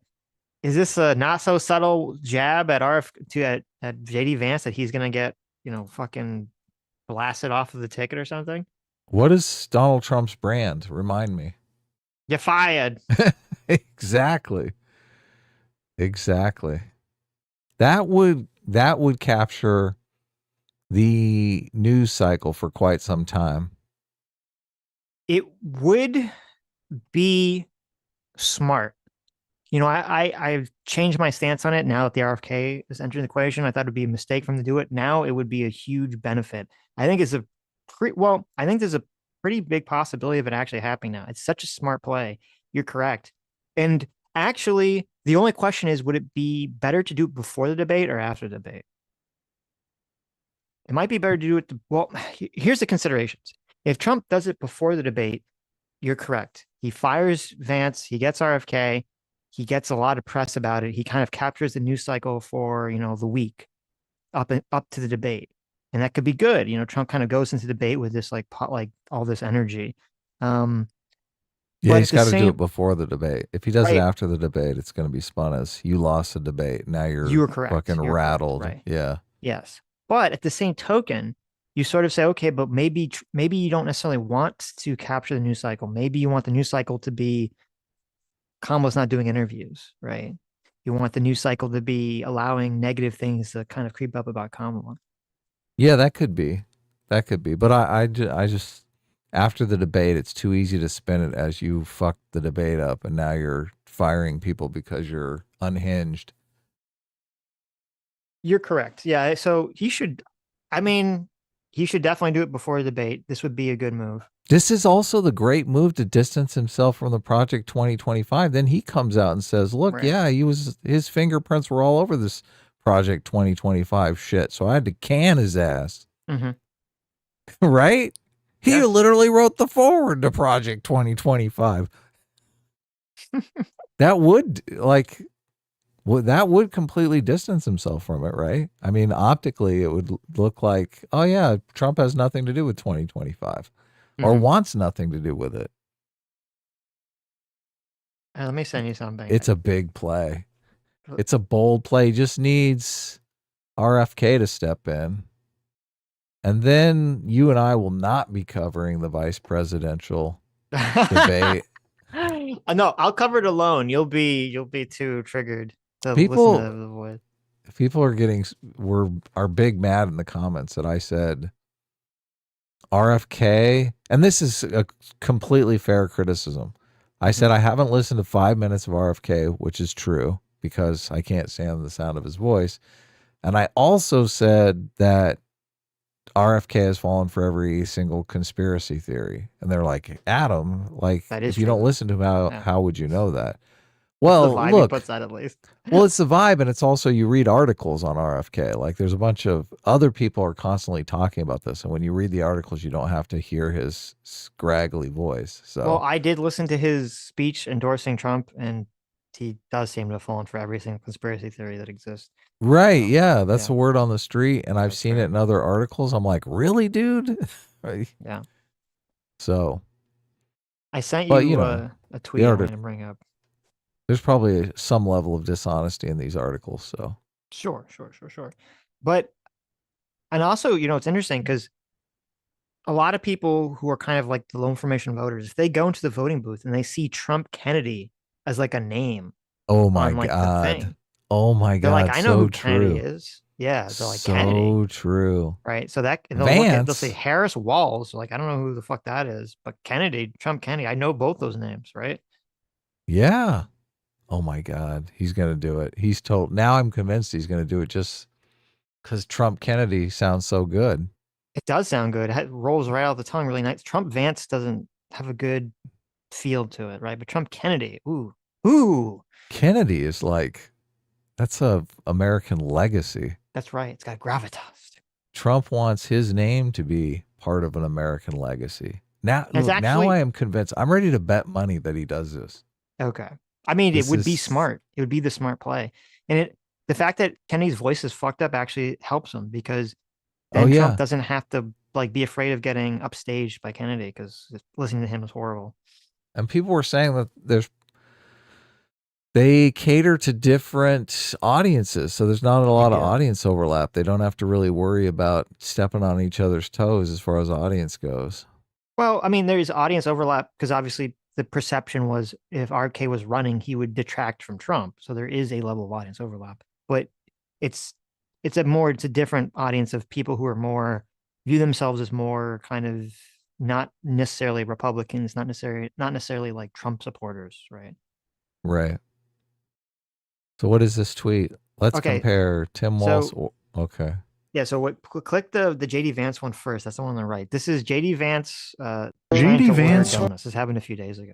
not so subtle jab at at JD Vance that he's gonna get, fucking blasted off of the ticket or something? What is Donald Trump's brand? Remind me. You're fired. Exactly. That would capture the news cycle for quite some time. It would be smart. I've changed my stance on it now that the RFK is entering the equation. I thought it would be a mistake for him to do it. Now it would be a huge benefit. I think there's a pretty big possibility of it actually happening now. It's such a smart play. You're correct. And actually, the only question is, would it be better to do it before the debate or after the debate? It might be better to do it. Here's the considerations. If Trump does it before the debate, you're correct. He fires Vance. He gets RFK. He gets a lot of press about it. He kind of captures the news cycle for, the week up to the debate. And that could be good. Trump kind of goes into debate with this like all this energy. Yeah, he's got to do it before the debate. If he does it after the debate, it's going to be spun as you lost the debate. Now you're correct. Fucking rattled. Right. Yeah. Yes. But at the same token, you sort of say, okay, but maybe you don't necessarily want to capture the news cycle. Maybe you want the news cycle to be Kamala's not doing interviews, right? You want the news cycle to be allowing negative things to kind of creep up about Kamala. Yeah, that could be. But I just, after the debate, it's too easy to spin it as you fucked the debate up and now you're firing people because you're unhinged. You're correct. Yeah. So he should, I mean, he should definitely do it before the debate. This would be a good move. This is also the great move to distance himself from the Project 2025. Then he comes out and says, look, Right. yeah, his fingerprints were all over this Project 2025 shit. So I had to can his ass. Mm-hmm. Right? He literally wrote the forward to Project 2025. That would that would completely distance himself from it, right? I mean, optically, it would look like, oh yeah, Trump has nothing to do with 2025 or wants nothing to do with it. Let me send you something. It's a big play. It's a bold play. He just needs RFK to step in. And then you and I will not be covering the vice presidential debate. No, I'll cover it alone. You'll be too triggered to People, listen to the voice. People are big mad in the comments that I said RFK, and this is a completely fair criticism. I said I haven't listened to 5 minutes of RFK, which is true because I can't stand the sound of his voice. And I also said that RFK has fallen for every single conspiracy theory. And they're like, Adam, like, if you don't listen to him, how would you know that? Well, the vibe look, he puts out at least. well, it's the vibe, and it's also you read articles on RFK. Like, there's a bunch of other people are constantly talking about this, and when you read the articles, you don't have to hear his scraggly voice. So, Well, I did listen to his speech endorsing Trump, and he does seem to have fallen for every single conspiracy theory that exists. right, yeah, that's the word on the street, and I've seen it in other articles. I'm like, really, dude? Right? Yeah. So, I sent but, you, you know, a tweet I wanted to bring up. There's probably some level of dishonesty in these articles. So Sure. But, and also, you know, it's interesting because a lot of people who are kind of like the low information voters, if they go into the voting booth and they see Trump Kennedy as like a name, oh my on, like, the God. thing, Oh my they're God. like, I know so who true. Kennedy is. Yeah. They're like, so Kennedy. true. Right. So that they'll Vance. say Harris Walls. Like, I don't know who the fuck that is, but Kennedy, Trump Kennedy, I know both those names, right? Yeah. Oh my God. He's going to do it. He's told. Now I'm convinced he's going to do it just because Trump Kennedy sounds so good. It does sound good. It rolls right out the tongue really nice. Trump Vance doesn't have a good feel to it, right? But Trump Kennedy, ooh. Kennedy is like, that's a American legacy. That's right. It's got gravitas. Trump wants his name to be part of an American legacy. Now, It's look, now actually- I am convinced. I'm ready to bet money that he does this. Okay. I mean, This it would be is- smart. It would be the smart play. And the fact that Kennedy's voice is fucked up actually helps him because then Trump doesn't have to like be afraid of getting upstaged by Kennedy because listening to him is horrible. And people were saying that they cater to different audiences. So there's not a lot of audience overlap. They don't have to really worry about stepping on each other's toes as far as audience goes. Well, I mean, there's audience overlap because obviously the perception was if RFK was running, he would detract from Trump. So there is a level of audience overlap, but it's a different audience of people who are more view themselves as more kind of not necessarily Republicans, not necessarily like Trump supporters, right? Right. So what is this tweet? Let's compare Tim Walz. Okay. Yeah. So click the JD Vance one first. That's the one on the right. This is JD Vance. JD Vance. This happened a few days ago.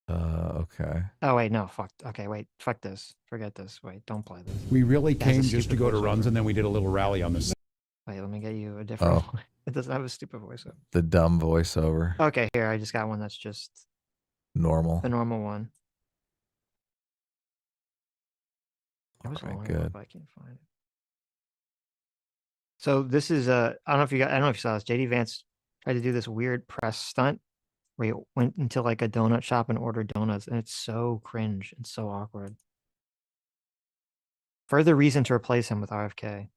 Okay. Oh wait, no, fuck. Okay, wait, fuck this. Forget this. Wait, don't play this. We really came just to go to runs, and then we did a little rally on this. Wait, let me get you a different one. It doesn't have a stupid voiceover. The dumb voiceover. Okay, here, I just got one that's just normal. The normal one. Okay, good. I can't find it. So this is I don't know if you saw this. JD Vance tried to do this weird press stunt where he went into like a donut shop and ordered donuts, and it's so cringe and so awkward. Further reason to replace him with RFK.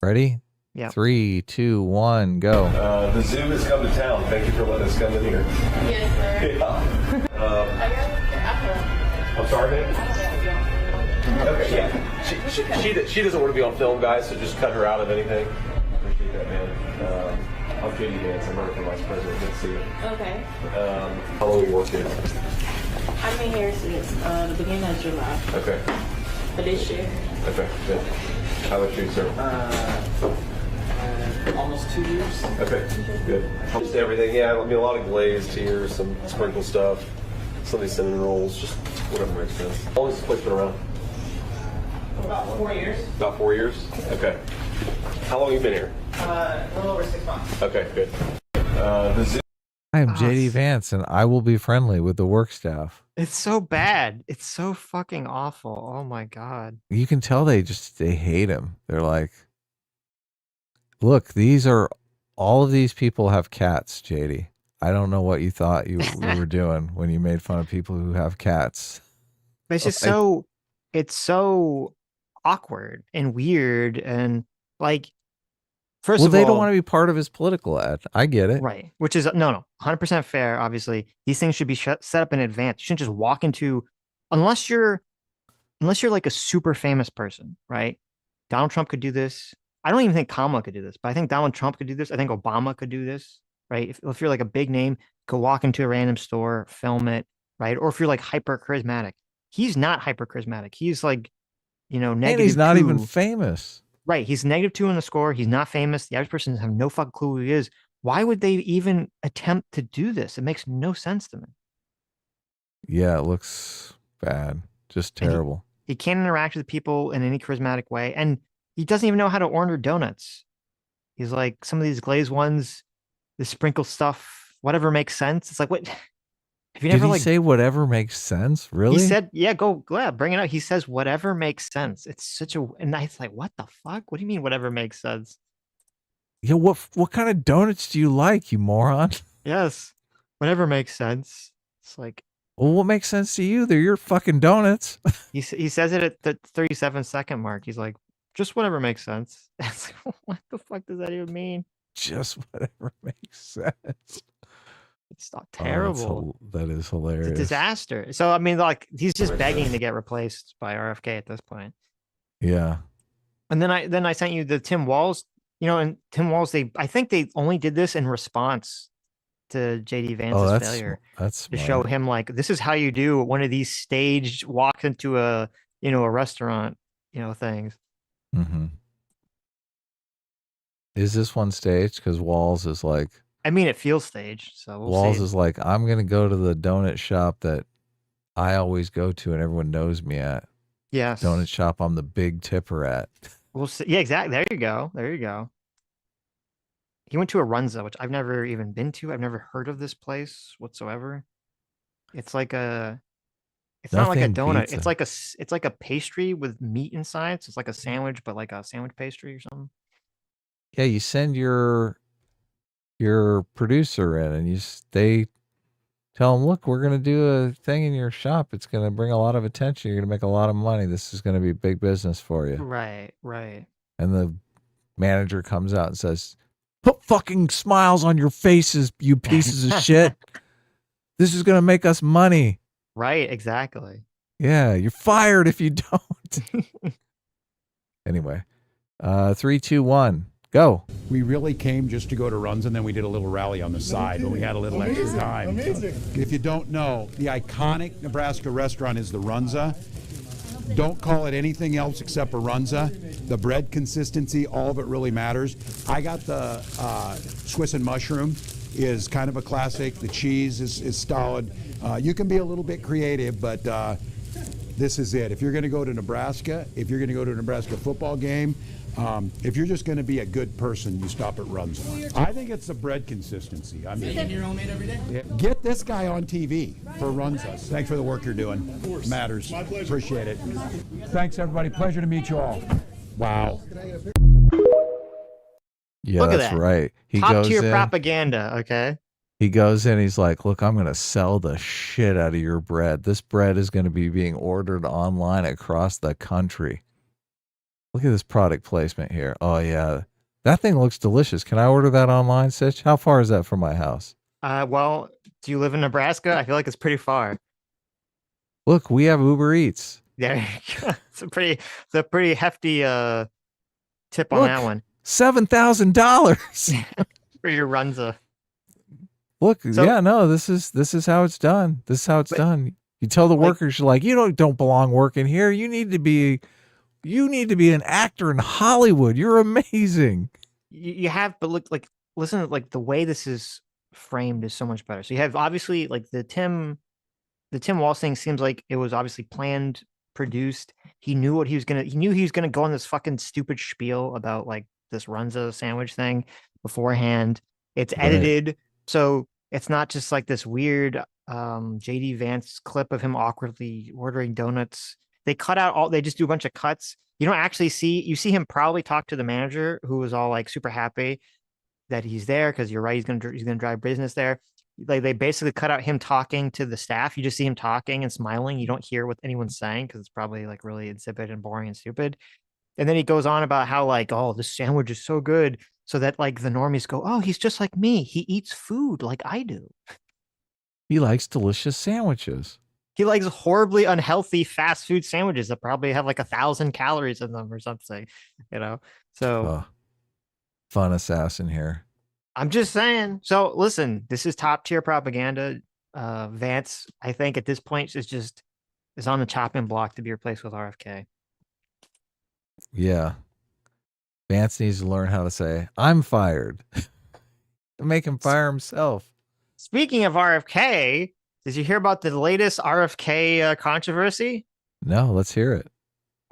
Ready? Yeah. 3, 2, 1, go. The zoo has come to town. Thank you for letting us come in here. Yes, sir. Yeah. I'm sorry, man. Okay, yeah. She doesn't want to be on film, guys, so just cut her out of anything. Appreciate that, man. I'm JD Vance. I'm American Vice President. Good to see you. Okay. How long have you worked here? I've been here since the beginning of July. Okay. For this year. Okay, good. How much do you serve? Almost 2 years. Okay, good. Just everything, yeah. I mean, a lot of glazed here, some sprinkle stuff, some of these cinnamon rolls, just whatever makes sense. How long has this place been around? About 4 years. About 4 years? Okay. How long have you been here? A little over 6 months. Okay, good. I am JD Vance, and I will be friendly with the work staff. It's so bad. It's so fucking awful. Oh my God. You can tell they hate him. They're like, look, all of these people have cats, JD. I don't know what you thought you were doing when you made fun of people who have cats. But it's just it's so awkward and weird. And like, first of all, they don't want to be part of his political ad. I get it. Right. Which is, no, 100% fair. Obviously, these things should be set up in advance. You shouldn't just walk into, unless you're like a super famous person, right? Donald Trump could do this. I don't even think Kamala could do this, but I think Donald Trump could do this. I think Obama could do this, right? If you're like a big name, go walk into a random store, film it, right? Or if you're like hyper charismatic. He's not hyper charismatic. He's like, negative. And he's not even famous. Right. He's -2 in the score. He's not famous. The average person have no fucking clue who he is. Why would they even attempt to do this? It makes no sense to me. Yeah, it looks bad. Just terrible. He can't interact with people in any charismatic way. And he doesn't even know how to order donuts. He's like, some of these glazed ones, the sprinkle stuff, whatever makes sense. It's like, what? Have you never, Did he say whatever makes sense? Really? He said, yeah, go bring it up. He says whatever makes sense. It's such a, and it's like, what the fuck? What do you mean whatever makes sense? Yeah, what kind of donuts do you like, you moron? Yes, whatever makes sense. It's like, well, what makes sense to you? They're your fucking donuts. he says it at the 37-second mark. He's like, just whatever makes sense. It's like, what the fuck does that even mean? Just whatever makes sense. It's not terrible. That is hilarious. It's a disaster. So, I mean, like, he's just begging to get replaced by RFK at this point. Yeah. And then I sent you the Tim Walz, and Tim Walz, I think they only did this in response to JD Vance's failure. That's to show him, like, this is how you do one of these staged walks into a restaurant, things. Mm-hmm. Is this one staged? Because Walz is like, I mean, it feels staged, so we'll Walz see. is like, I'm going to go to the donut shop that I always go to and everyone knows me at. Yes. Donut shop I'm the big tipper at. We'll see. Yeah, exactly. There you go. He went to a Runza, which I've never even been to. I've never heard of this place whatsoever. It's like it's not like a donut. It's like a pastry with meat inside. So it's like a sandwich, but like a sandwich pastry or something. Yeah, you send your producer in and they tell him, look, we're going to do a thing in your shop. It's going to bring a lot of attention. You're going to make a lot of money. This is going to be big business for you. Right. And the manager comes out and says, put fucking smiles on your faces, you pieces of shit. This is going to make us money. Right. Exactly. Yeah. You're fired if you don't. Anyway, 3, 2, 1. Go. We really came just to go to runs, and then we did a little rally on the side when we had a little extra time. Amazing. If you don't know, the iconic Nebraska restaurant is the Runza. Don't call it anything else except a Runza. The bread consistency, all of it really matters. I got the Swiss and mushroom is kind of a classic. The cheese is solid. You can be a little bit creative, but this is it. If you're going to go to Nebraska, if you're going to go to a Nebraska football game, if you're just going to be a good person, you stop at Runza. I think it's the bread consistency. I mean, Making your own made every day? yeah, get this guy on TV for Runza. Thanks for the work you're doing. Of course. Matters. My pleasure. Appreciate it. Thanks, everybody. Pleasure to meet you all. Wow. Yeah, Look at that's that. right. He Top goes tier in. propaganda. Okay. He goes in, he's like, look, I'm going to sell the shit out of your bread. This bread is going to be being ordered online across the country. Look at this product placement here. Oh, yeah. That thing looks delicious. Can I order that online, Sitch? How far is that from my house? Well, do you live in Nebraska? I feel like it's pretty far. Look, we have Uber Eats. There you go. It's a pretty hefty tip on Look, that one. $7,000 for your Runza. Look, yeah, no, this is how it's done. This is how it's done. You tell the workers, you're like, you don't belong working here. You need to be You need to be an actor in Hollywood. You're amazing. You have, but look, like, listen, like the way this is framed is so much better. So you have obviously like the Tim Walsh thing seems like it was obviously planned, produced. He knew what he was gonna. He knew he was gonna go on this fucking stupid spiel about like this Runza sandwich thing beforehand. It's Right. edited, so it's not just like this weird JD Vance clip of him awkwardly ordering donuts. They cut out all. They just do a bunch of cuts. You don't actually see. You see him probably talk to the manager, who was all like super happy that he's there because you're right. He's gonna drive business there. Like they basically cut out him talking to the staff. You just see him talking and smiling. You don't hear what anyone's saying because it's probably like really insipid and boring and stupid. And then he goes on about how like, oh, this sandwich is so good, so that like the normies go, oh, he's just like me. He eats food like I do. He likes delicious sandwiches. He likes horribly unhealthy fast food sandwiches that probably have like 1,000 calories in them or something, you know? So fun assassin here. I'm just saying. So listen, this is top tier propaganda. Vance, I think at this point is on the chopping block to be replaced with RFK. Yeah. Vance needs to learn how to say, I'm fired. Make him fire himself. Speaking of RFK, did you hear about the latest RFK controversy? No, let's hear it.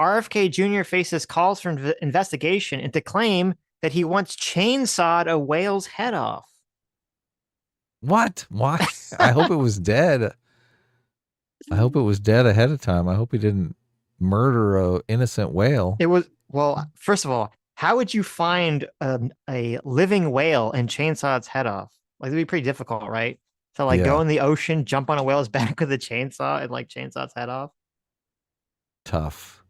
RFK Jr. faces calls for investigation into claim that he once chainsawed a whale's head off. What? Why? I hope it was dead. I hope it was dead ahead of time. I hope he didn't murder a innocent whale. It was, well, first of all, how would you find a living whale and chainsaw its head off? Like, it'd be pretty difficult, right? To like go in the ocean, jump on a whale's back with a chainsaw and like chainsaw its head off. Tough.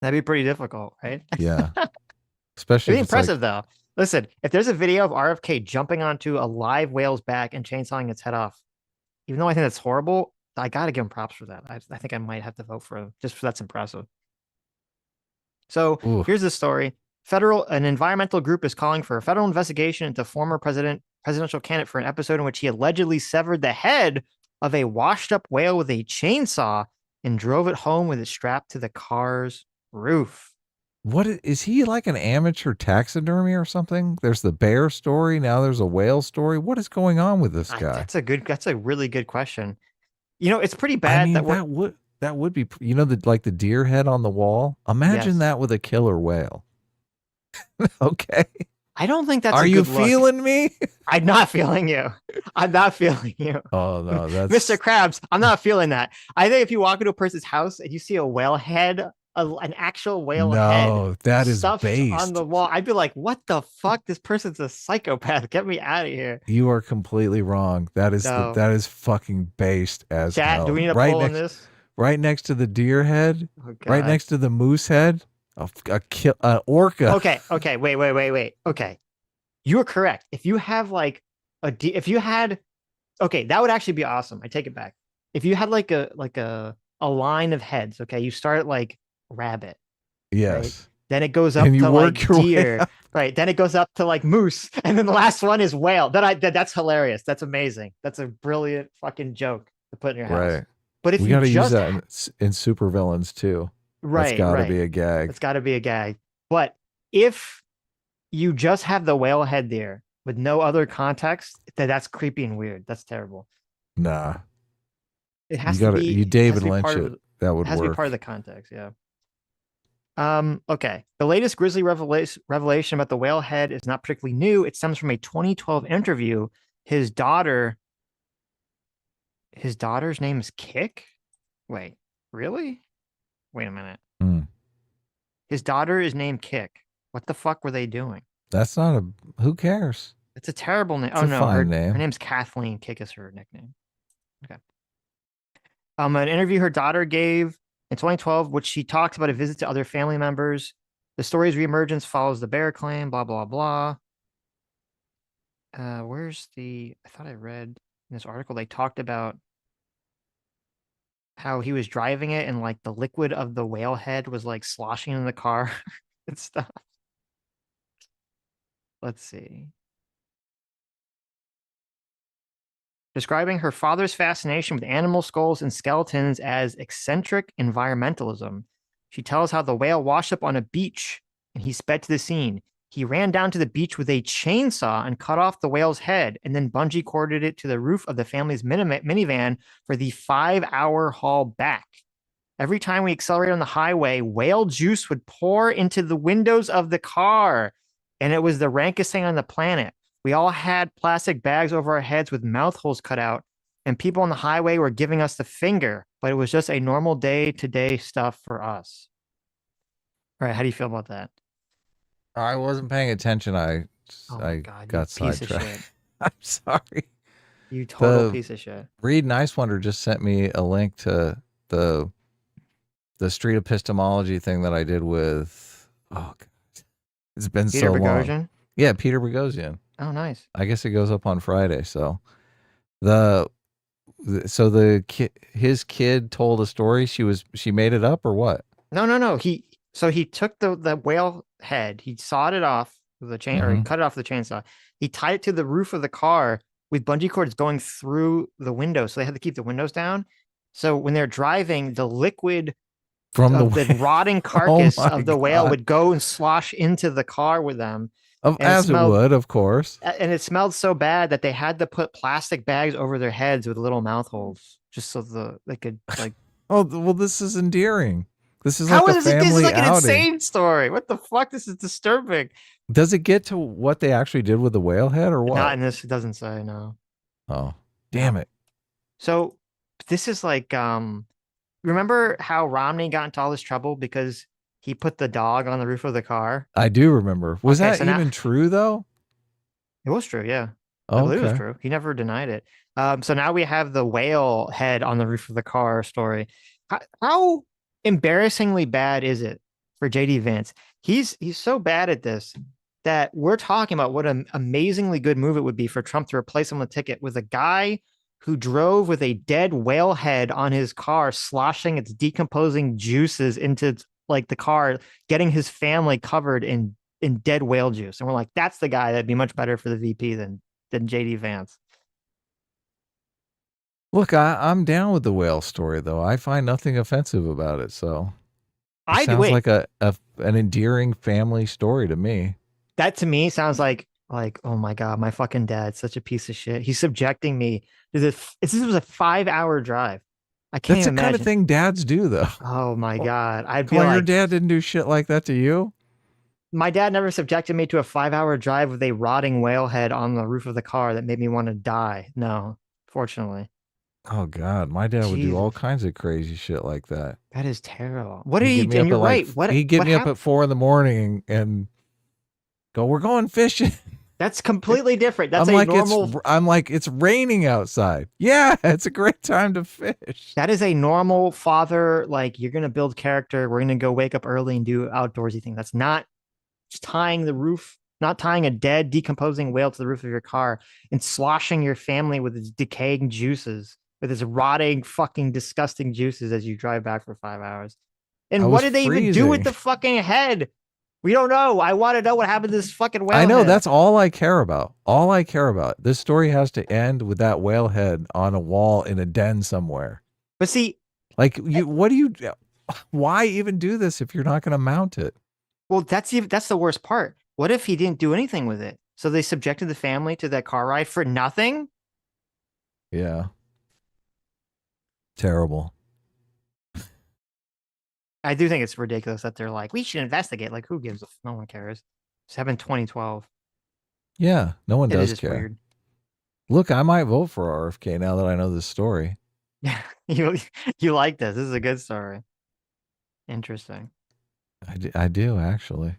That'd be pretty difficult, right? Yeah. Especially It'd be impressive though. Listen, if there's a video of RFK jumping onto a live whale's back and chainsawing its head off, even though I think that's horrible, I gotta give him props for that. I think I might have to vote for him just for that's impressive. So here's the story. An environmental group is calling for a federal investigation into former presidential candidate for an episode in which he allegedly severed the head of a washed up whale with a chainsaw and drove it home with it strapped to the car's roof. What is he, like an amateur taxidermy or something? There's the bear story. Now there's a whale story. What is going on with this guy? That's a really good question. You know, it's pretty bad. I mean, that would be, you know, like the deer head on the wall. Imagine that with a killer whale. Okay. I don't think that's. Are you feeling me? I'm not feeling you. I'm not feeling you. Oh no, that's Mr. Krabs. I'm not feeling that. I think if you walk into a person's house and you see a whale head, an actual whale head, no, that is based on the wall, I'd be like, "What the fuck? This person's a psychopath. Get me out of here." You are completely wrong. That is that is fucking based as Chat, hell. do we need a poll on this? Right next to the deer head, right next to the moose head, a orca. Okay, wait. Okay, you are correct. If you have like if you had, okay, that would actually be awesome. I take it back. If you had like a line of heads, okay, you start at like rabbit. Yes. Right? Then it goes up to like deer. Right. Then it goes up to like moose, and then the last one is whale. That's hilarious. That's amazing. That's a brilliant fucking joke to put in your house. Right. But if we you gotta just use that in supervillains too. Right. It's gotta be a gag. It's gotta be a gag. But if you just have the whale head there with no other context, that's creepy and weird. That's terrible. Nah. It has to be. You David Lynch it. That would work. It has to be part of the context. Yeah. Okay. The latest grisly revelation about the whale head is not particularly new. It stems from a 2012 interview. His daughter's name is Kick. Wait, really? Wait a minute. His daughter is named Kick. What the fuck were they doing? That's not a. Who cares? It's a terrible name. It's a fine name. Her name's Kathleen. Kick is her nickname. Okay. An interview her daughter gave in 2012, which she talks about a visit to other family members. The story's reemergence follows the bear claim, blah, blah, blah. Where's I thought I read in this article, they talked about how he was driving it and like the liquid of the whale head was like sloshing in the car and stuff. Let's see. Describing her father's fascination with animal skulls and skeletons as eccentric environmentalism. She tells how the whale washed up on a beach and he sped to the scene. He ran down to the beach with a chainsaw and cut off the whale's head and then bungee corded it to the roof of the family's minivan for the 5-hour haul back. Every time we accelerated on the highway, whale juice would pour into the windows of the car, and it was the rankest thing on the planet. We all had plastic bags over our heads with mouth holes cut out, and people on the highway were giving us the finger, but it was just a normal day-to-day stuff for us. All right, how do you feel about that? I wasn't paying attention. I God, got piece of sidetracked. shit. I'm sorry. You total piece of shit. Reed Nice Wonder just sent me a link to the street epistemology thing that I did with, oh God, it's been Peter so Boghossian? long. Yeah, Peter Boghossian. Oh, nice. I guess it goes up on Friday. So his kid told a story. She made it up or what? No. He took the whale head, he sawed it off with a chain, or he cut it off with a chainsaw. He tied it to the roof of the car with bungee cords going through the window, so they had to keep the windows down. So when they're driving, the liquid from the rotting carcass of the whale would go and slosh into the car with them. As it would, of course. And it smelled so bad that they had to put plastic bags over their heads with little mouth holes, just so they could like. Oh well, this is endearing. This is How like is a family this is like outing. an insane story. What the fuck? This is disturbing. Does it get to what they actually did with the whale head or what? Not in this. It doesn't say, no. Oh, damn it. So this is like, remember how Romney got into all this trouble because he put the dog on the roof of the car? I do remember. Was Okay, that so now- even true though? It was true, yeah. Oh, I believe it was okay. true. He never denied it. So now we have the whale head on the roof of the car story. How embarrassingly bad is it for JD Vance? He's so bad at this that we're talking about what an amazingly good move it would be for Trump to replace him on the ticket with a guy who drove with a dead whale head on his car, sloshing its decomposing juices into like the car, getting his family covered in dead whale juice. And we're like, that's the guy that'd be much better for the VP than JD Vance. Look, I'm down with the whale story though. I find nothing offensive about it. So it sounds like an endearing family story to me. That to me sounds like, oh my God, my fucking dad's such a piece of shit. He's subjecting me to this. This was a 5-hour drive. I can't That's the imagine. kind of thing dads do though. Oh my God. I'd be Well, like, your dad didn't do shit like that to you? My dad never subjected me to a 5-hour drive with a rotting whale head on the roof of the car that made me want to die. No, fortunately. Oh God, my dad would do all Jesus. kinds of crazy shit like that. That is terrible. What did he He'd do? get And me you're up at right. like, What he'd get what me up happened? at 4 a.m. and go, "We're going fishing." That's completely different. That's I'm a like, normal. it's raining outside. Yeah, it's a great time to fish. That is a normal father. Like, you're gonna build character. We're gonna go wake up early and do outdoorsy thing. That's not just tying the roof, not tying a dead, decomposing whale to the roof of your car and sloshing your family with its decaying juices, with its rotting, fucking disgusting juices as you drive back for 5 hours. And what did they even do with the fucking head? We don't know. I want to know what happened to this fucking whale I know, head. that's all I care about. All I care about. This story has to end with that whale head on a wall in a den somewhere. But see, like, why even do this if you're not going to mount it? Well, that's the worst part. What if he didn't do anything with it? So they subjected the family to that car ride for nothing? Yeah. Terrible. I do think it's ridiculous that they're like, we should investigate. Like, who gives a no one cares. This happened in 2012. Yeah, no one It is does just care. weird. Look, I might vote for RFK now that I know this story. Yeah, you like this. This is a good story. Interesting. I do actually.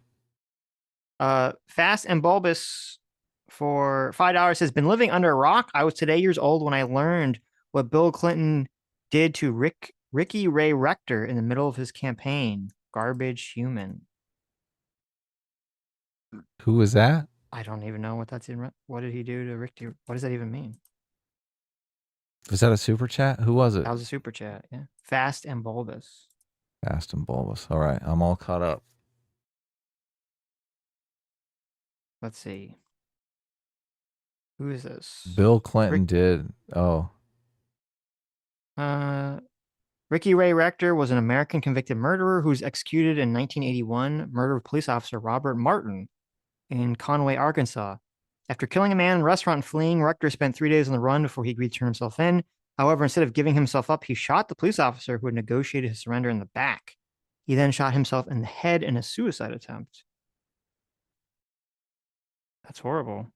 Fast and Bulbous for $5 has been living under a rock. I was today years old when I learned what Bill Clinton did to Ricky Ray Rector in the middle of his campaign. Garbage human. Who was that? I don't even know what that's in. What did he do to Ricky? What does that even mean? Was that a super chat? Who was it? That was a super chat. Yeah. Fast and Bulbous. Fast and Bulbous. All right, I'm all caught up. Let's see. Who is this? Bill Clinton did. Oh. Ricky Ray Rector was an American convicted murderer who was executed in 1981, murder of police officer Robert Martin in Conway, Arkansas. After killing a man in a restaurant and fleeing, Rector spent 3 days on the run before he agreed to turn himself in. However, instead of giving himself up, he shot the police officer who had negotiated his surrender in the back. He then shot himself in the head in a suicide attempt. That's horrible.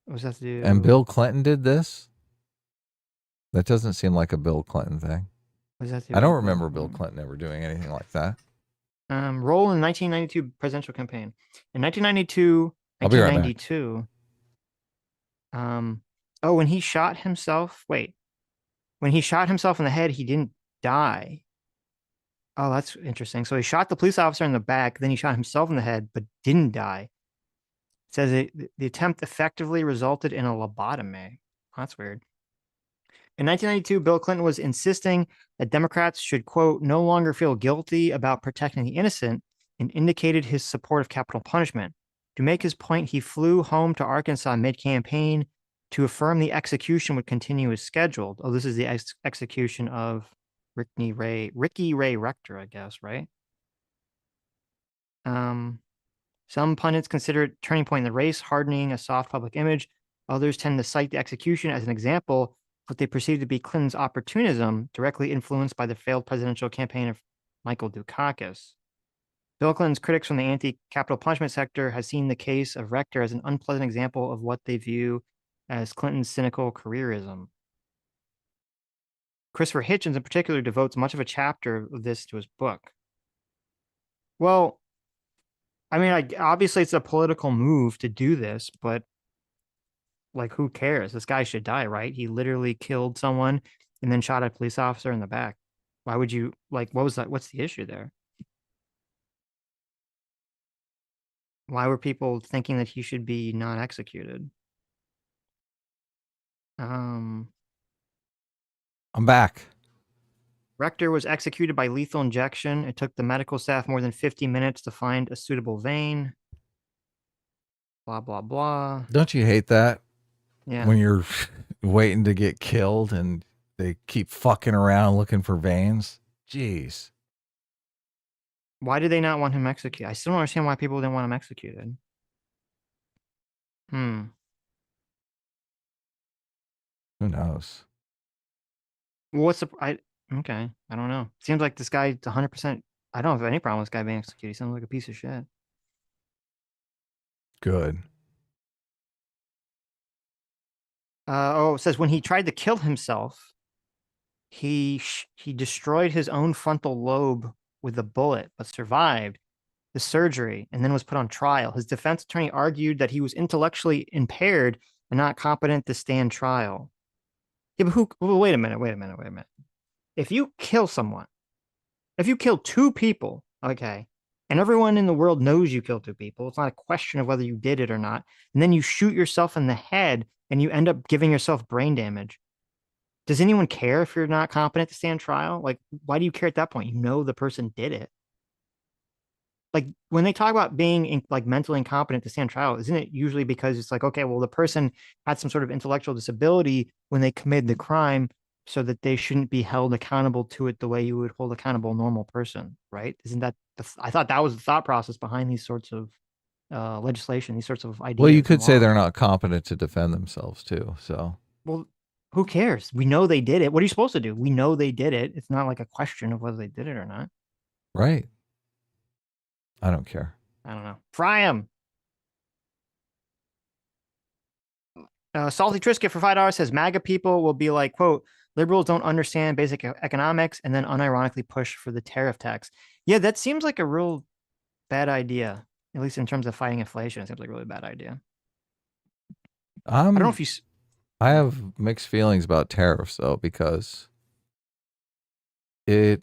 What does that have to do? And Bill Clinton did this? That doesn't seem like a Bill Clinton thing. What does that do? I don't remember Bill Clinton ever doing anything like that. Role in the 1992 presidential campaign. In 1992, I'll be right back. 1992. Oh, when he shot himself. Wait, when he shot himself in the head, he didn't die. Oh, that's interesting. So he shot the police officer in the back, then he shot himself in the head, but didn't die. It says the attempt effectively resulted in a lobotomy. That's weird. In 1992, Bill Clinton was insisting that Democrats should, quote, no longer feel guilty about protecting the innocent, and indicated his support of capital punishment. To make his point, he flew home to Arkansas mid-campaign to affirm the execution would continue as scheduled. Oh, this is the execution of Ricky Ray Rector, I guess, right? Some pundits consider it a turning point in the race, hardening a soft public image. Others tend to cite the execution as an example of what they perceive to be Clinton's opportunism, directly influenced by the failed presidential campaign of Michael Dukakis. Bill Clinton's critics from the anti-capital punishment sector have seen the case of Rector as an unpleasant example of what they view as Clinton's cynical careerism. Christopher Hitchens, in particular, devotes much of a chapter of this to his book. Well, I mean, obviously it's a political move to do this, but like, who cares? This guy should die, right? He literally killed someone and then shot a police officer in the back. Why would you, like, what was that? What's the issue there? Why were people thinking that he should be not executed? I'm back. Rector was executed by lethal injection. It took the medical staff more than 50 minutes to find a suitable vein. Blah, blah, blah. Don't you hate that? Yeah. When you're waiting to get killed and they keep fucking around looking for veins. Jeez. Why did they not want him executed? I still don't understand why people didn't want him executed. Who knows? What's the okay, I don't know. Seems like this guy's 100%. I don't have any problem with this guy being executed. He sounds like a piece of shit. Good. It says when he tried to kill himself, he destroyed his own frontal lobe with a bullet, but survived the surgery and then was put on trial. His defense attorney argued that he was intellectually impaired and not competent to stand trial. Yeah, but wait a minute. If you kill someone, if you kill two people, okay, and everyone in the world knows you killed two people, it's not a question of whether you did it or not, and then you shoot yourself in the head and you end up giving yourself brain damage, does anyone care if you're not competent to stand trial? Like, why do you care at that point? You know the person did it. Like, when they talk about being like mentally incompetent to stand trial, isn't it usually because it's like, okay, well, the person had some sort of intellectual disability when they committed the crime, so that they shouldn't be held accountable to it the way you would hold accountable a normal person, right? Isn't that I thought that was the thought process behind these sorts of legislation, these sorts of ideas. Well, you could say they're not competent to defend themselves too. So, well, who cares? We know they did it. What are you supposed to do? We know they did it. It's not like a question of whether they did it or not. Right. I don't care. I don't know. Fry him. Salty Trisket for $5 says MAGA people will be like, quote, liberals don't understand basic economics, and then unironically push for the tariff tax. Yeah, that seems like a real bad idea, at least in terms of fighting inflation. It seems like a really bad idea. I don't know if you... I have mixed feelings about tariffs, though, because I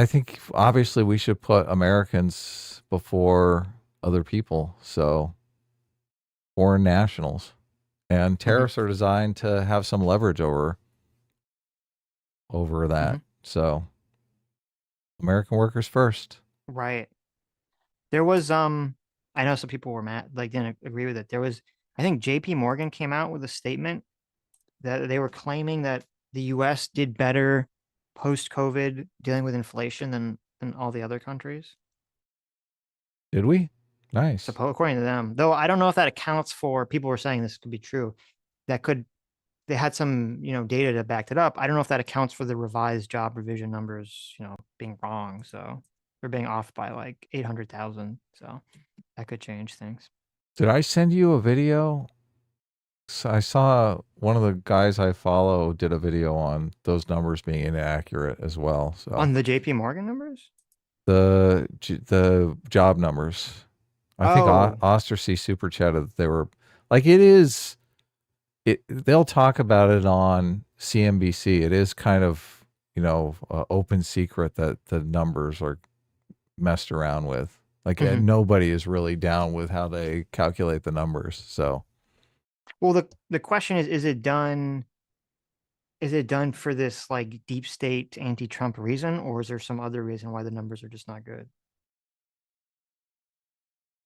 think obviously we should put Americans before other people, so foreign nationals. And tariffs are designed to have some leverage over that. So American workers first. Right. There was I know some people were mad, like didn't agree with it. There was, I think JP Morgan came out with a statement that they were claiming that the US did better post-COVID dealing with inflation than all the other countries. Did we? Nice. According to them, though, I don't know if that accounts for. People were saying this could be true. That could. They had some, data to back it up. I don't know if that accounts for the revised job revision numbers, being wrong. So they're being off by like 800,000. So that could change things. Did I send you a video? So I saw one of the guys I follow did a video on those numbers being inaccurate as well. So on the JP Morgan numbers, the job numbers, I think Oh. Ostercy super chatted that they were like, it is. They'll talk about it on CNBC. It is kind of, open secret that the numbers are messed around with. Like nobody is really down with how they calculate the numbers. So, well, the question is it done? Is it done for this like deep state anti-Trump reason, or is there some other reason why the numbers are just not good?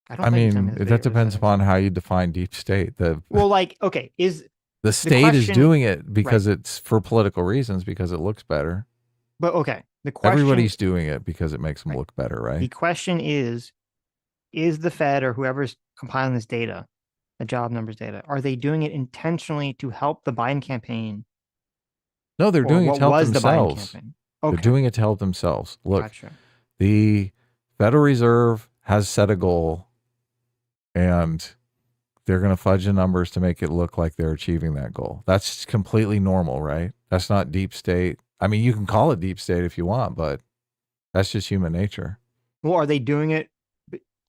I mean, that depends upon how you define deep state. Well, like, okay, the state is doing it because it's for political reasons, because it looks better. But okay, the question, everybody's doing it because it makes them look better, right? The question is the Fed or whoever's compiling this data, the job numbers data, are they doing it intentionally to help the Biden campaign? No, they're doing it to help themselves. Okay. They're doing it to help themselves. Look, gotcha. The Federal Reserve has set a goal, and they're going to fudge the numbers to make it look like they're achieving that goal. That's completely normal, right? That's not deep state. I mean, you can call it deep state if you want, but that's just human nature. Well, are they doing it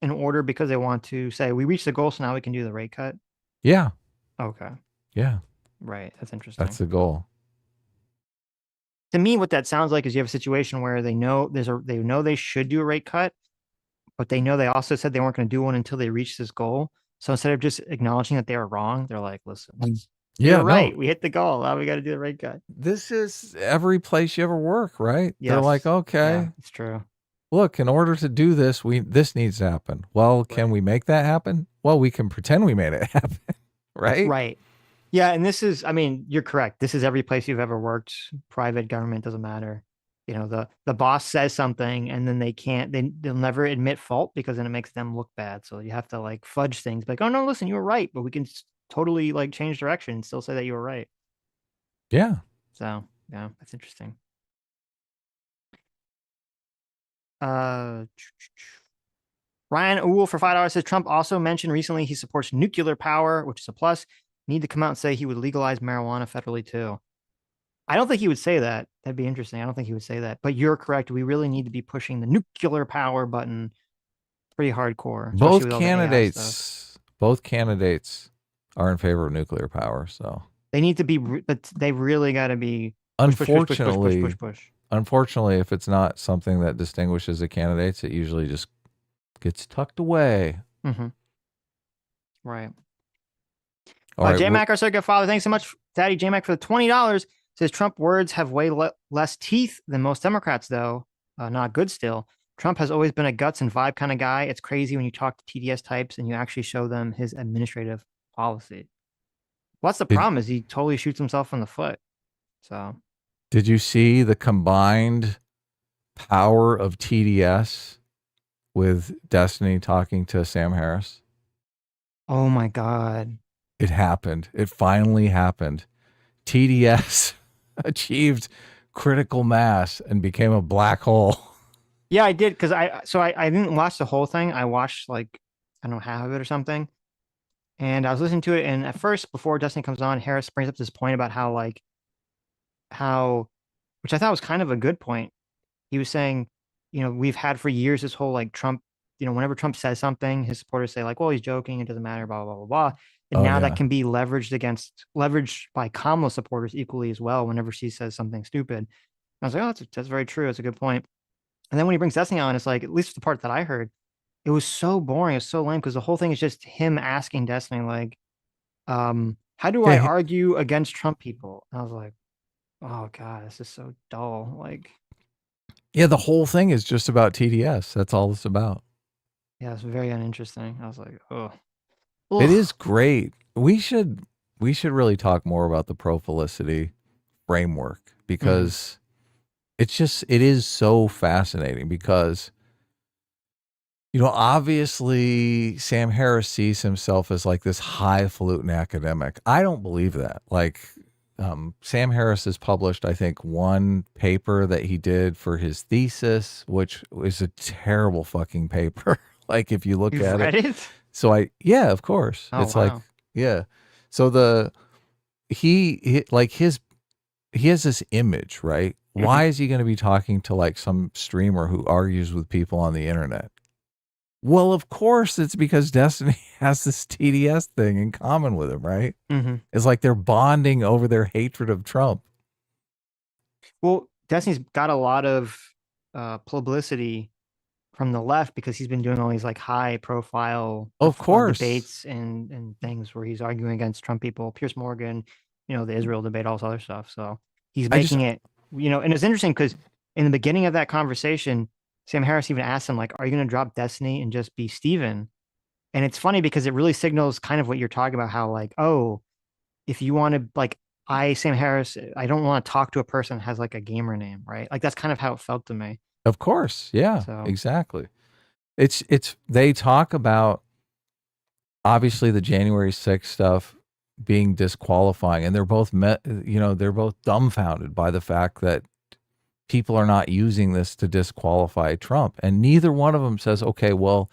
in order because they want to say, we reached the goal, so now we can do the rate cut? Yeah. Okay. Yeah. Right. That's interesting. That's the goal. To me, what that sounds like is you have a situation where they know they should do a rate cut, but they know they also said they weren't going to do one until they reach this goal. So instead of just acknowledging that they were wrong, they're like, listen, you're right. We hit the goal. Now we got to do the rate cut. This is every place you ever work, right? Yes. They're like, okay, yeah, it's true. Look, in order to do this, this needs to happen. Well, can we make that happen? Well, we can pretend we made it happen, right? Right. Yeah, and this is, I mean, you're correct. This is every place you've ever worked. Private, government, doesn't matter. The boss says something and then they'll never admit fault because then it makes them look bad. So you have to like fudge things like, oh no, listen, you were right, but we can totally like change direction and still say that you were right. Yeah. So yeah, that's interesting. Ryan Owl for $5 says Trump also mentioned recently he supports nuclear power, which is a plus. Need to come out and say he would legalize marijuana federally too. I don't think he would say that. That'd be interesting. I don't think he would say that. But you're correct. We really need to be pushing the nuclear power button pretty hardcore. Both candidates are in favor of nuclear power, so they need to be. But they really got to be. Unfortunately, push. Unfortunately, if it's not something that distinguishes the candidates, it usually just gets tucked away. Mm-hmm. Right. J-Mac, our circuit father, thanks so much, Daddy J-Mac, for the $20. Says Trump words have way less teeth than most Democrats, though. Not good still. Trump has always been a guts and vibe kind of guy. It's crazy when you talk to TDS types and you actually show them his administrative policy. What's the problem is he totally shoots himself in the foot. So, did you see the combined power of TDS with Destiny talking to Sam Harris? Oh my God. It happened. It finally happened. TDS achieved critical mass and became a black hole. Yeah, I did because I didn't watch the whole thing. I watched like, I don't know, half of it or something. And I was listening to it, and at first, before Destiny comes on, Harris brings up this point about which I thought was kind of a good point. He was saying, we've had for years this whole like Trump, whenever Trump says something, his supporters say like, well, he's joking, it doesn't matter, blah, blah, blah, blah. And that can be leveraged by Kamala supporters equally as well whenever she says something stupid. And I was like, oh, that's very true. It's a good point. And then when he brings Destiny on, it's like, at least the part that I heard, it was so boring. It's so lame because the whole thing is just him asking Destiny, like, how do I argue against Trump people? And I was like, oh God, this is so dull. Like, yeah, the whole thing is just about TDS. That's all it's about. Yeah, it's very uninteresting. I was like, oh. It is great. We should really talk more about the pro-felicity framework because it is so fascinating because, obviously Sam Harris sees himself as like this highfalutin academic. I don't believe that. Like, Sam Harris has published, I think, one paper that he did for his thesis, which was a terrible fucking paper. Like, if you look You've at read it. it? Yeah, of course. Oh, It's like, wow. yeah. So he like he has this image, right? Why is he going to be talking to like some streamer who argues with people on the internet? Well, of course, it's because Destiny has this TDS thing in common with him, right? Mm-hmm. It's like they're bonding over their hatred of Trump. Well, Destiny's got a lot of publicity from the left because he's been doing all these like high profile Of course. debates and things where he's arguing against Trump people, Pierce Morgan, the Israel debate, all this other stuff. So he's making it, and it's interesting because in the beginning of that conversation, Sam Harris even asked him, like, are you going to drop Destiny and just be Steven? And it's funny because it really signals kind of what you're talking about, how like, oh, if you want to like, Sam Harris, I don't want to talk to a person that has like a gamer name, right? Like that's kind of how it felt to me. Of course. Yeah, So exactly. They talk about obviously the January 6th stuff being disqualifying, and they're both they're both dumbfounded by the fact that people are not using this to disqualify Trump. And neither one of them says, okay, well,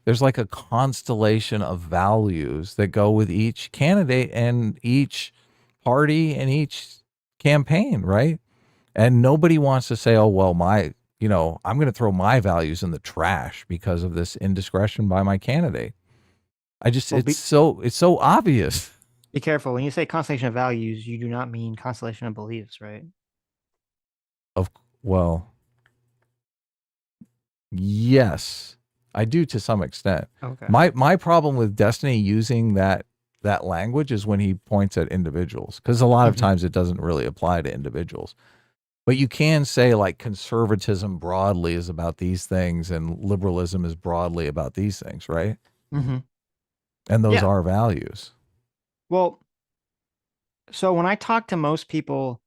there's like a constellation of values that go with each candidate and each party and each campaign, right? And nobody wants to say, oh, well, I'm going to throw my values in the trash because of this indiscretion by my candidate. It's so obvious. Be careful. When you say constellation of values, you do not mean constellation of beliefs, right? Well, yes, I do to some extent. Okay. My problem with Destiny using that language is when he points at individuals, because a lot of times it doesn't really apply to individuals. But you can say like conservatism broadly is about these things and liberalism is broadly about these things, right? Mm-hmm. And those are values. Well, so when I talk to most people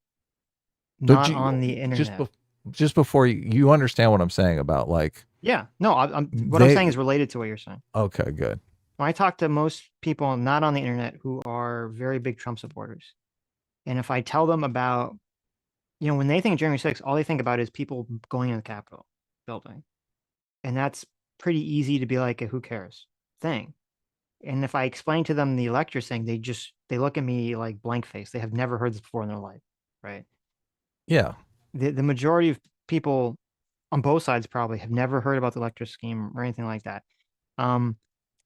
not on the internet, just before you understand what I'm saying about like. Yeah, no, I'm saying is related to what you're saying. Okay, good. When I talk to most people not on the internet who are very big Trump supporters, and if I tell them about, when they think of January 6th, all they think about is people going in the Capitol building. And that's pretty easy to be like a who cares thing. And if I explain to them the electors thing, they look at me like blank face. They have never heard this before in their life, right? Yeah. The majority of people on both sides probably have never heard about the elector scheme or anything like that. And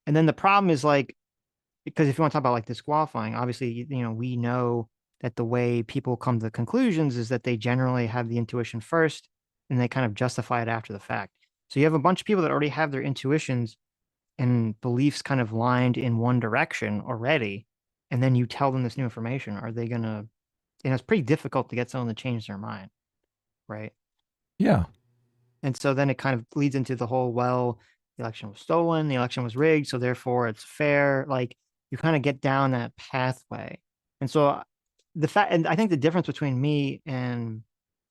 then the problem is like, because if you want to talk about like disqualifying, obviously, we know that the way people come to conclusions is that they generally have the intuition first and they kind of justify it after the fact. So you have a bunch of people that already have their intuitions and beliefs kind of lined in one direction already. And then you tell them this new information. Are they going to, it's pretty difficult to get someone to change their mind. Right. Yeah. And so then it kind of leads into the whole, well, the election was stolen, the election was rigged, so therefore it's fair. Like you kind of get down that pathway. And so and I think the difference between me and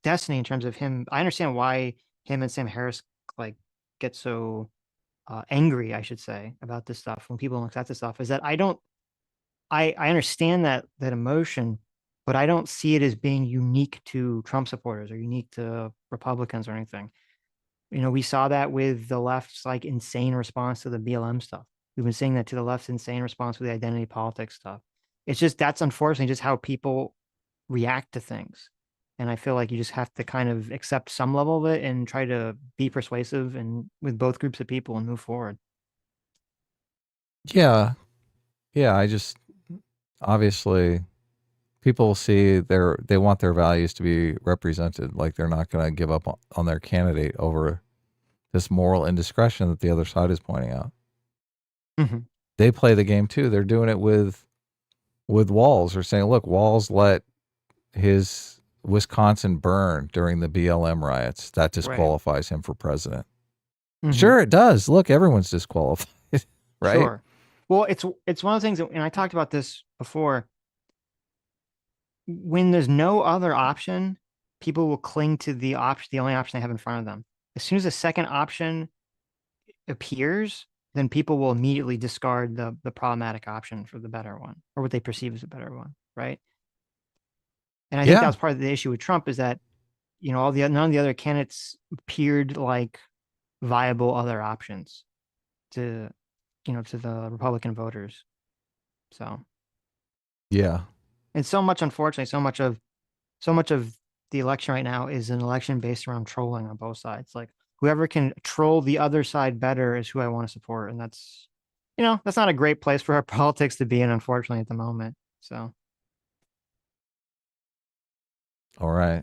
Destiny in terms of him, I understand why him and Sam Harris like get so angry, I should say, about this stuff when people don't accept this stuff, is that I understand that emotion, but I don't see it as being unique to Trump supporters or unique to Republicans or anything. We saw that with the left's like insane response to the BLM stuff. We've been seeing that to the left's insane response with the identity politics stuff. It's just, that's unfortunately just how people react to things. And I feel like you just have to kind of accept some level of it and try to be persuasive and with both groups of people and move forward. Yeah. Yeah. I just, obviously people see they want their values to be represented. Like they're not going to give up on their candidate over this moral indiscretion that the other side is pointing out. Mm-hmm. They play the game too. They're doing it with Walz. They're saying, look, Walz let his Wisconsin burn during the BLM riots. That disqualifies him for president. Mm-hmm. Sure, it does. Look, everyone's disqualified, right? Sure. Well, it's one of the things, and I talked about this before. When there's no other option, people will cling to the only option they have in front of them. As soon as a second option appears, then people will immediately discard the problematic option for the better one, or what they perceive as a better one, right? And I think that was part of the issue with Trump, is that, none of the other candidates appeared like viable other options to to the Republican voters. So yeah, and so much, unfortunately, so much of the election right now is an election based around trolling on both sides. Like, whoever can troll the other side better is who I want to support, and that's that's not a great place for our politics to be in, unfortunately, at the moment. So all right.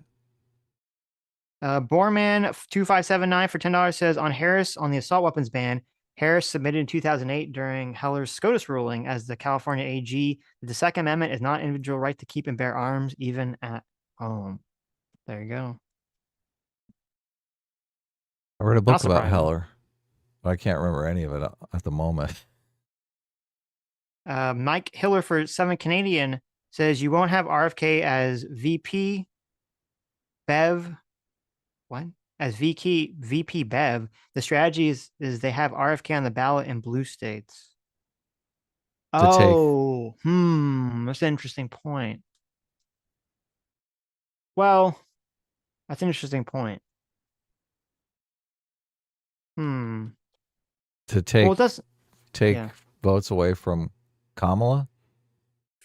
Borman 2579 for $10 says, on Harris on the assault weapons ban, Harris submitted in 2008 during Heller's SCOTUS ruling as the California AG that the Second Amendment is not an individual right to keep and bear arms, even at home. There you go. I read a book about Heller, but I can't remember any of it at the moment. Mike Hiller for 7 Canadian says, you won't have RFK as VP Bev. What? As VP Bev. The strategy is they have RFK on the ballot in blue states. That's an interesting point. Well, that's an interesting point. To take votes away from Kamala?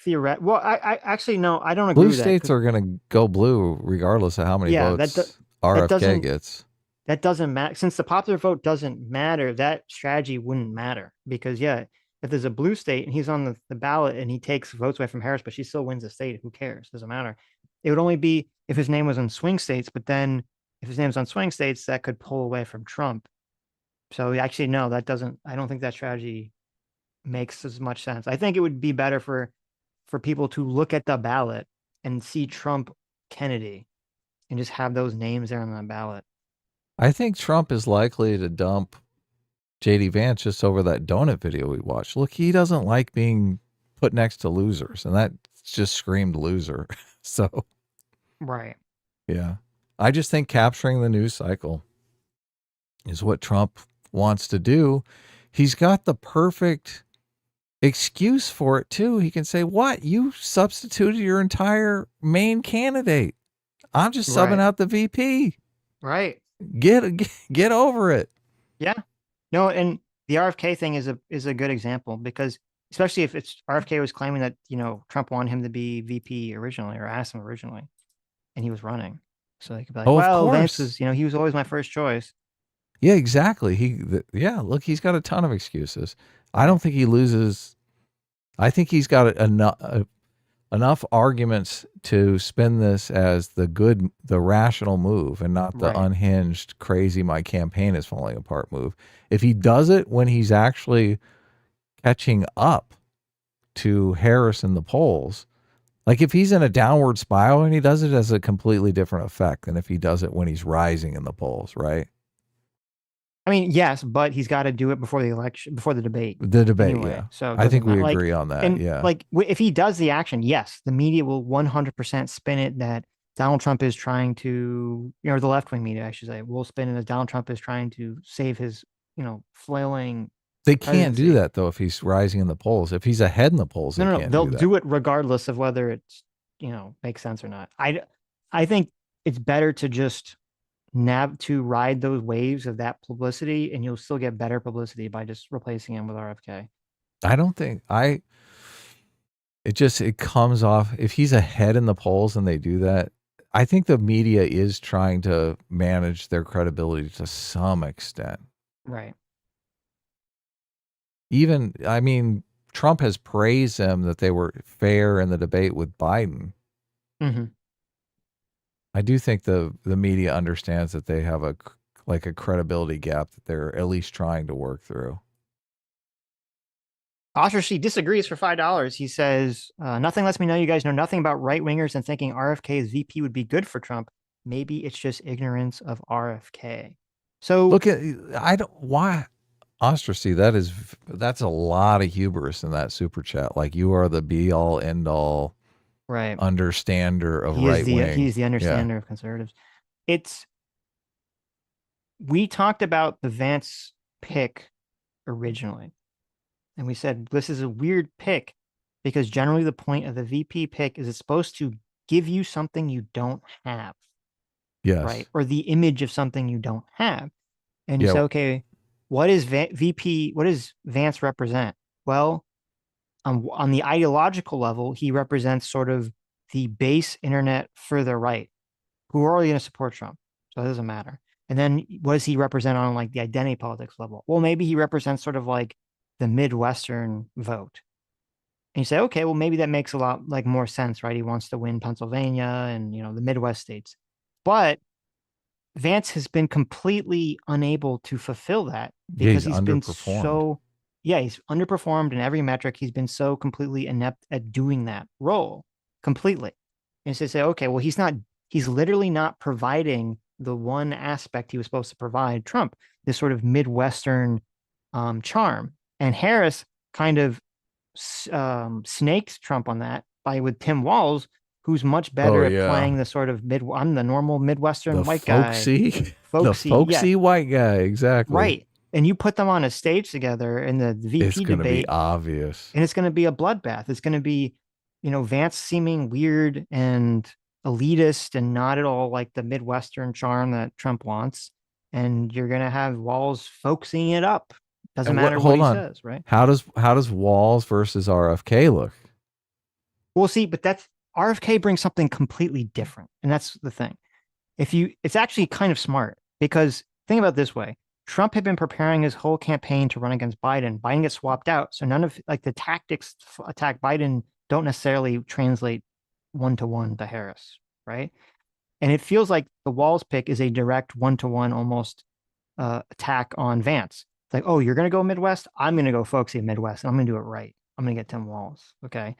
Well, I actually, no, I don't agree with that. Blue states are going to go blue regardless of how many votes RFK gets. That doesn't matter. Since the popular vote doesn't matter, that strategy wouldn't matter. Because, if there's a blue state and he's on the ballot and he takes votes away from Harris, but she still wins the state, who cares? Doesn't matter. It would only be if his name was on swing states, but then if his name's on swing states, that could pull away from Trump. So actually, no, I don't think that strategy makes as much sense. I think it would be better for people to look at the ballot and see Trump, Kennedy, and just have those names there on the ballot. I think Trump is likely to dump JD Vance just over that donut video we watched. Look, he doesn't like being put next to losers, and that just screamed loser. So, right. Yeah. I just think capturing the news cycle is what Trump wants to do. He's got the perfect excuse for it too. He can say, what? You substituted your entire main candidate. I'm just subbing out the VP. Right. Get over it. Yeah. No, and the RFK thing is a good example, because especially if it's RFK was claiming that, Trump wanted him to be VP originally, or asked him originally, and he was running. So they could be like, well, Vance was, he was always my first choice. Yeah, exactly. Look, he's got a ton of excuses. I don't think he loses. I think he's got enough arguments to spin this as the rational move, and not the unhinged, crazy, my campaign is falling apart move. If he does it when he's actually catching up to Harris in the polls, like if he's in a downward spiral and he does it, as a completely different effect than if he does it when he's rising in the polls, right? I mean, yes, but he's got to do it before the election, before the debate. Anyway. Yeah. So I think we agree on that. And yeah. If he does the action, yes, the media will 100% spin it that Donald Trump is trying to, the left-wing media, I should say, will spin it as Donald Trump is trying to save his, flailing. They can't do that though if he's rising in the polls. If he's ahead in the polls, they'll do it regardless of whether it's, makes sense or not. I think it's better to just to ride those waves of that publicity, and you'll still get better publicity by just replacing him with RFK. I don't think it comes off, if he's ahead in the polls and they do that, I think the media is trying to manage their credibility to some extent. Right. Even, Trump has praised them that they were fair in the debate with Biden. Mm-hmm. I do think the media understands that they have a credibility gap that they're at least trying to work through. Ostrich disagrees for $5. He says, nothing lets me know you guys know nothing about right-wingers and thinking RFK's VP would be good for Trump. Maybe it's just ignorance of RFK. So look at, why Ostrich, that's a lot of hubris in that super chat. Like, you are the be all end all. right. understander of He is right the wing. he's the understander of conservatives. We talked about the Vance pick originally, and we said this is a weird pick because generally the point of the VP pick is it's supposed to give you something you don't have, Yes. right? Or the image of something you don't have. And you Yeah. say, okay, what is VP? What does Vance represent? Well, on the ideological level, he represents sort of the base internet further right, who are already going to support Trump. So it doesn't matter. And then what does he represent on like the identity politics level? Well, maybe he represents sort of like the Midwestern vote. And you say, okay, well, maybe that makes a lot like more sense, right? He wants to win Pennsylvania and the Midwest states. But Vance has been completely unable to fulfill that Yeah, because he's he's been underperformed. he's underperformed in every metric. He's been so completely inept at doing that role completely. And so say, okay, well, he's literally not providing the one aspect he was supposed to provide Trump, this sort of Midwestern charm. And Harris kind of snaked Trump on that with Tim Walz, who's much better at playing the sort of I'm the normal Midwestern white folksy, guy. the folksy white guy, exactly. Right. And you put them on a stage together in the VP it's gonna debate. Be obvious. And it's going to be a bloodbath. It's going to be, Vance seeming weird and elitist and not at all like the Midwestern charm that Trump wants. And you're going to have Walz folksying it up. Doesn't matter what he says, right? How does Walz versus RFK look? Well, see, but that's RFK brings something completely different. And that's the thing. It's actually kind of smart because think about it this way. Trump had been preparing his whole campaign to run against Biden. Biden gets swapped out. So none of like the tactics to attack Biden don't necessarily translate one-to-one to Harris, right? And it feels like the Walz pick is a direct one-to-one almost attack on Vance. It's like, oh, you're going to go Midwest? I'm going to go folksy Midwest, and I'm going to do it right. I'm going to get Tim Walz, okay?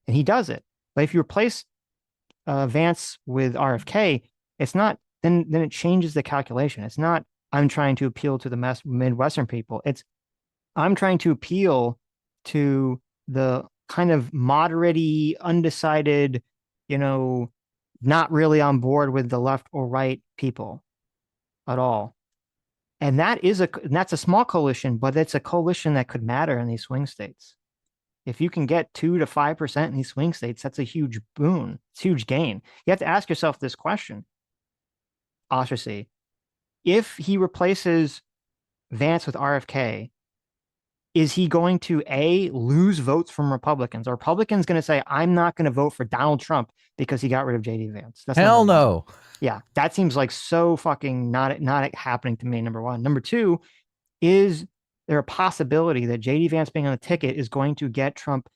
And he does it. But if you replace Vance with RFK, it's not, then it changes the calculation. It's not, I'm trying to appeal to the Midwestern people. It's, I'm trying to appeal to the kind of moderate undecided, not really on board with the left or right people at all. And that's a small coalition, but it's a coalition that could matter in these swing states. If you can get 2 to 5% in these swing states, that's a huge boon. It's a huge gain. You have to ask yourself this question, Oshasi. If he replaces Vance with RFK, is he going to lose votes from Republicans? Are Republicans going to say, I'm not going to vote for Donald Trump because he got rid of JD Vance? That's hell no. Yeah, that seems like so fucking not happening to me, number one. Number two, is there a possibility that JD Vance being on the ticket is going to get Trump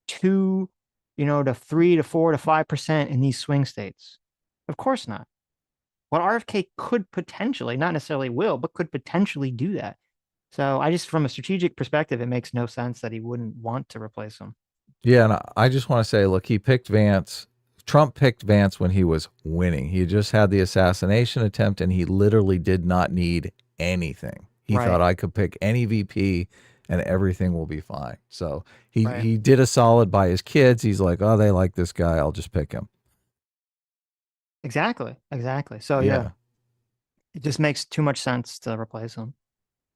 to 3 to 4 to 5% in these swing states? Of course not. Well, RFK could potentially, not necessarily will, but could potentially do that. So from a strategic perspective, it makes no sense that he wouldn't want to replace him. Yeah, and I just want to say, look, he picked Vance. Trump picked Vance when he was winning. He just had the assassination attempt, and he literally did not need anything. He thought, I could pick any VP and everything will be fine. So he did a solid by his kids. He's like, oh, they like this guy, I'll just pick him. Exactly. So yeah, it just makes too much sense to replace him.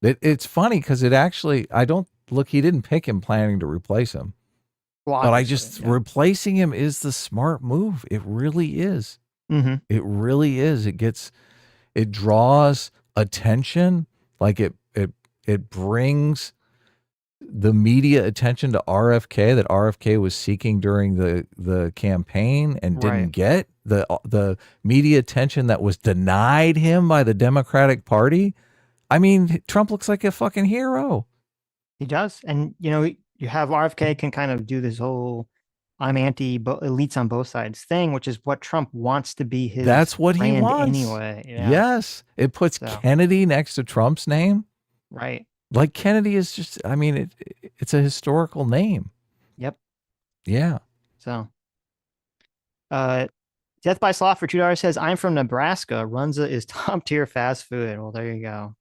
It's funny because he didn't pick him planning to replace him. Well, but replacing him is the smart move. It really is. Mm-hmm. It really is. It draws attention. Like it brings the media attention to RFK that RFK was seeking during the campaign and didn't get the media attention that was denied him by the Democratic Party. I mean, Trump looks like a fucking hero. He does. And, you have RFK can kind of do this whole I'm anti elites on both sides thing, which is what Trump wants to be his That's what he brand wants. anyway. Yeah. Yes. It puts Kennedy next to Trump's name. Right. Like Kennedy is just, I mean, it's a historical name. Yep. Yeah. So, Death by Sloth for $2 says, I'm from Nebraska. Runza is top tier fast food. Well, there you go.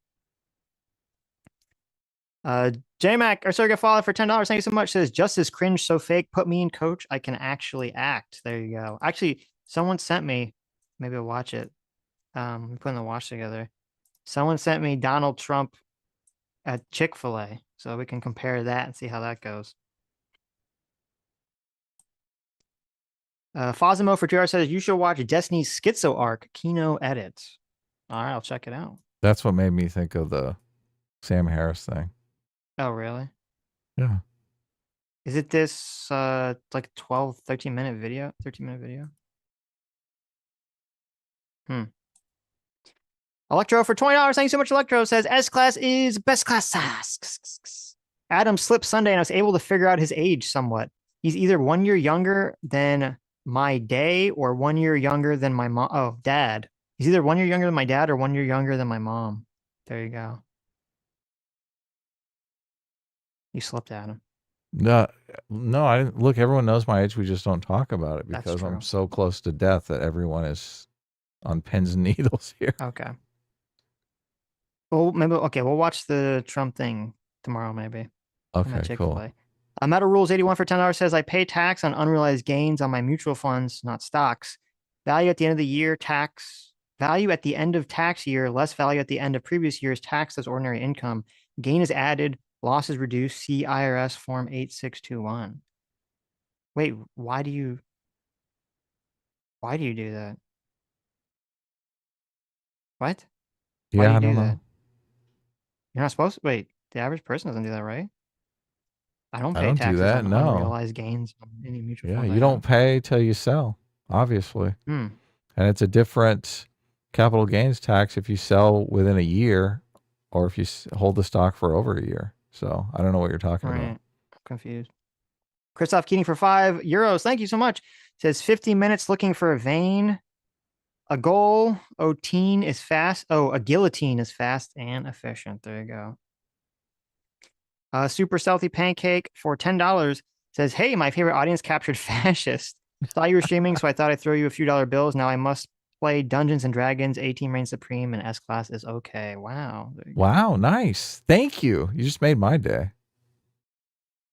JMac, our surrogate father for $10. Thank you so much. Says justice cringe so fake. Put me in, coach. I can actually act. There you go. Actually, someone sent me. Maybe I'll watch it. We're putting the watch together. Someone sent me Donald Trump at Chick-fil-A, so we can compare that and see how that goes. Fosimo for 2 hours says you should watch Destiny's Schizo arc Kino edits. All right, I'll check it out. That's what made me think of the Sam Harris thing. Oh, really? Yeah. Is it this like 12, 13-minute video? 13-minute video? Electro for $20. Thank you so much, Electro. Says S-Class is best class. Adam slipped Sunday and I was able to figure out his age somewhat. He's either 1 year younger than my day or 1 year younger than my mom. Oh, dad. He's either 1 year younger than my dad or 1 year younger than my mom. There you go. You slipped, Adam. No, I didn't. Look, everyone knows my age. We just don't talk about it because I'm so close to death that everyone is on pins and needles here. Okay. Well, maybe, okay, we'll watch the Trump thing tomorrow, maybe. Okay, cool. Meta Rules 81 for $10 says I pay tax on unrealized gains on my mutual funds, not stocks. Value at the end of the year, value at the end of tax year, less value at the end of previous year's taxed as ordinary income. Gain is added, loss is reduced. See IRS Form 8621. Wait, why do you do that? What? Why Yeah, do you I don't do know. that? You're not supposed to. Wait, the average person doesn't do that, right? I don't pay do taxes that, on no. unrealized gains on any mutual Yeah, funds. you don't pay till you sell, obviously. And it's a different capital gains tax if you sell within a year or if you hold the stock for over a year. So I don't know what you're talking about. I'm confused. Christoph Keating for €5. Thank you so much. Says 50 minutes looking for a vein. A goal. A guillotine is fast and efficient. There you go. Super Stealthy Pancake for $10 says, hey, my favorite audience captured fascist. Saw you were streaming, so I thought I'd throw you a few dollar bills. Now I must play Dungeons and Dragons, A-Team reigns supreme, and S-Class is okay. Wow. Wow, nice. Thank you. You just made my day.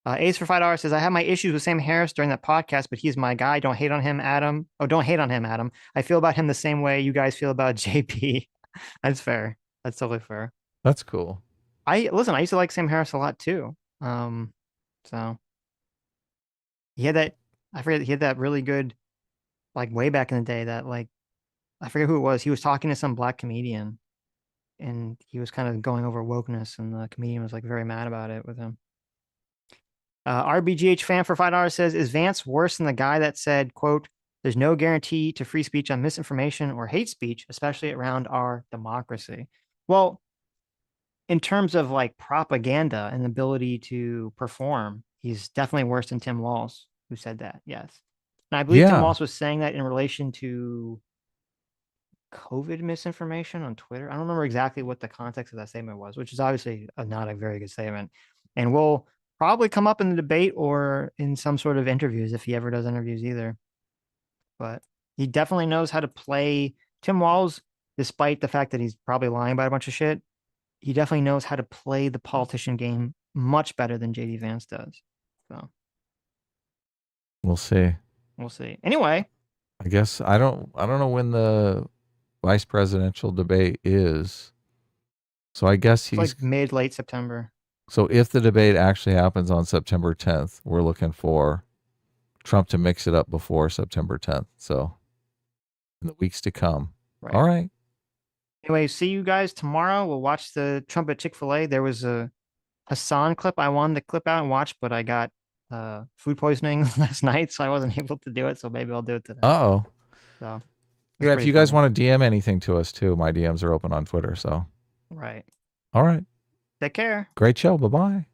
Ace for $5 says, I have my issues with Sam Harris during that podcast, but he's my guy. Don't hate on him, Adam. Oh, don't hate on him, Adam. I feel about him the same way you guys feel about JP. That's fair. That's totally fair. That's cool. I used to like Sam Harris a lot too. So he had that, I forget, he had that really good, like way back in the day that like, I forget who it was. He was talking to some black comedian and he was kind of going over wokeness and the comedian was like very mad about it with him. RBGH fan for $5 says, is Vance worse than the guy that said, quote, there's no guarantee to free speech on misinformation or hate speech, especially around our democracy? Well, in terms of like propaganda and ability to perform, he's definitely worse than Tim Walz, who said that. Yes. And I believe Tim Walz was saying that in relation to COVID misinformation on Twitter. I don't remember exactly what the context of that statement was, which is obviously not a very good statement. And will probably come up in the debate or in some sort of interviews if he ever does interviews either. But he definitely knows how to play. Tim Walz, despite the fact that he's probably lying about a bunch of shit, he definitely knows how to play the politician game much better than JD Vance does. So we'll see. We'll see. Anyway, I guess I don't know when the vice presidential debate is. So I guess he's like mid-late September. So if the debate actually happens on September 10th, we're looking for Trump to mix it up before September 10th. So in the weeks to come. Right. All right. Anyway, see you guys tomorrow. We'll watch the Trump at Chick-fil-A. There was a Hassan clip I wanted to clip out and watch, but I got food poisoning last night, so I wasn't able to do it. So maybe I'll do it today. Uh-oh. So yeah, if you guys want to DM anything to us too, my DMs are open on Twitter. So right. All right. Take care. Great show. Bye-bye.